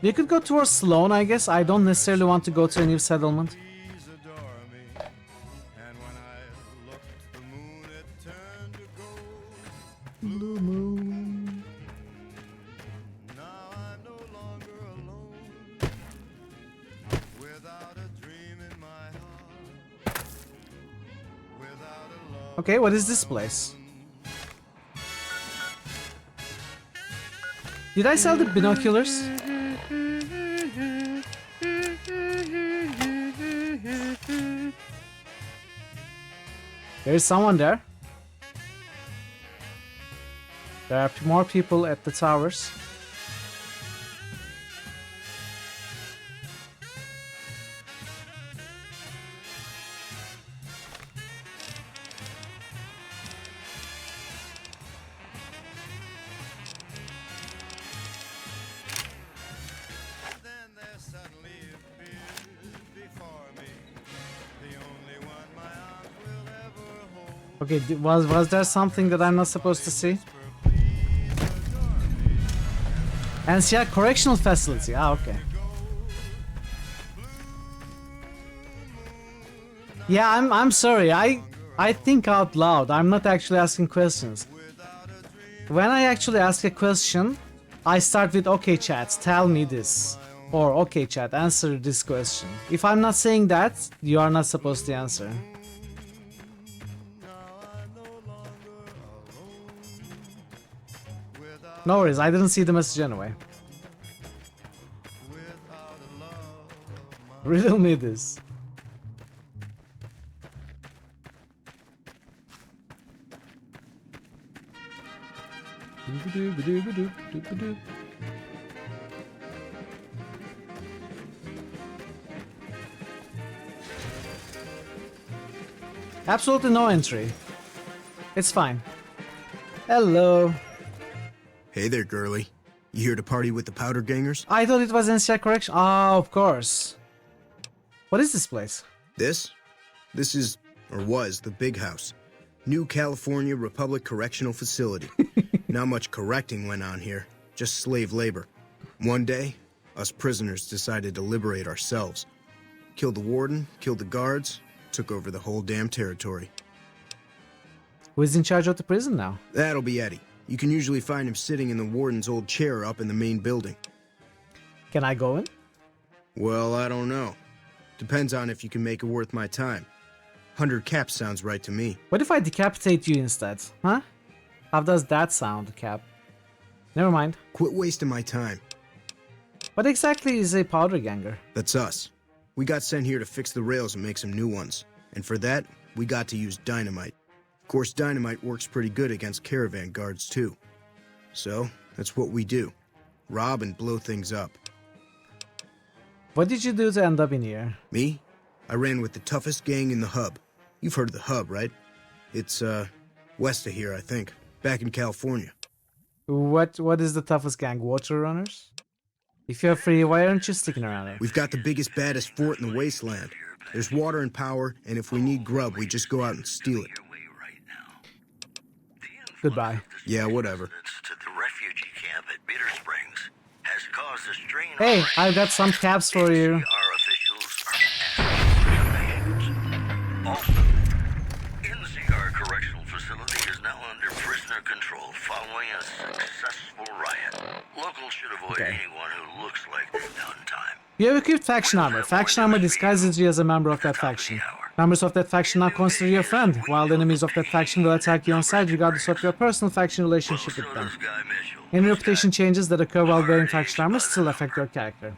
A: We could go towards Sloan, I guess. I don't necessarily want to go to a new settlement. Blue moon. Okay, what is this place? Did I sell the binoculars? There is someone there. There are more people at the towers. Okay, was there something that I'm not supposed to see? NCR Correctional Facility. Ah, okay. Yeah, I'm sorry. I think out loud. I'm not actually asking questions. When I actually ask a question, I start with okay chat, tell me this. Or okay chat, answer this question. If I'm not saying that, you are not supposed to answer. No worries, I didn't see the message anyway. Riddle me this. Absolutely no entry. It's fine. Hello.
R: Hey there, girly. You here to party with the powder gangers?
A: I thought it was NCR Correction. Ah, of course. What is this place?
R: This is, or was, the Big House. New California Republic Correctional Facility. Not much correcting went on here, just slave labor. One day, us prisoners decided to liberate ourselves. Killed the warden, killed the guards, took over the whole damn territory.
A: Who is in charge of the prison now?
R: That'll be Eddie. You can usually find him sitting in the warden's old chair up in the main building.
A: Can I go in?
R: Well, I don't know. Depends on if you can make it worth my time. 100 caps sounds right to me.
A: What if I decapitate you instead? Huh? How does that sound, Cap? Never mind.
R: Quit wasting my time.
A: What exactly is a powder ganger?
R: That's us. We got sent here to fix the rails and make some new ones. And for that, we got to use dynamite. Of course, dynamite works pretty good against caravan guards, too. So, that's what we do. Rob and blow things up.
A: What did you do to end up in here?
R: Me? I ran with the toughest gang in the hub. You've heard of the hub, right? It's, west of here, I think. Back in California.
A: What is the toughest gang? Water runners? If you're free, why aren't you sticking around here?
R: We've got the biggest, baddest fort in the wasteland. There's water and power, and if we need grub, we just go out and steal it.
A: Goodbye.
R: Yeah, whatever.
U: To the refugee camp at Bitter Springs has caused a strain.
A: Hey, I got some caps for you.
U: Our officials are asking for donations. Also, NCR Correctional Facility is now under prisoner control following a successful riot. Locals should avoid anyone who looks like they've done time.
A: You have equipped faction armor. Faction armor disguises you as a member of that faction. Members of that faction now consider you a friend, while enemies of that faction will attack you on sight regardless of your personal faction relationship with them. Any reputation changes that occur while wearing faction armor still affect your character.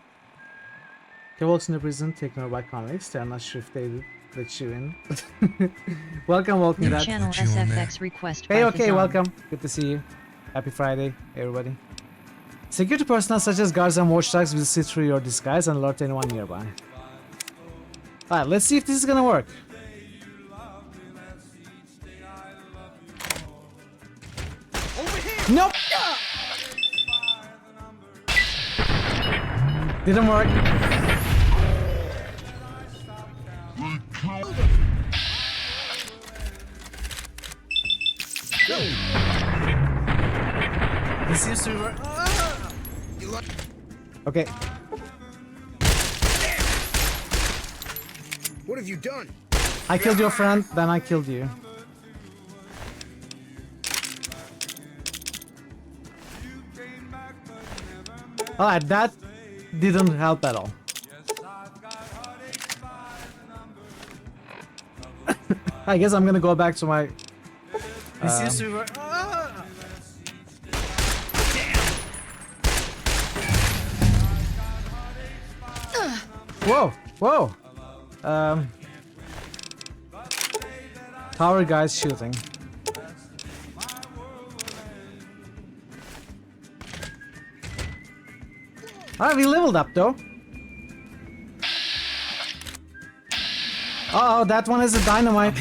A: They walks in the prison taken over by convicts. They are not sure if they let you in. welcome,
B: New
A: Dad.
B: channel SFX request.
A: Hey,
B: by
A: okay,
B: Fazan.
A: welcome. Good to see you. Happy Friday, everybody. Security personnel such as guards and watchdogs will see through your disguise and alert anyone nearby. Alright, let's see if this is gonna work. Nope! Didn't work.
I: This seems to work.
A: Okay.
R: What have you done?
A: I killed your friend, then I killed you. Alright, that didn't help at all. I guess I'm gonna go back to my...
I: This seems to work.
A: Whoa, whoa. Tower guys shooting. Alright, we leveled up though. Uh oh, that one is a dynamite.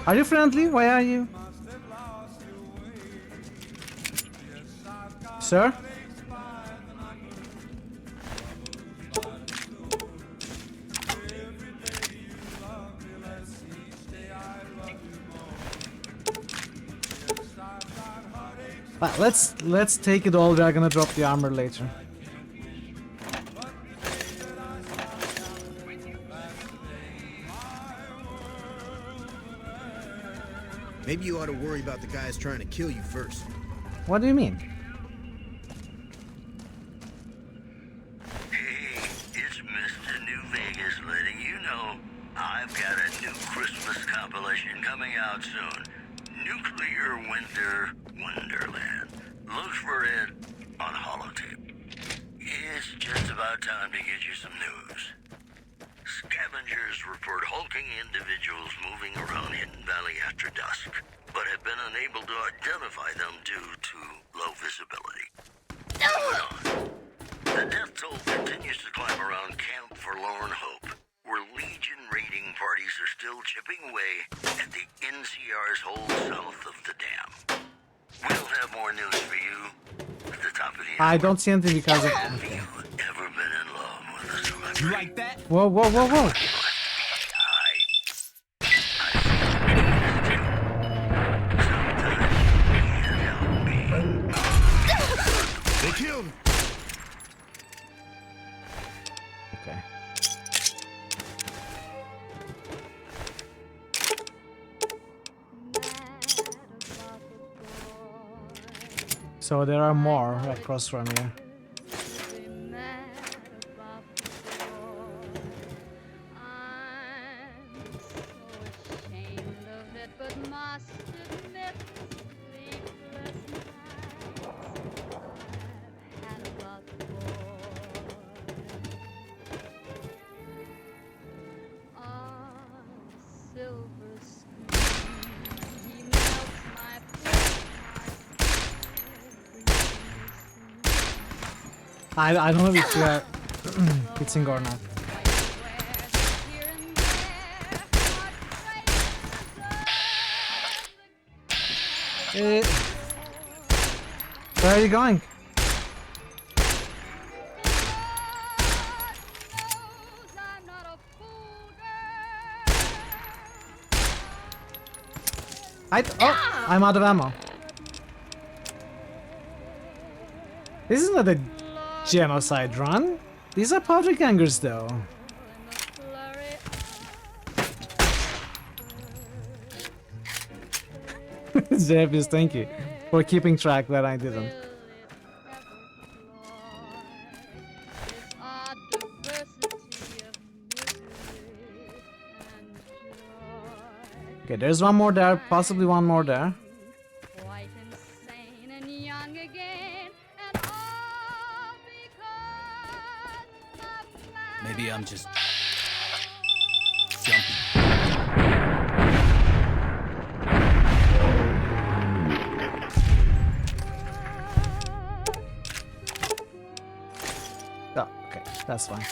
A: Are you friendly? Why are you? Sir? Let's take it all. We are gonna drop the armor later.
R: Maybe you ought to worry about the guys trying to kill you first.
A: What do you mean?
U: Hey, it's Mr. New Vegas letting you know I've got a new Christmas compilation coming out soon. Nuclear Winter Wonderland. Look for it on holotape. It's just about time to get you some news. Scavengers report hulking individuals moving around Hidden Valley after dusk, but have been unable to identify them due to low visibility. Moving on. The death toll continues to climb around Camp Forlorn Hope, where Legion raiding parties are still chipping away at the NCR's hold south of the dam. We'll have more news for you at the top of the hour.
A: I don't see anything because of...
U: Have you ever been in love with a celebrity?
I: You like that?
A: Whoa, whoa, whoa, whoa.
R: They killed him.
A: Okay. So there are more across from here. I don't know if you are hitting or not. Where are you going? I'm out of ammo. This is not a genocide run. These are powder gangers though. Zephyrs, thank you for keeping track that I didn't. Okay, there's one more there, possibly one more there.
D: Maybe I'm just jumpy.
A: Oh, okay, that's fine.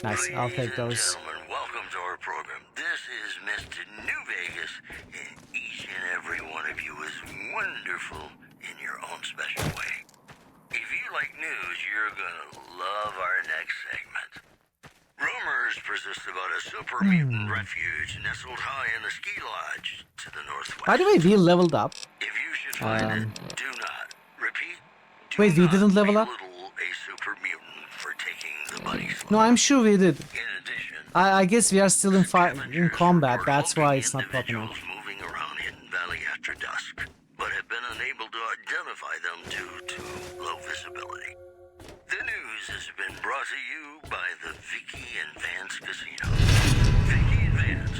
A: Nice, I'll take those.
U: Gentlemen, welcome to our program. This is Mr. New Vegas, and each and every one of you is wonderful in your own special way. If you like news, you're gonna love our next segment. Rumors persist about a super mutant refuge nestled high in the ski lodge to the northwest.
A: By the way, we leveled up.
U: If you should find it, do not. Repeat.
A: Wait, we didn't level up?
U: Belittle a super mutant for taking the buddy slot.
A: No, I'm sure we did.
U: In addition,
A: I guess we are still in combat, that's why it's not popping up.
U: moving around Hidden Valley after dusk, but have been unable to identify them due to low visibility. The news has been brought to you by the Vicky and Vance Casino. Vicky and Vance,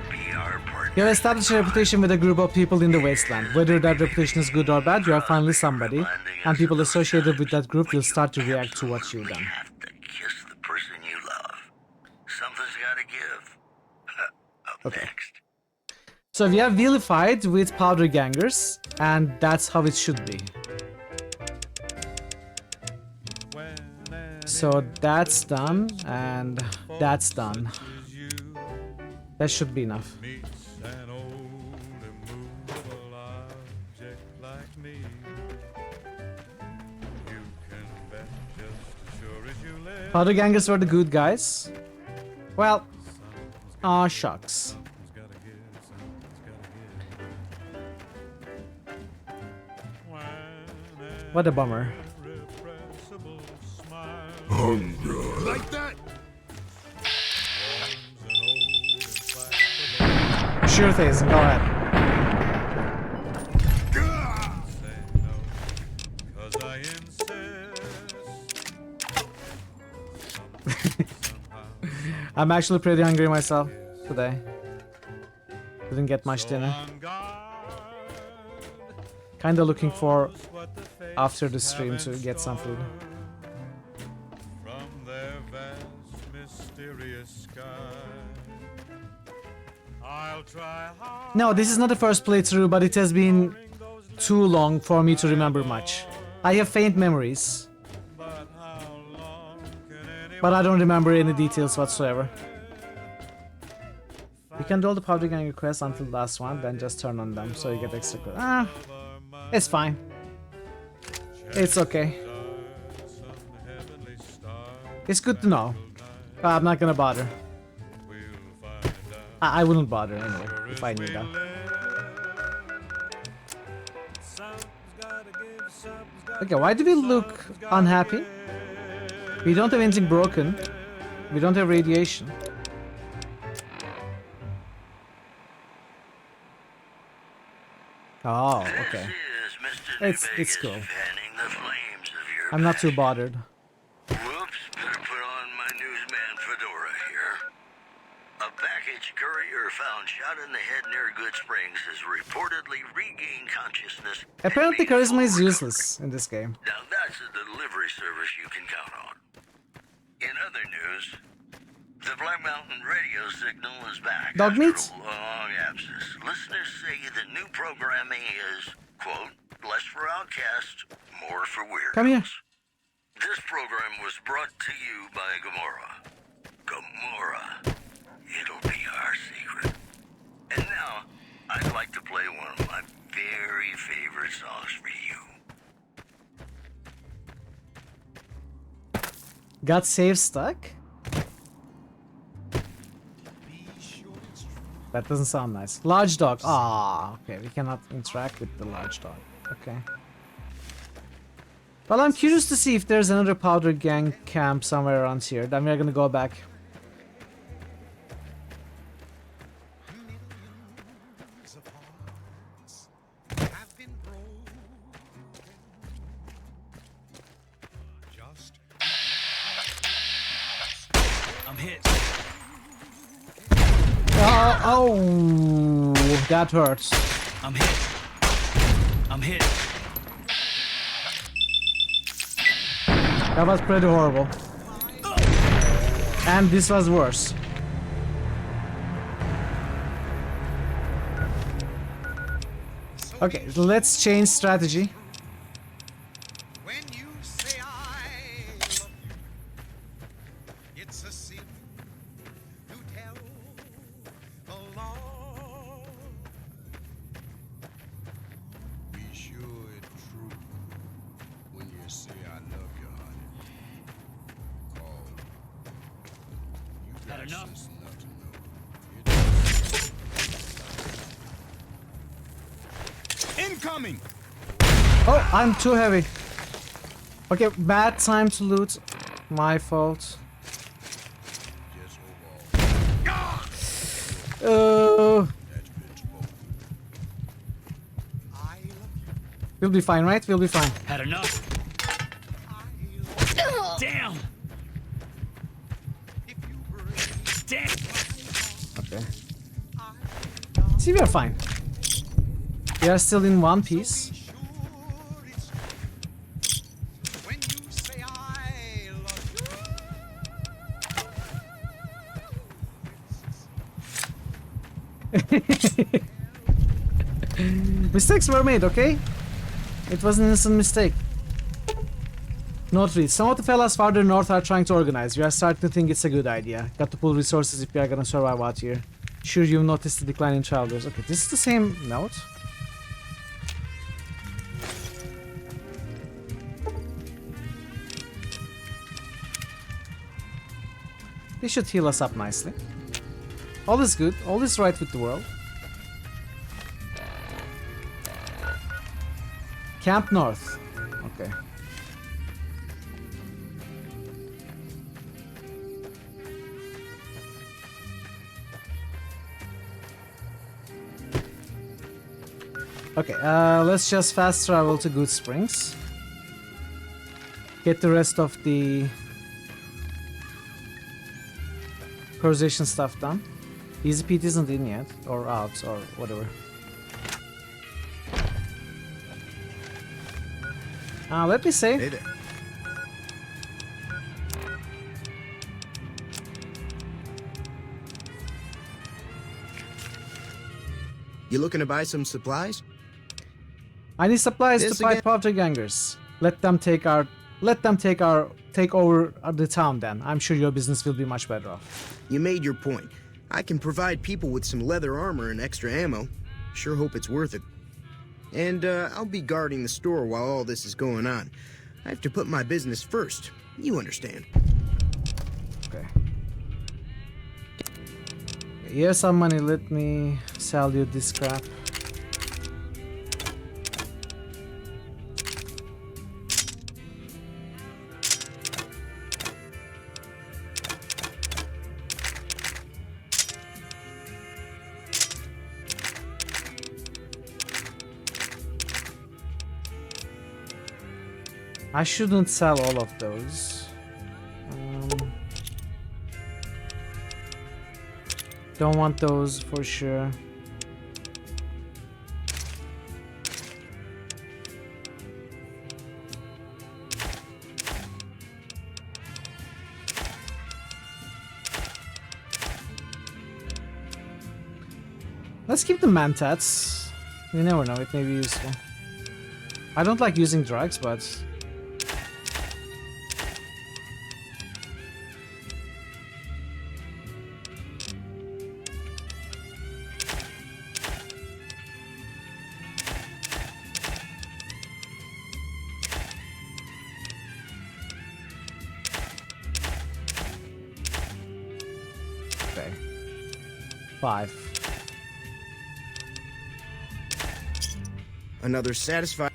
U: be our partner.
A: You have established a reputation with a group of people in the wasteland. Whether that reputation is good or bad, you are finally somebody, and people associated with that group will start to react to what you've done.
U: Kiss the person you love. Something's gotta give.
A: Okay. So we are vilified with powder gangers, and that's how it should be. So that's done, and that's done. That should be enough. Powder gangers were the good guys. Well, aw shucks. What a bummer.
G: Like that?
A: Sure thing, go ahead. I'm actually pretty hungry myself today. Didn't get much dinner. Kinda looking for after the stream to get some food. No, this is not the first playthrough, but it has been too long for me to remember much. I have faint memories, but I don't remember any details whatsoever. You can do all the powder gang requests until the last one, then just turn on them so you get extra credit. It's fine. It's okay. It's good to know. I'm not gonna bother. I wouldn't bother anyway, if I knew that. Okay, why do we look unhappy? We don't have anything broken. We don't have radiation. Oh, okay. It's cool. I'm not too bothered.
U: Whoops, better put on my newsman fedora here. A package courier found shot in the head near Good Springs has reportedly regained consciousness.
A: Apparently charisma is useless in this game.
U: Now that's a delivery service you can count on. In other news, the Black Mountain radio signal is back
A: Dog
U: after
A: meat?
U: a long absence. Listeners say the new programming is, quote, less for outcasts, more for weirdos.
A: Come here.
U: This program was brought to you by Gamora. Gamora. It'll be our secret. And now, I'd like to play one of my very favorite songs for you.
A: Got save stuck? That doesn't sound nice. Large dog. Ah, okay. We cannot interact with the large dog. Okay. Well, I'm curious to see if there's another powder gang camp somewhere around here. Then we're gonna go back.
D: hit.
A: Oh, that hurts.
D: I'm hit. I'm hit.
A: That was pretty horrible. And this was worse. Okay, let's change strategy.
D: Had enough. Incoming.
A: Oh, I'm too heavy. Okay, bad time to loot. My fault. We'll be fine, right? We'll be fine.
D: Had enough. Damn. Damn.
A: Okay. See, we are fine. We are still in one piece. Mistakes were made, okay? It was an innocent mistake. Note read. Some of the fellas farther north are trying to organize. We are starting to think it's a good idea. Got to pull resources if we are gonna survive out here. Sure, you've noticed the decline in childbirths. Okay, this is the same note. This should heal us up nicely. All is good. All is right with the world. Camp North. Okay. Okay, let's just fast travel to Good Springs. Get the rest of the Persuasion stuff done. Easy Pete isn't in yet, or out, or whatever. Let me say.
R: Hey there. You looking to buy some supplies?
A: I need supplies
R: This
A: to fight
R: again?
A: Powder Gangers. Let them take over the town then. I'm sure your business will be much better off.
R: You made your point. I can provide people with some leather armor and extra ammo. Sure hope it's worth it. And I'll be guarding the store while all this is going on. I have to put my business first. You understand.
A: Okay. Here's some money. Let me sell you this crap. I shouldn't sell all of those. Don't want those for sure. Let's keep the mantats. You never know, it may be useful. I don't like using drugs, but okay. 5.
R: Another satisfied.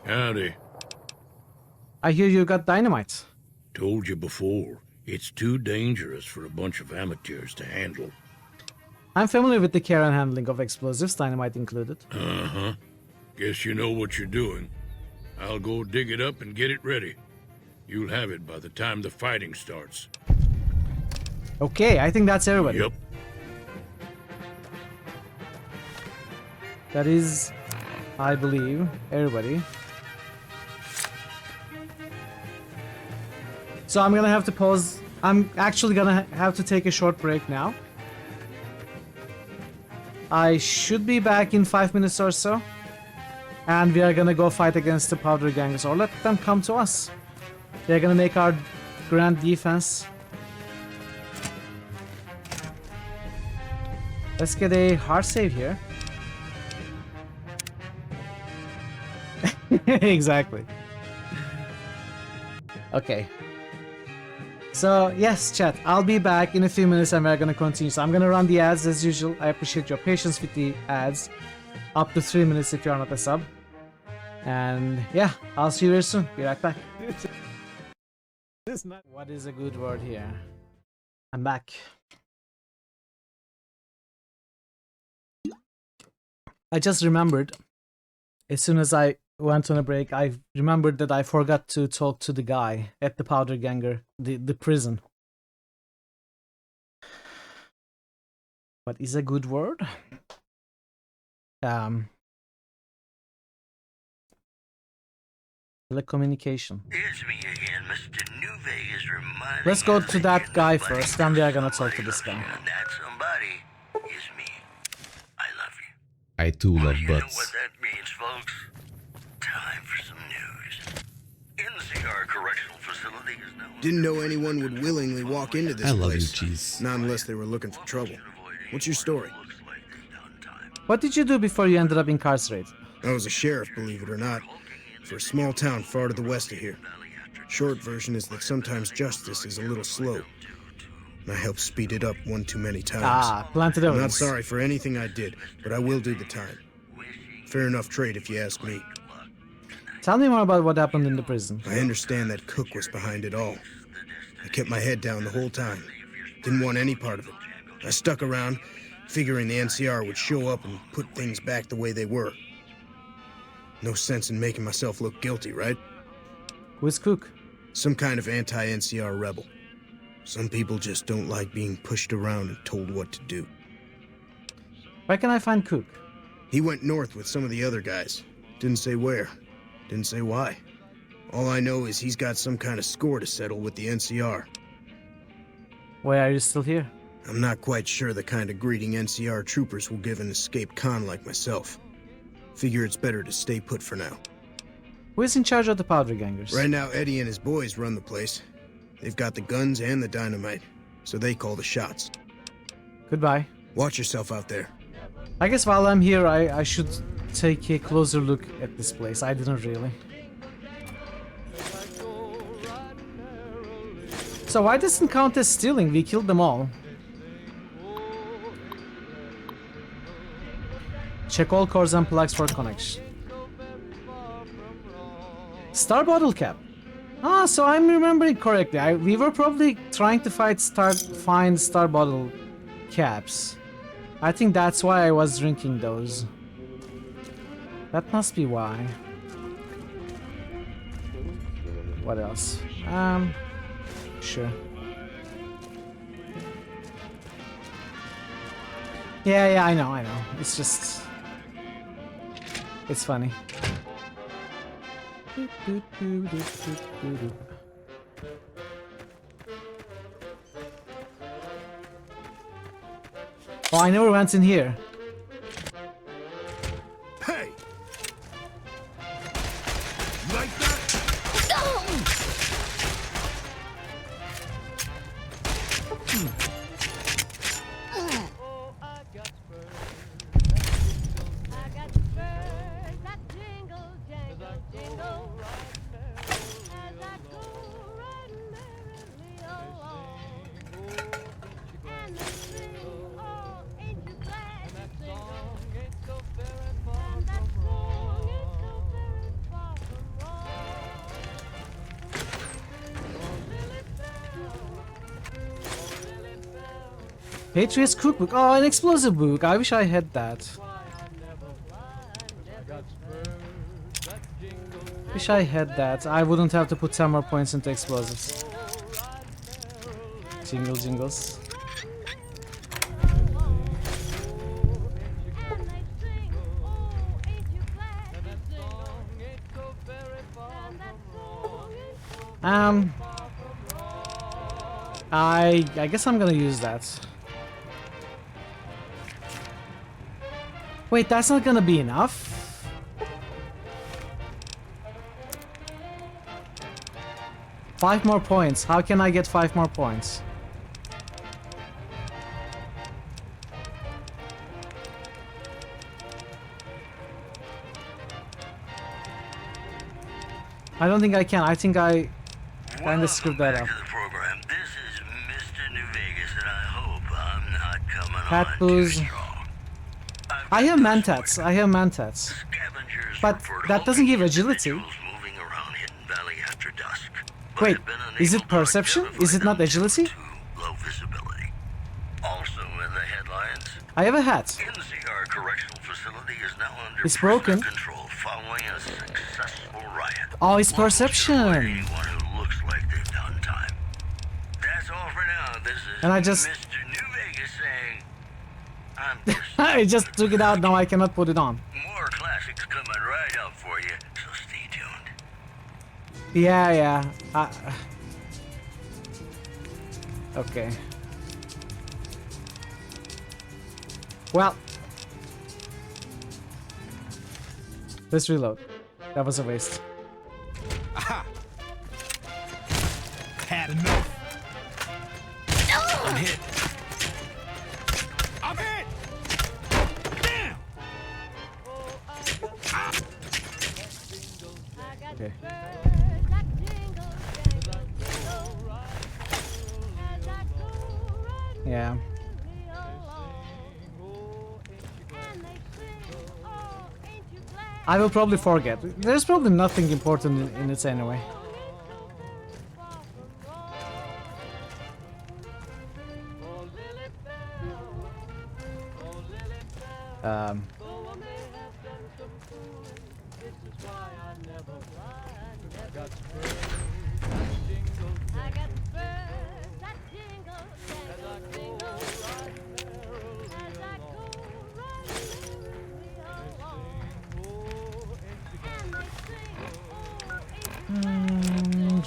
S: Howdy.
A: I hear you got dynamite.
S: Told you before, it's too dangerous for a bunch of amateurs to handle.
A: I'm familiar with the care and handling of explosives, dynamite included.
S: Uh-huh. Guess you know what you're doing. I'll go dig it up and get it ready. You'll have it by the time the fighting starts.
A: Okay, I think that's everybody.
S: Yep.
A: That is, I believe, everybody. So I'm gonna have to pause. I'm actually gonna have to take a short break now. I should be back in 5 minutes or so. And we are gonna go fight against the powder gangs, or let them come to us. They're gonna make our grand defense. Let's get a hard save here. Exactly. Okay. So, yes, chat, I'll be back in a few minutes and we're gonna continue. So I'm gonna run the ads as usual. I appreciate your patience with the ads. Up to 3 minutes if you're not a sub. And yeah, I'll see you very soon. Be right back. What is a good word here? I'm back. I just remembered, as soon as I went on a break, I remembered that I forgot to talk to the guy at the powder ganger, the prison. What is a good word? Telecommunication.
U: It's me again, Mr. New Vegas reminding
A: Let's go
U: you
A: to
U: that
A: that guy
U: nobody
A: first, then we are gonna
U: for
A: talk to this
U: somebody,
A: guy.
U: and that somebody is me. I love you.
J: I too love
U: You know what
J: butts.
U: that means, folks? Time for some news. NCR Correctional Facility is now...
R: Didn't know anyone would willingly walk into this
J: I love you,
R: place.
J: cheese.
R: Not unless they were looking for trouble. What's your story?
A: What did you do before you ended up incarcerated?
R: I was a sheriff, believe it or not, for a small town far to the west of here. Short version is that sometimes justice is a little slow. And I helped speed it up one too many times.
A: Ah, planted
R: I'm not
A: evidence.
R: sorry for anything I did, but I will do the time. Fair enough trade if you ask me.
A: Tell me more about what happened in the prison.
R: I understand that Cook was behind it all. I kept my head down the whole time. Didn't want any part of it. I stuck around, figuring the NCR would show up and put things back the way they were. No sense in making myself look guilty, right?
A: Who's Cook?
R: Some kind of anti-NCR rebel. Some people just don't like being pushed around and told what to do.
A: Where can I find Cook?
R: He went north with some of the other guys. Didn't say where. Didn't say why. All I know is he's got some kind of score to settle with the NCR.
A: Why are you still here?
R: I'm not quite sure the kind of greeting NCR troopers will give an escaped con like myself. Figure it's better to stay put for now.
A: Who is in charge of the powder gangers?
R: Right now, Eddie and his boys run the place. They've got the guns and the dynamite, so they call the shots.
A: Goodbye.
R: Watch yourself out there.
A: I guess while I'm here, I should take a closer look at this place. I didn't really. So why doesn't count as stealing? We killed them all. Check all cores and plugs for connection. Star bottle cap. Ah, so I'm remembering correctly. We were probably trying to find star bottle caps. I think that's why I was drinking those. That must be why. What else? Sure. Yeah, I know. It's just... it's funny. Oh, I never went in here.
R: Hey! Like that?
A: Patriots cookbook. Oh, an explosive book. I wish I had that. Wish I had that. I wouldn't have to put 10 more points into explosives. Jingle jingles. I guess I'm gonna use that. Wait, that's not gonna be enough. Five more points. How can I get 5 more points? I don't think I can. I think I kind of screwed that up. Cat booze. I have mantats. I have mantats. But that doesn't give agility. Wait, is it perception? Is it not agility?
U: Also in the headlines,
A: I have a hat.
U: NCR Correctional Facility is now under
A: It's broken.
U: control following a successful riot.
A: Oh, it's perception.
U: Anyone who looks like they've done time. That's all for now. This is
A: And I just...
U: Mr. New Vegas saying, I'm just
A: I just took it out. Now I cannot put it on.
U: more classics coming right up for you, so stay tuned.
A: Yeah. Okay. Well. Let's reload. That was a waste.
D: Aha! Had enough. I'm hit. I'm hit! Damn!
A: Okay. Yeah. I will probably forget. There's probably nothing important in it anyway.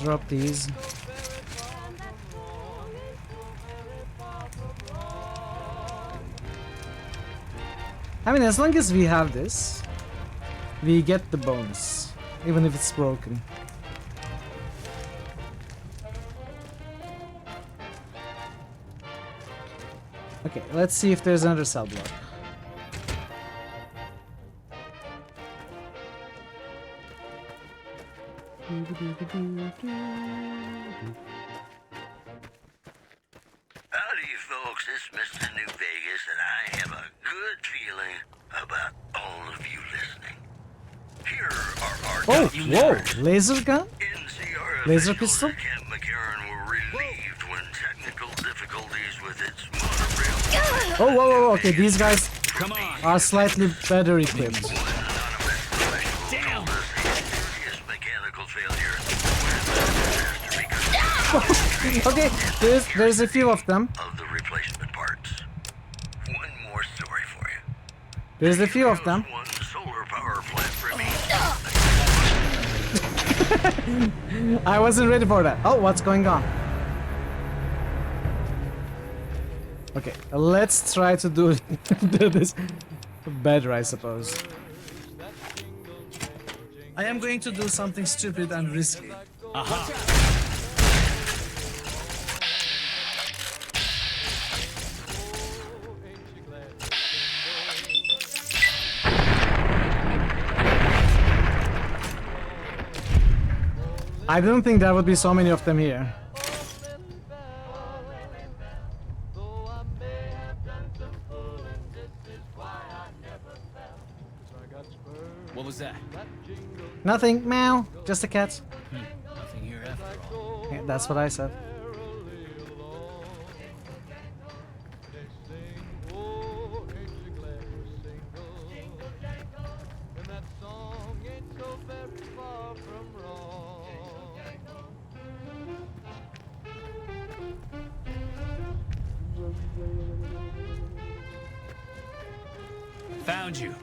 A: Drop these. I mean, as long as we have this, we get the bonus, even if it's broken. Okay, let's see if there's another cell block.
U: Howdy, folks. It's Mr. New Vegas, and I have a good feeling about all of you listening. Here are our
A: Oh,
U: top
A: whoa!
U: stories.
A: Laser gun?
U: NCR
A: Laser
U: officials
A: pistol?
U: at Camp McCarran were relieved when technical difficulties with its monorail.
A: Oh, whoa. Okay, these guys are slightly better equipped.
U: Damn! Serious mechanical failure.
A: Okay, there's a few of them.
U: Of the replacement parts. One more story for you.
A: There's a few of them.
U: One solar power plant remains.
A: I wasn't ready for that. Oh, what's going on? Okay, let's try to do this better, I suppose.
I: I am going to do something stupid and risky.
D: Aha!
A: I didn't think there would be so many of them here.
D: What was that?
A: Nothing, meow, just a cat.
D: Nothing here after all.
A: Yeah, that's what I said.
D: Found you.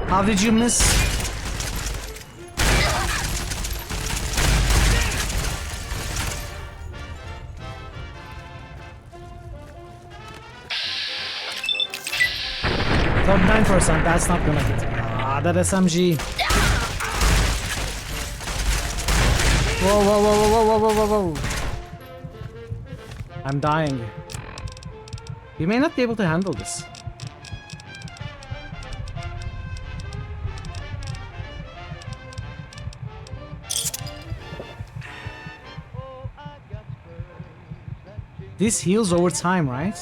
A: How did you miss? Top 9%, that's not gonna hit. Ah, that SMG. Whoa, whoa, whoa, whoa, whoa, whoa, whoa, whoa. I'm dying. You may not be able to handle this. This heals over time, right?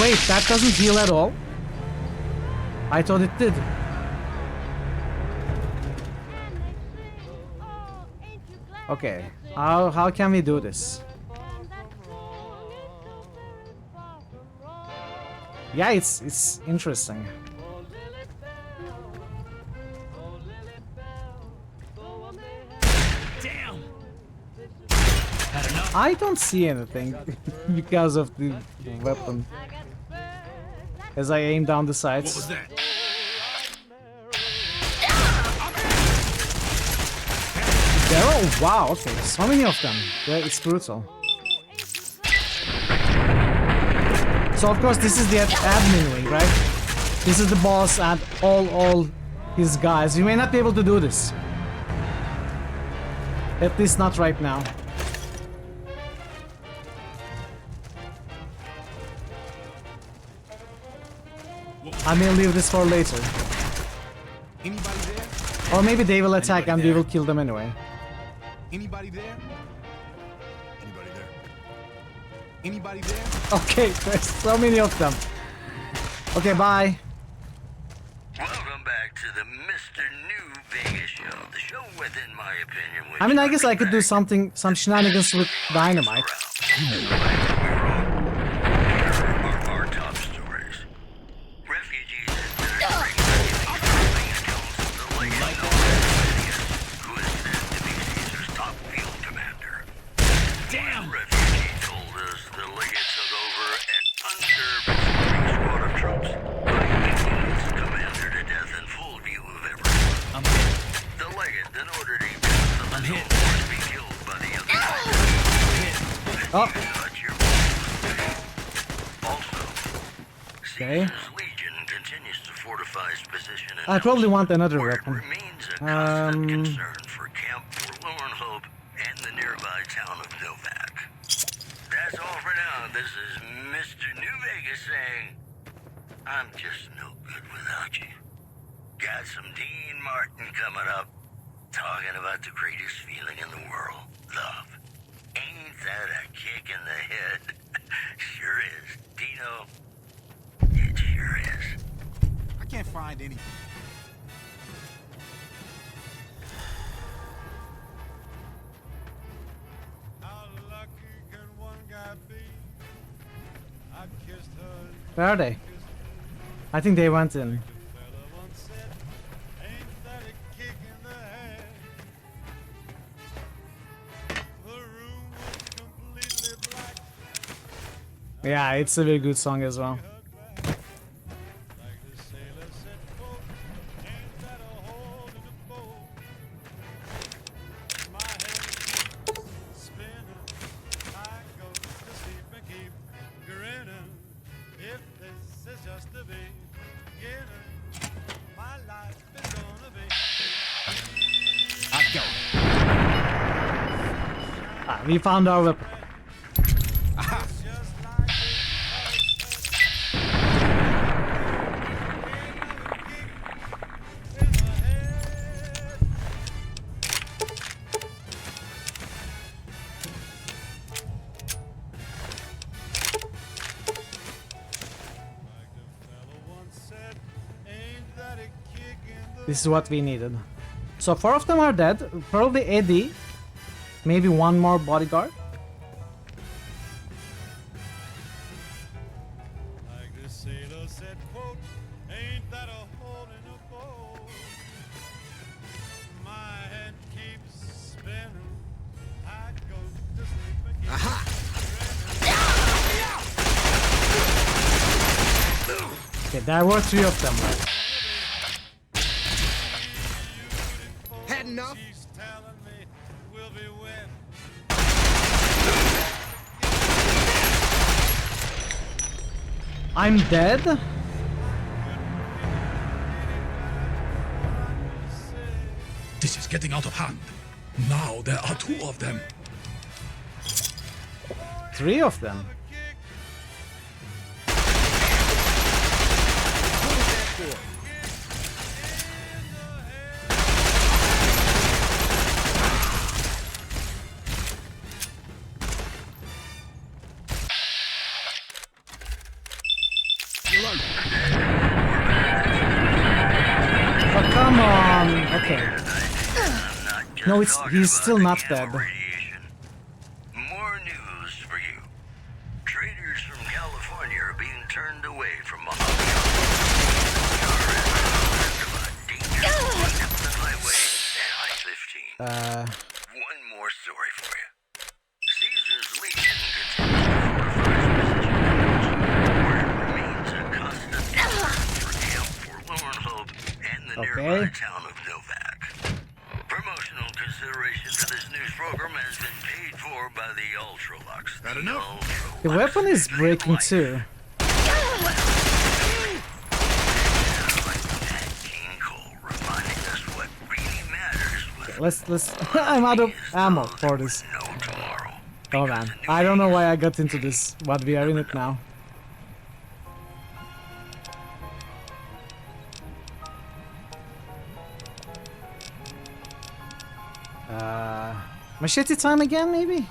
A: Wait, that doesn't heal at all? I thought it did. Okay, how can we do this? Yeah, it's interesting.
D: Damn.
A: I don't see anything because of the weapon. As I aim down the sights.
G: What was that?
A: Oh wow, okay, so many of them. Yeah, it's brutal. So of course this is the admin wing, right? This is the boss and all his guys. You may not be able to do this. At least not right now. I may leave this for later.
J: Anybody there?
A: Or maybe they will attack and we will kill them anyway.
J: Anybody there? Anybody there? Anybody there?
A: Okay, there's so many of them. Okay, bye.
U: Welcome back to the Mr. New Vegas show. The show within my opinion.
A: I mean, I guess I could do some shenanigans with dynamite.
U: Our top stories. Refugees who is said to be Caesar's top field commander.
D: Damn.
U: Refugee told us the legate took over an underperforming squad of troops, beating its commander to death in full view of everyone.
D: I'm hit.
U: The legate then ordered each of the little force be killed by the other.
A: Oh.
U: Also,
A: Okay.
U: Caesar's legion continues to fortify its position in
A: I probably want another
U: where it
A: weapon.
U: remains a constant concern for Camp Forlorn Hope and the nearby town of Novak. That's all for now. This is Mr. New Vegas saying, I'm just no good without you. Got some Dean Martin coming up, talking about the greatest feeling in the world, love. Ain't that a kick in the head? Sure is. Dino, it sure is.
J: I can't find anything.
A: Where are they? I think they went in. Yeah, it's a very good song as well. Ah, we found our weapon. This is what we needed. So 4 of them are dead. Probably Eddie. Maybe one more bodyguard. Okay, there were 3 of them.
R: Had enough?
A: I'm dead?
K: This is getting out of hand. Now there are 2 of them.
A: 3 of them. Oh, come on. Okay. No, he's still not dead.
U: More news for you. Traders from California are being turned away from Mojave. One more story for you. Caesar's Legion continues to fortify the situation, where it remains a constant threat for Lorne Hope and the nearby town of Novak. Promotional consideration for this news program has been paid for by the Ultralux. That enough?
A: The weapon is breaking too. Okay, let's I'm out of ammo for this. Oh man, I don't know why I got into this, but we are in it now. Machete time again, maybe?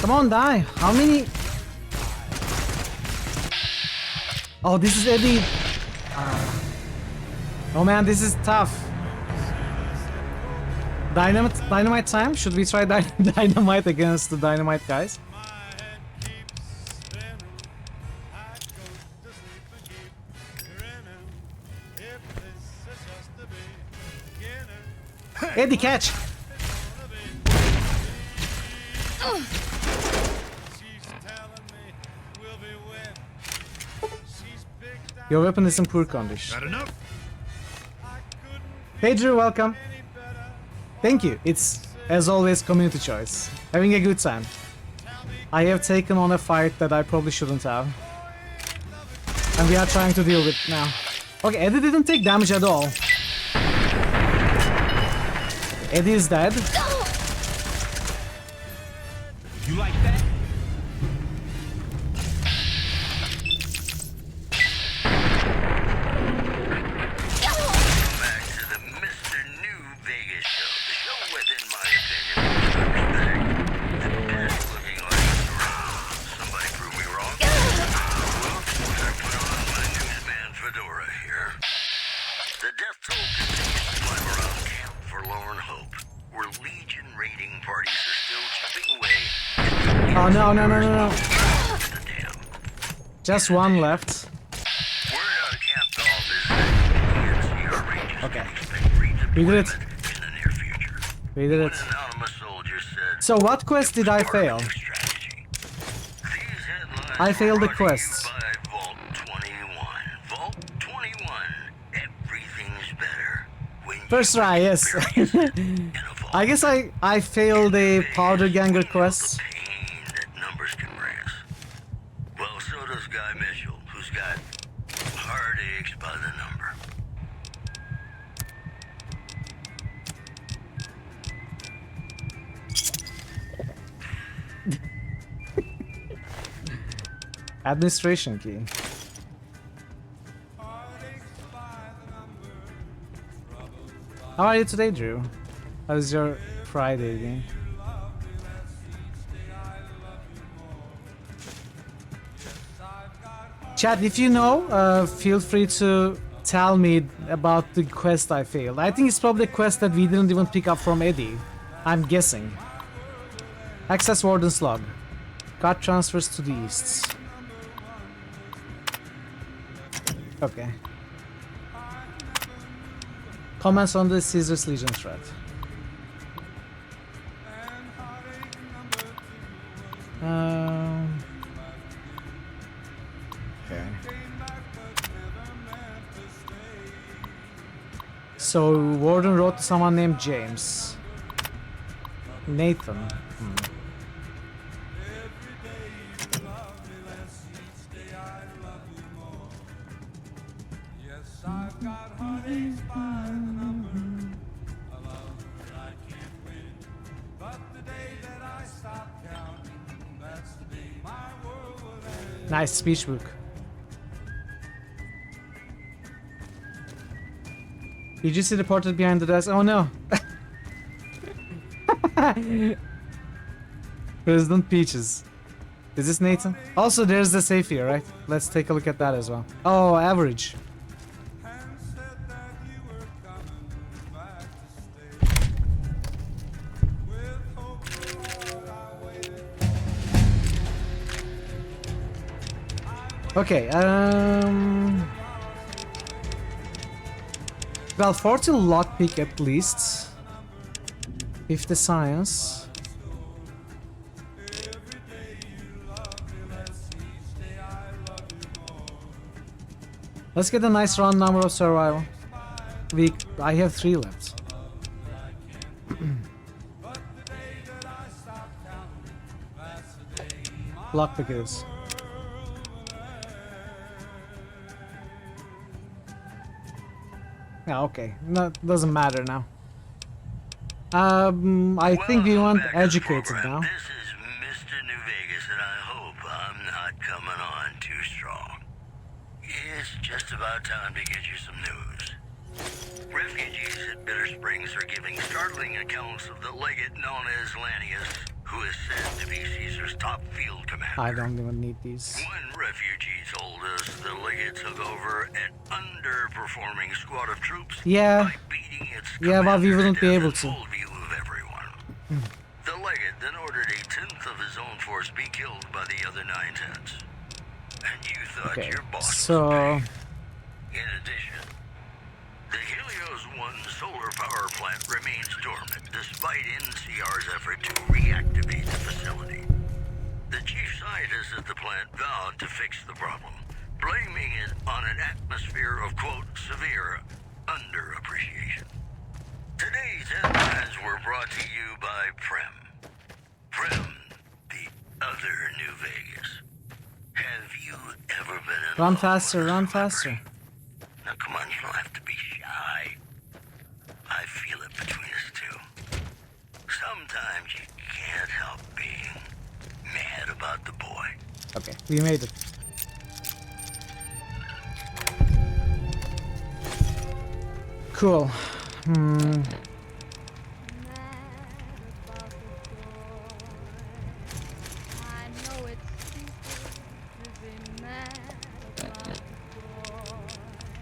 A: Come on, die. How many? Oh, this is Eddie. Oh man, this is tough. Dynamite time? Should we try dynamite against the dynamite guys? Eddie, catch! Your weapon is in poor condition. Hey Drew, welcome. Thank you. It's, as always, community choice. Having a good time. I have taken on a fight that I probably shouldn't have. And we are trying to deal with it now. Okay, Eddie didn't take damage at all. Eddie is dead.
J: You like that?
A: Oh no, no, no, no, no. Just one left. Okay. We did it. We did it. So what quest did I fail? I failed the quests. First try, yes. I guess I failed a powder ganger quest.
U: Well, so does Guy Mitchell, who's got heartaches by the number.
A: Administration key. How are you today, Drew? How's your Friday game? Chat, if you know, feel free to tell me about the quest I failed. I think it's probably a quest that we didn't even pick up from Eddie. I'm guessing. Access Warden's log. Card transfers to the east. Okay. Comments on the Caesar's Legion thread. Okay. So Warden wrote to someone named James. Nathan. Nice speech book. Did you see the portrait behind the desk? Oh no! President Peaches. Is this Nathan? Also, there's the safe here, right? Let's take a look at that as well. Oh, average. Okay, well, 40 lockpick at least. 50 science. Let's get a nice round number of survival. I have 3 left. Lockpick it is. Yeah, okay. No, doesn't matter now. I think we want educated now.
U: This is Mr. New Vegas, and I hope I'm not coming on too strong. It's just about time to get you some news. Refugees at Bitter Springs are giving startling accounts of the legate known as Lannius, who is said to be Caesar's top field commander.
A: I don't even need these.
U: One refugee told us the legate took over an underperforming squad of troops by beating its
A: but we wouldn't be
U: commander
A: able
U: in
A: to.
U: full view of everyone. The legate then ordered a 10th of his own force be killed by the other 9/10. And you thought
A: Okay,
U: your boss
A: so
U: was big. In addition, the Helios 1 solar power plant remains dormant despite NCR's effort to reactivate the facility. The chief scientist at the plant vowed to fix the problem, blaming it on an atmosphere of, quote, severe underappreciation. Today's headlines were brought to you by Prem. Prem, the other New Vegas. Have you ever been in
A: run
U: love
A: faster,
U: with
A: run
U: a celebrity?
A: faster.
U: Now, come on, you don't have to be shy. I feel it between us two. Sometimes you can't help being mad about the boy.
A: Okay, we made it. Cool.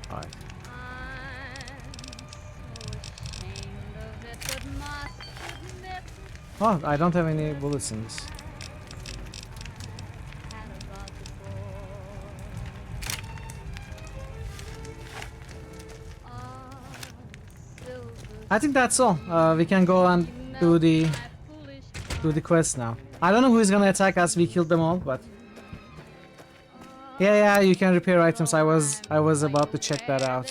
A: Alright. Oh, I don't have any bullets in this. I think that's all. We can go and do the quest now. I don't know who is gonna attack us. We killed them all, but yeah, you can repair items. I was about to check that out.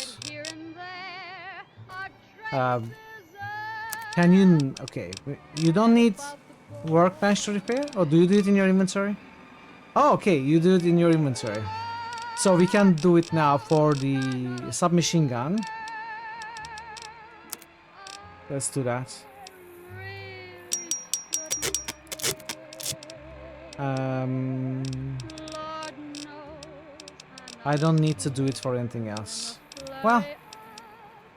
A: Can you? Okay, you don't need workbench to repair, or do you do it in your inventory? Oh, okay, you do it in your inventory. So we can do it now for the submachine gun. Let's do that. I don't need to do it for anything else. Well,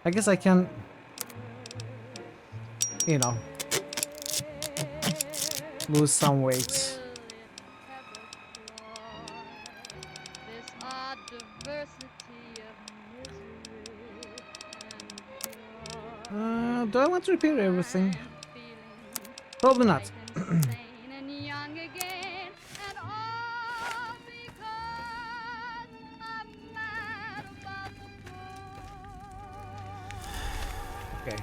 A: I guess I can, you know, lose some weight. I want to repair everything? Probably not. Okay.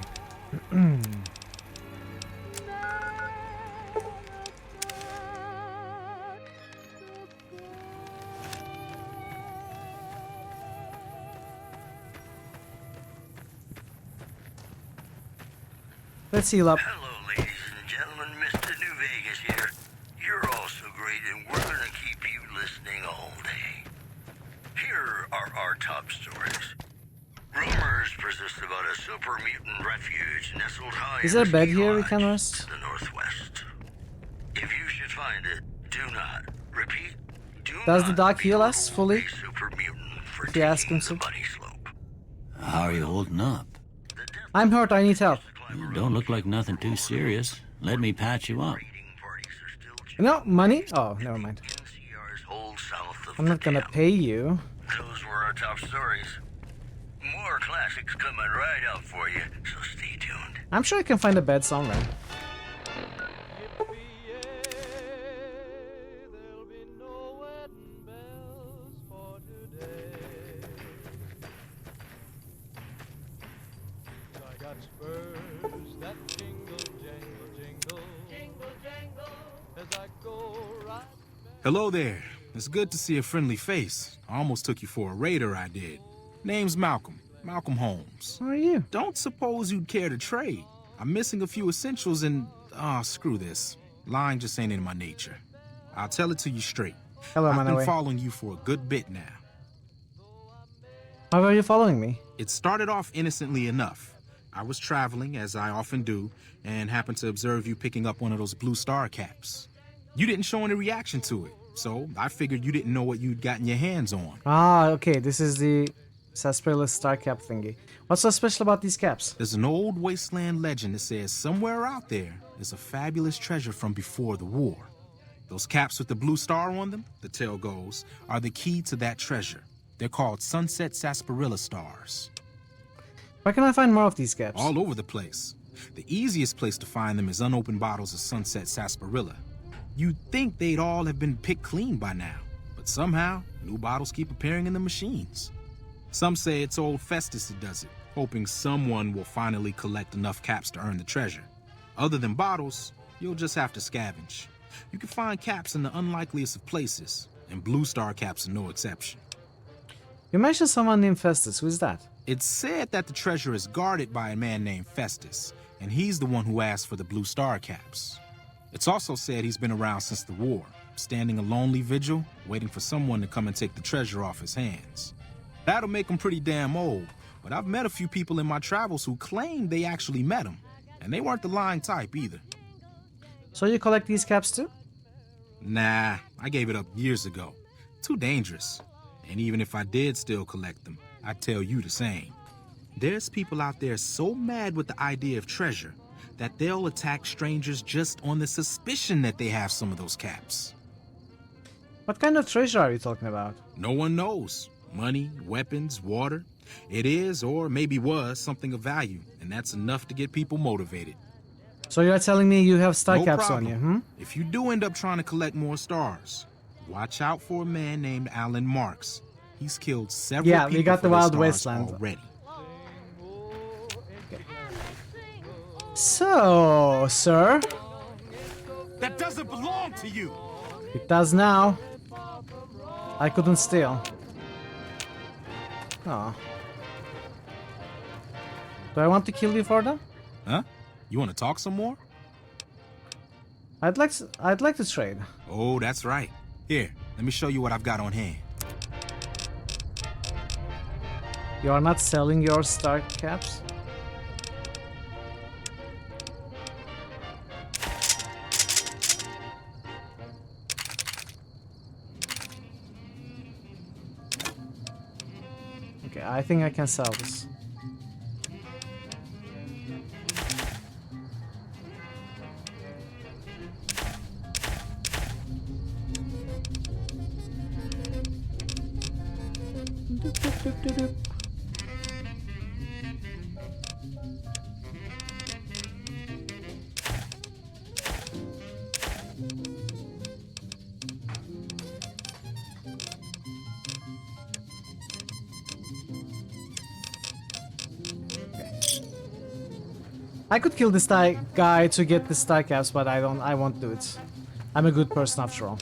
A: Let's heal up.
U: Hello, ladies and gentlemen. Mr. New Vegas here. You're all so great, and we're gonna keep you listening all day. Here are our top stories. Rumors persist about a super mutant refuge nestled high
A: Is
U: in
A: there a
U: the
A: bed
U: ski
A: here we
U: lodge
A: can rest?
U: to the northwest. If you should find it, do not, repeat, do
A: Does the
U: not
A: dog heal us fully?
U: a super mutant for
A: If you ask him
U: taking
A: to.
U: the bunny slope.
M: How are you holding up?
A: I'm hurt, I need help.
M: You don't look like nothing too serious. Let me patch you up.
A: No, money? Oh, never mind. I'm not gonna pay you.
U: Those were our top stories. More classics coming right up for you, so stay tuned.
A: I'm sure I can find a bed somewhere.
V: I got spurs that jingle, jangle, jingle, jingle, jangle, as I go right.
G: Hello there. It's good to see a friendly face. I almost took you for a raider, I did. Name's Malcolm. Malcolm Holmes.
A: How are you?
G: Don't suppose you'd care to trade. I'm missing a few essentials and... screw this. Lying just ain't in my nature. I'll tell it to you straight.
A: Hello,
G: I've been
A: Manaway.
G: following you for a good bit now.
A: Why were you following me?
G: It started off innocently enough. I was traveling, as I often do, and happened to observe you picking up one of those blue star caps. You didn't show any reaction to it, so I figured you didn't know what you'd gotten your hands on.
A: Ah, okay, this is the Sarsaparilla star cap thingy. What's so special about these caps?
G: There's an old wasteland legend that says somewhere out there is a fabulous treasure from before the war. Those caps with the blue star on them, the tale goes, are the key to that treasure. They're called Sunset Sarsaparilla stars.
A: Where can I find more of these caps?
G: All over the place. The easiest place to find them is unopened bottles of Sunset Sarsaparilla. You'd think they'd all have been picked clean by now, but somehow, new bottles keep appearing in the machines. Some say it's old Festus that does it, hoping someone will finally collect enough caps to earn the treasure. Other than bottles, you'll just have to scavenge. You can find caps in the unlikeliest of places, and blue star caps are no exception.
A: You mentioned someone named Festus. Who is that?
G: It's said that the treasure is guarded by a man named Festus, and he's the one who asked for the blue star caps. It's also said he's been around since the war, standing a lonely vigil, waiting for someone to come and take the treasure off his hands. That'll make him pretty damn old, but I've met a few people in my travels who claim they actually met him, and they weren't the lying type either.
A: So you collect these caps too?
G: Nah, I gave it up years ago. Too dangerous. And even if I did still collect them, I'd tell you the same. There's people out there so mad with the idea of treasure that they'll attack strangers just on the suspicion that they have some of those caps.
A: What kind of treasure are you talking about?
G: No one knows. Money, weapons, water. It is, or maybe was, something of value, and that's enough to get people motivated.
A: So you're telling me you have star
G: No
A: caps
G: problem.
A: on you, hmm?
G: If you do end up trying to collect more stars, watch out for a man named Alan Marks. He's killed several people
A: we got
G: for
A: the
G: his
A: Wild
G: stars
A: Wasteland.
G: already.
A: So, sir,
G: That doesn't belong to you!
A: it does now. I couldn't steal. Oh. Do I want to kill you for that?
G: Huh? You want to talk some more?
A: I'd like to trade.
G: Oh, that's right. Here, let me show you what I've got on hand.
A: You are not selling your star caps? Okay, I think I can sell this. I could kill this guy to get the die caps, but I won't do it. I'm a good person after all.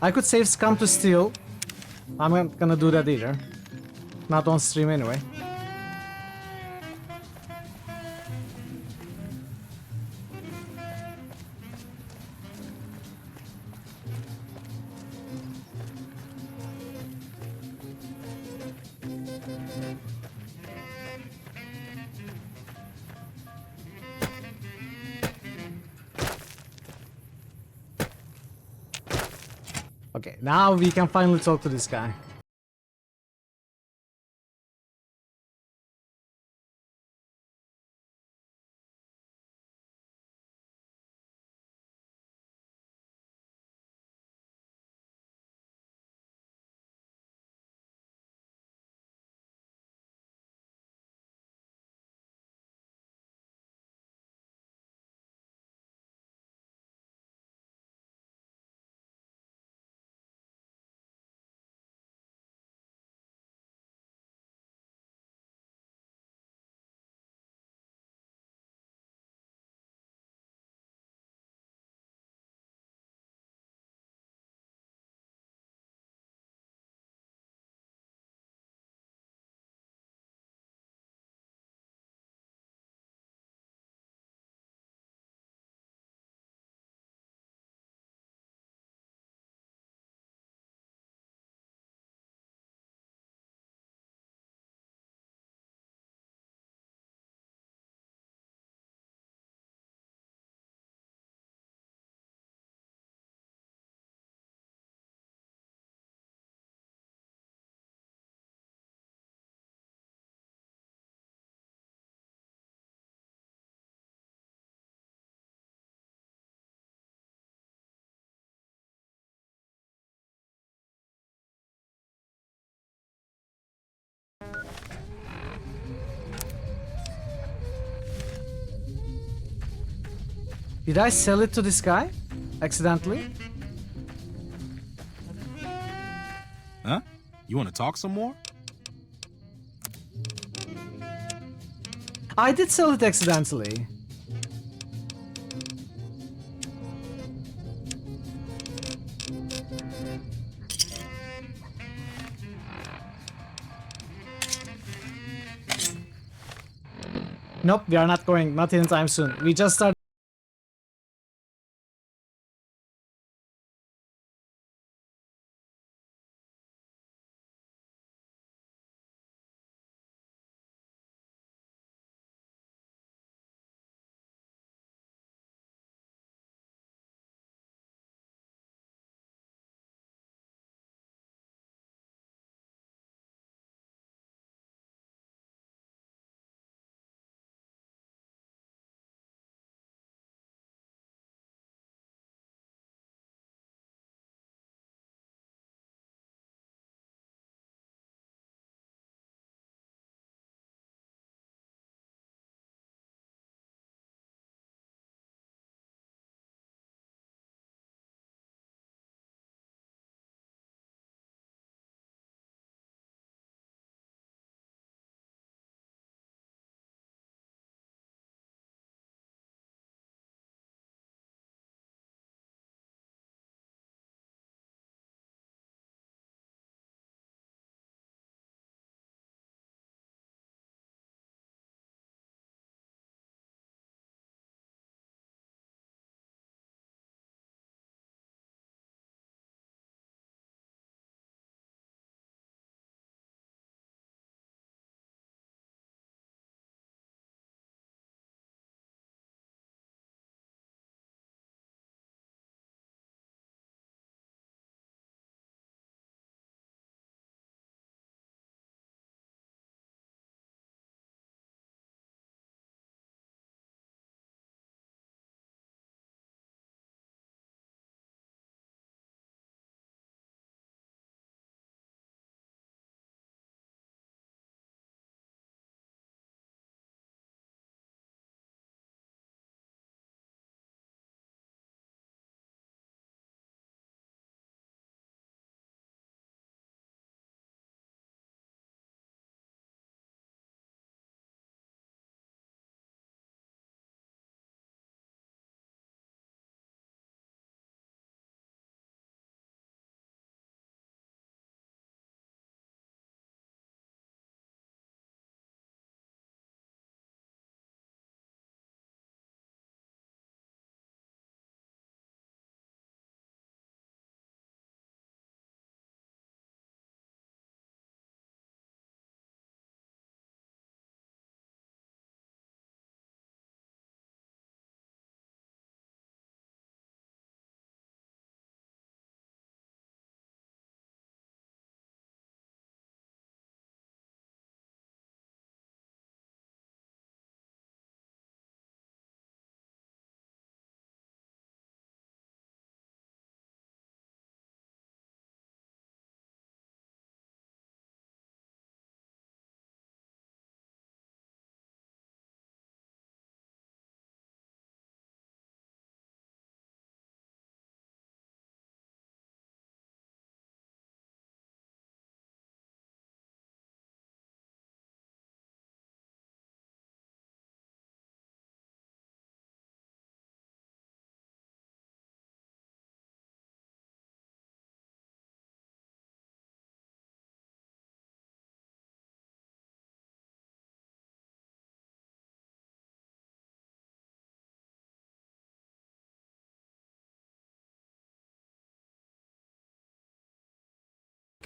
A: I could save Scum to steal. I'm not gonna do that either. Not on stream anyway. Okay, now we can finally talk to this guy. Did I sell it to this guy? Accidentally?
G: Huh? You want to talk some more?
A: I did sell it accidentally. Nope, we are not going, not anytime soon. We just started.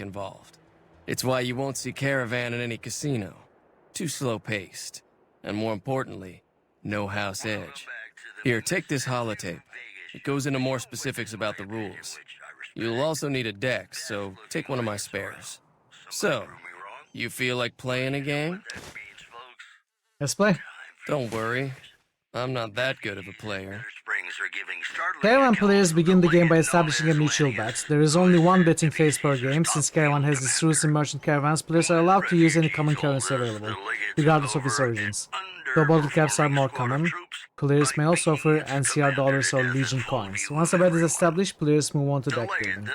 E: involved. It's why you won't see Caravan in any casino. Too slow-paced. And more importantly, no house edge. Here, take this holotape. It goes into more specifics about the rules. You'll also need a deck, so take one of my spares. So, you feel like playing a game?
A: Let's play.
E: Don't worry. I'm not that good of a player.
A: Caravan players begin the game by establishing a mutual bet. There is only one betting phase per game. Since Caravan has its roots in merchant caravans, players are allowed to use any common currency available, regardless of its origins. Though bottle caps are more common, players may also offer NCR dollars or Legion coins. Once a bet is established, players move on to deck building.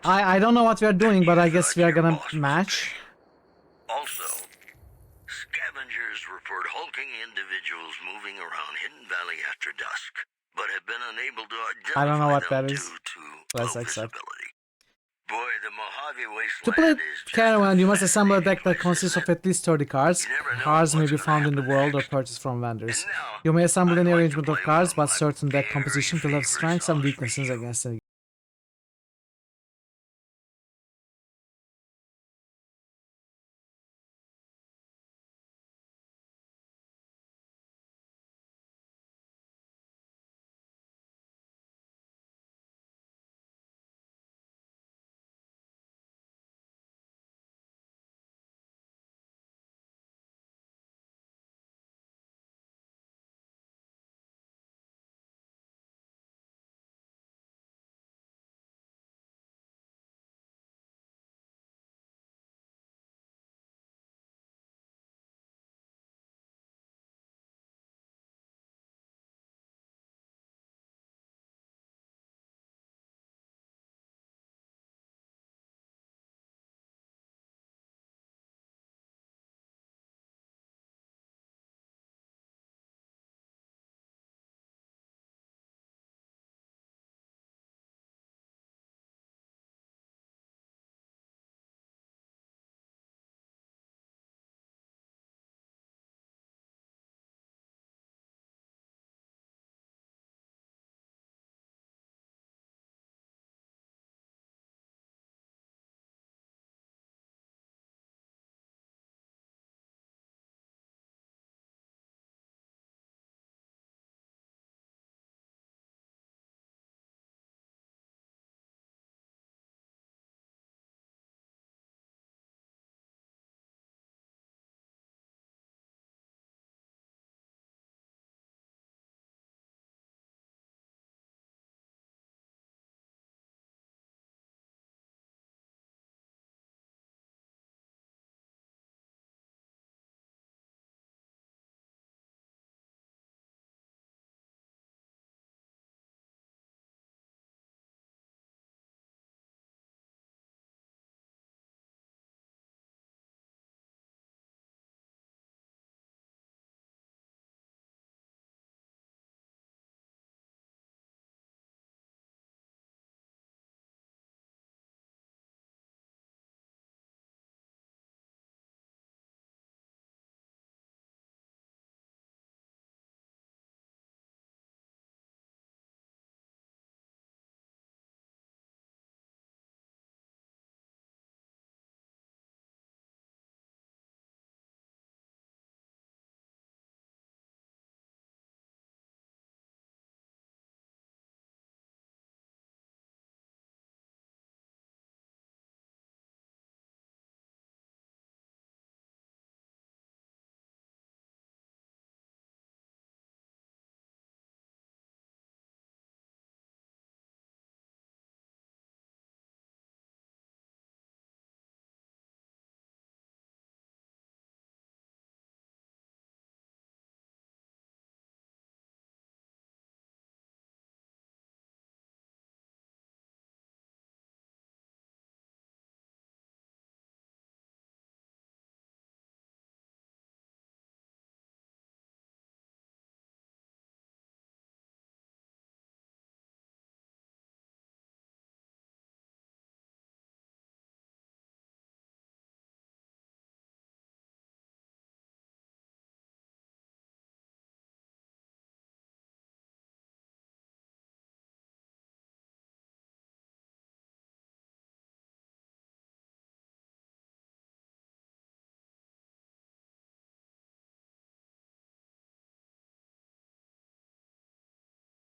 A: I don't know what we are doing, but I guess we are gonna match.
U: Also, scavengers report hulking individuals moving around Hidden Valley after dusk, but have been unable to identify
A: I don't know what
U: them
A: that is.
U: due to
A: Let's
U: low
A: accept.
U: visibility. Boy, the Mojave
A: To play
U: Wasteland is
A: Caravan, you must assemble a deck that consists of at least 30 cards. Cards may be found in the world or purchased from vendors. You may assemble any arrangement of cards, but certain deck compositions will have strengths and weaknesses against any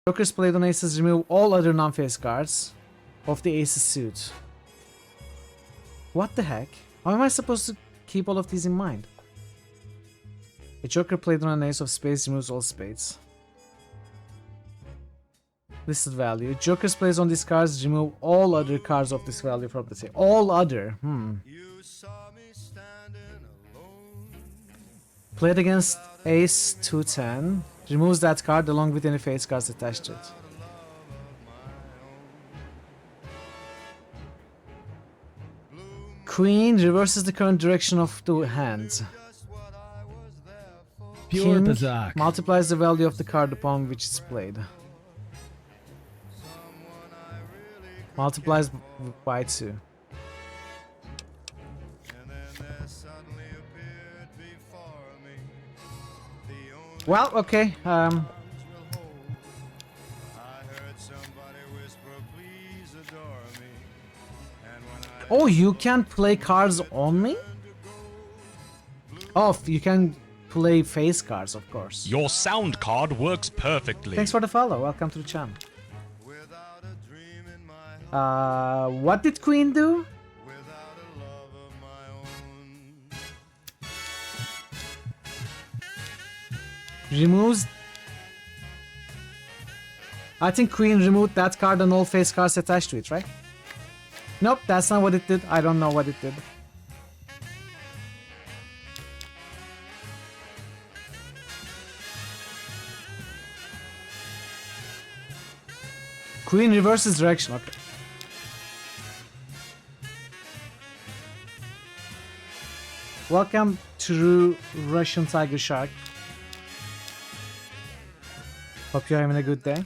A: Joker's played on aces remove all other non-face cards of the aces suit. What the heck? How am I supposed to keep all of these in mind? A Joker played on an ace of spades removes all spades. Listed value. Joker's plays on these cards remove all other cards of this value from the table. All other. Played against ace 210. Removes that card along with any face cards attached to it. Queen reverses the current direction of the hand.
D: Pure
A: King
D: Berserk.
A: multiplies the value of the card upon which it's played. Multiplies by 2. Well, okay. Oh, you can play cards only? Oh, you can play face cards, of course.
C: Your sound card works perfectly.
A: Thanks for the follow. Welcome to the channel. What did Queen do? Removes. I think Queen removed that card and all face cards attached to it, right? Nope, that's not what it did. I don't know what it did. Queen reverses direction, okay. Welcome to Russian Tiger Shark. Hope you're having a good day.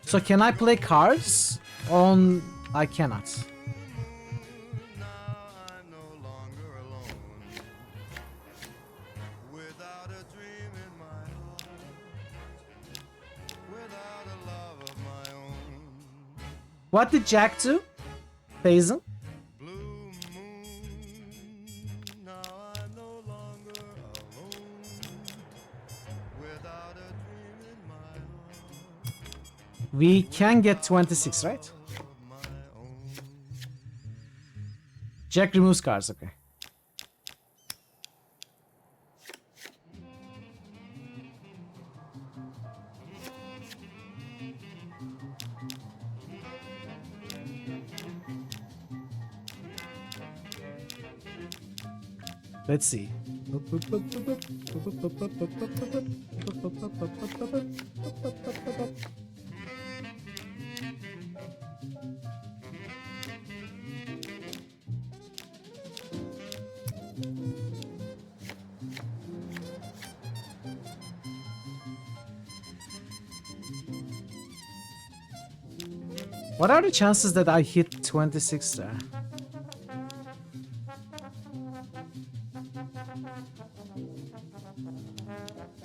A: So can I play cards on... I cannot. What did Jack do? Basil? We can get 26, right? Jack removes cards, okay. Let's see. What are the chances that I hit 26 there?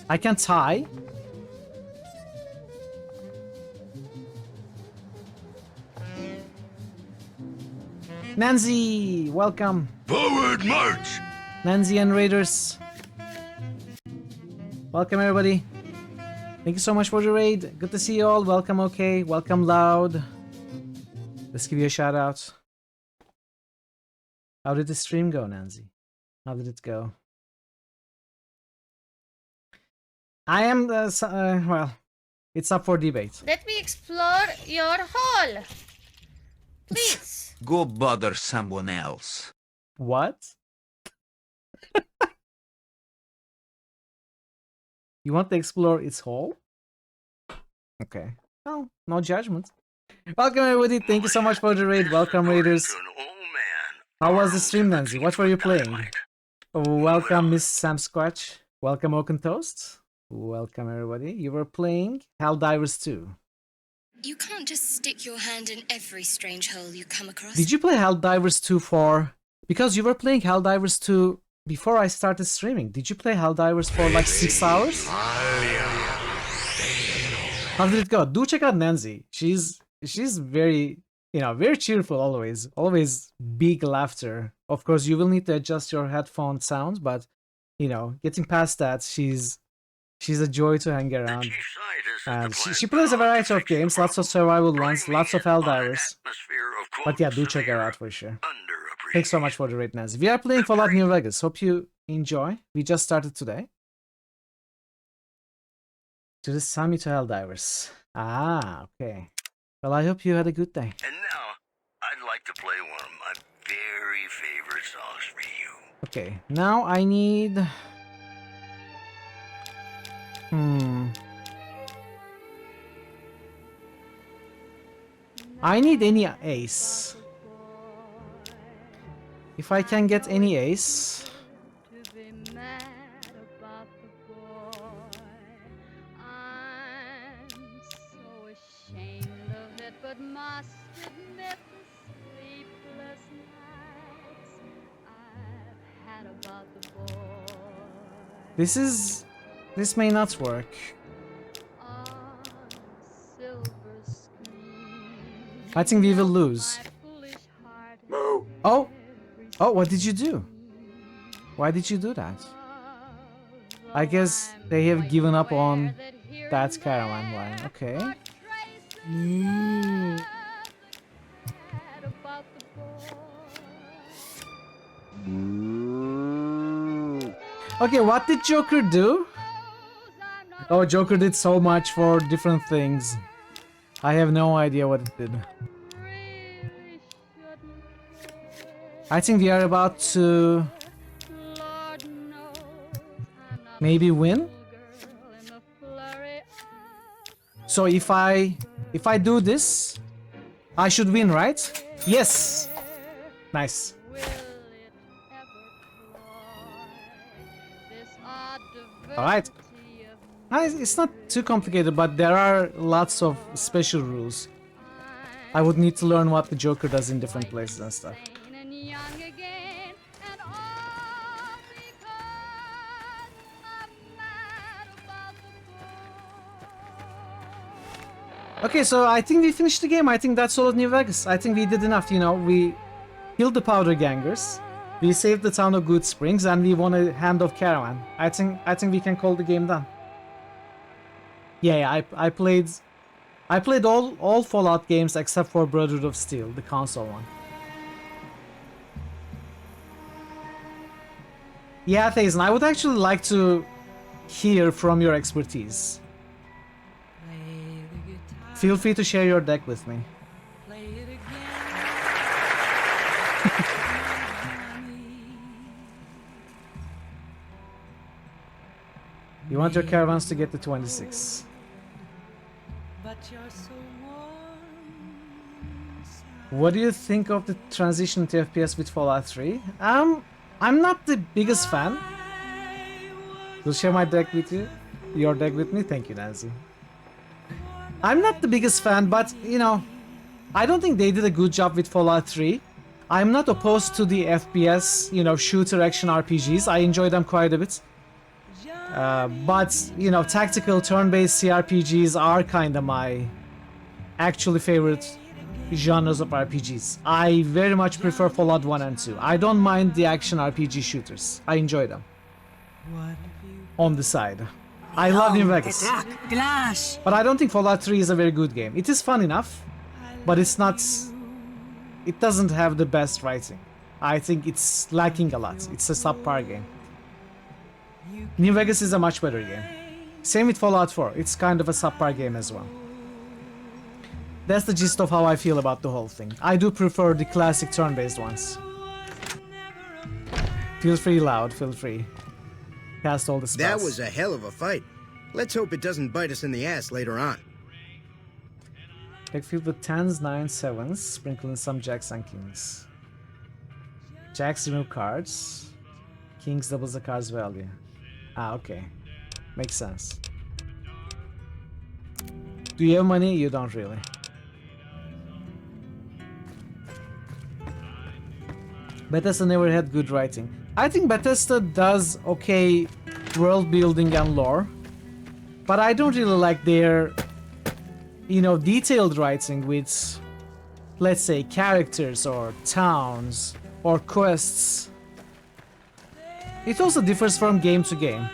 A: I can tie. Nancy, welcome.
S: Forward march.
A: Nancy and Raiders. Welcome everybody. Thank you so much for the raid. Good to see you all. Welcome, okay. Welcome, Loud. Let's give you a shout out. How did the stream go, Nancy? How did it go? I am, well, it's up for debate.
L: Let me explore your hall. Please.
N: Go bother someone else.
A: What? You want to explore its hall? Okay. Oh, no judgment. Welcome everybody. Thank you so much for the raid. Welcome Raiders. How was the stream, Nancy? What were you playing? Welcome Miss Sam Squatch. Welcome Oaken Toast. Welcome everybody. You were playing Helldivers 2.
X: You can't just stick your hand in every strange hole you come across.
A: Did you play Helldivers 2 for... Because you were playing Helldivers 2 before I started streaming. Did you play Helldivers for like 6 hours? How did it go? Do check out Nancy. She's she's very, very cheerful always. Always big laughter. Of course, you will need to adjust your headphone sound, but getting past that, she's a joy to hang around. And she plays a variety of games, lots of survival ones, lots of Helldivers. But yeah, do check her out for sure. Thanks so much for the raid, Nancy. We are playing Fallout New Vegas. Hope you enjoy. We just started today. To the Summit to Helldivers. Ah, okay. Well, I hope you had a good day.
U: And now, I'd like to play one of my very favorite songs for you.
A: Okay, now I need... I need any ace. If I can get any ace...
L: But must admit the sleepless nights I've had about the boy.
A: This may not work. I think we will lose. Oh! Oh, what did you do? Why did you do that? I guess they have given up on that caravan line. Okay. Okay, what did Joker do? Oh, Joker did so much for different things. I have no idea what it did. I think we are about to maybe win. So if I do this, I should win, right? Yes! Nice. Alright. It's not too complicated, but there are lots of special rules. I would need to learn what the Joker does in different places and stuff. Okay, so I think we finished the game. I think that's all of New Vegas. I think we did enough, We killed the powder gangers. We saved the town of Good Springs, and we won a hand of caravan. I think we can call the game done. Yeah, I played all Fallout games except for Brotherhood of Steel, the console one. Yeah, Thazen, I would actually like to hear from your expertise. Feel free to share your deck with me. You want your caravans to get to 26. What do you think of the transition to FPS with Fallout 3? I'm not the biggest fan. Will share my deck with you? Your deck with me? Thank you, Nancy. I'm not the biggest fan, but, I don't think they did a good job with Fallout 3. I'm not opposed to the FPS, shooter action RPGs. I enjoy them quite a bit. But, tactical turn-based CRPGs are kind of my actually favorite genres of RPGs. I very much prefer Fallout 1 and 2. I don't mind the action RPG shooters. I enjoy them. On the side. I love New Vegas. But I don't think Fallout 3 is a very good game. It is fun enough, but it's not... It doesn't have the best writing. I think it's lacking a lot. It's a subpar game. New Vegas is a much better game. Same with Fallout 4. It's kind of a subpar game as well. That's the gist of how I feel about the whole thing. I do prefer the classic turn-based ones. Feel free, Loud. Feel free. Cast all the spells.
R: That was a hell of a fight. Let's hope it doesn't bite us in the ass later on.
A: Backfield with 10s, 9s, 7s, sprinkle in some jacks and kings. Jacks remove cards. Kings doubles the card's value. Ah, okay. Makes sense. Do you have money? You don't really. Bethesda never had good writing. I think Bethesda does okay world building and lore, but I don't really like their you know, detailed writing with, let's say, characters or towns or quests, it also differs from game to game.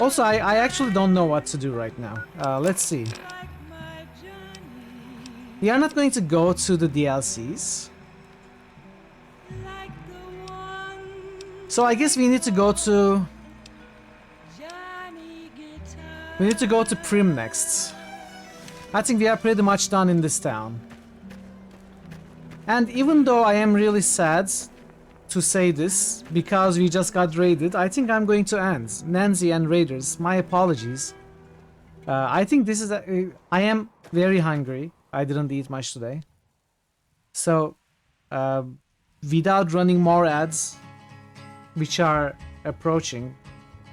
A: Also, I actually don't know what to do right now. Let's see. We are not going to go to the DLCs. So I guess we need to go to... We need to go to Prim next. I think we are pretty much done in this town. And even though I am really sad to say this, because we just got raided, I think I'm going to end. Nancy and Raiders, my apologies. I think this is... I am very hungry. I didn't eat much today. So, without running more ads, which are approaching,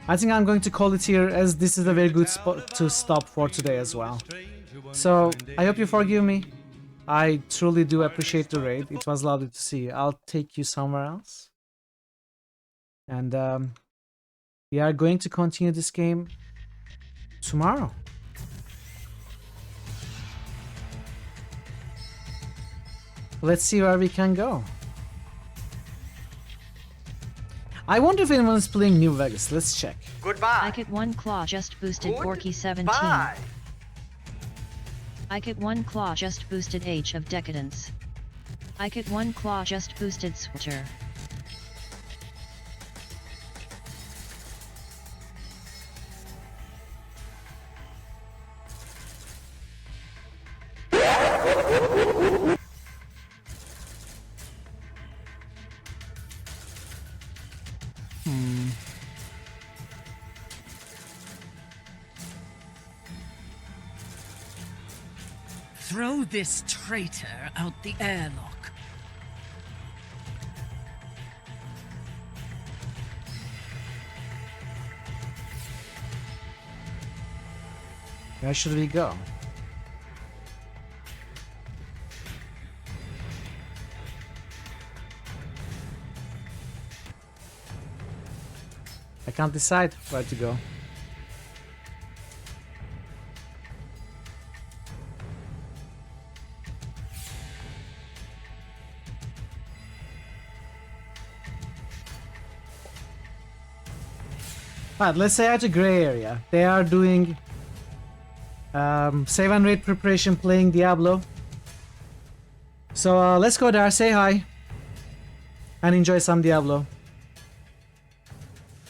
A: I think I'm going to call it here, as this is a very good spot to stop for today as well. So, I hope you forgive me. I truly do appreciate the raid. It was lovely to see you. I'll take you somewhere else. And we are going to continue this game tomorrow. Let's see where we can go. I wonder if anyone is playing New Vegas. Let's check.
B: Goodbye. I get one claw just boosted Gorky 17.
A: Goodbye.
B: I get one claw just boosted Age of Decadence. I get one claw just boosted Switcher.
H: Throw this traitor out the airlock.
A: Where should we go? I can't decide where to go. But let's say at a gray area. They are doing save and raid preparation, playing Diablo. So let's go there, say hi, and enjoy some Diablo.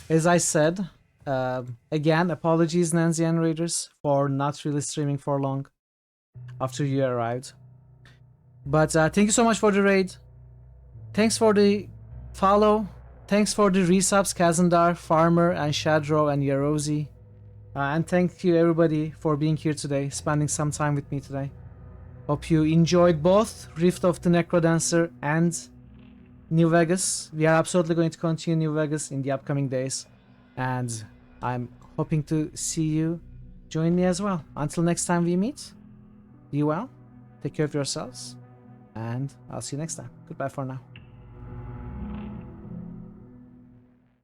A: As I said, again, apologies Nancy and Raiders for not really streaming for long after you arrived. But thank you so much for the raid. Thanks for the follow. Thanks for the resubs, Kazandar, Farmer, and Shadro, and Yarozi. And thank you everybody for being here today, spending some time with me today. Hope you enjoyed both Rift of the Necrodancer and New Vegas. We are absolutely going to continue New Vegas in the upcoming days. And I'm hoping to see you join me as well. Until next time we meet, be well, take care of yourselves, and I'll see you next time. Goodbye for now.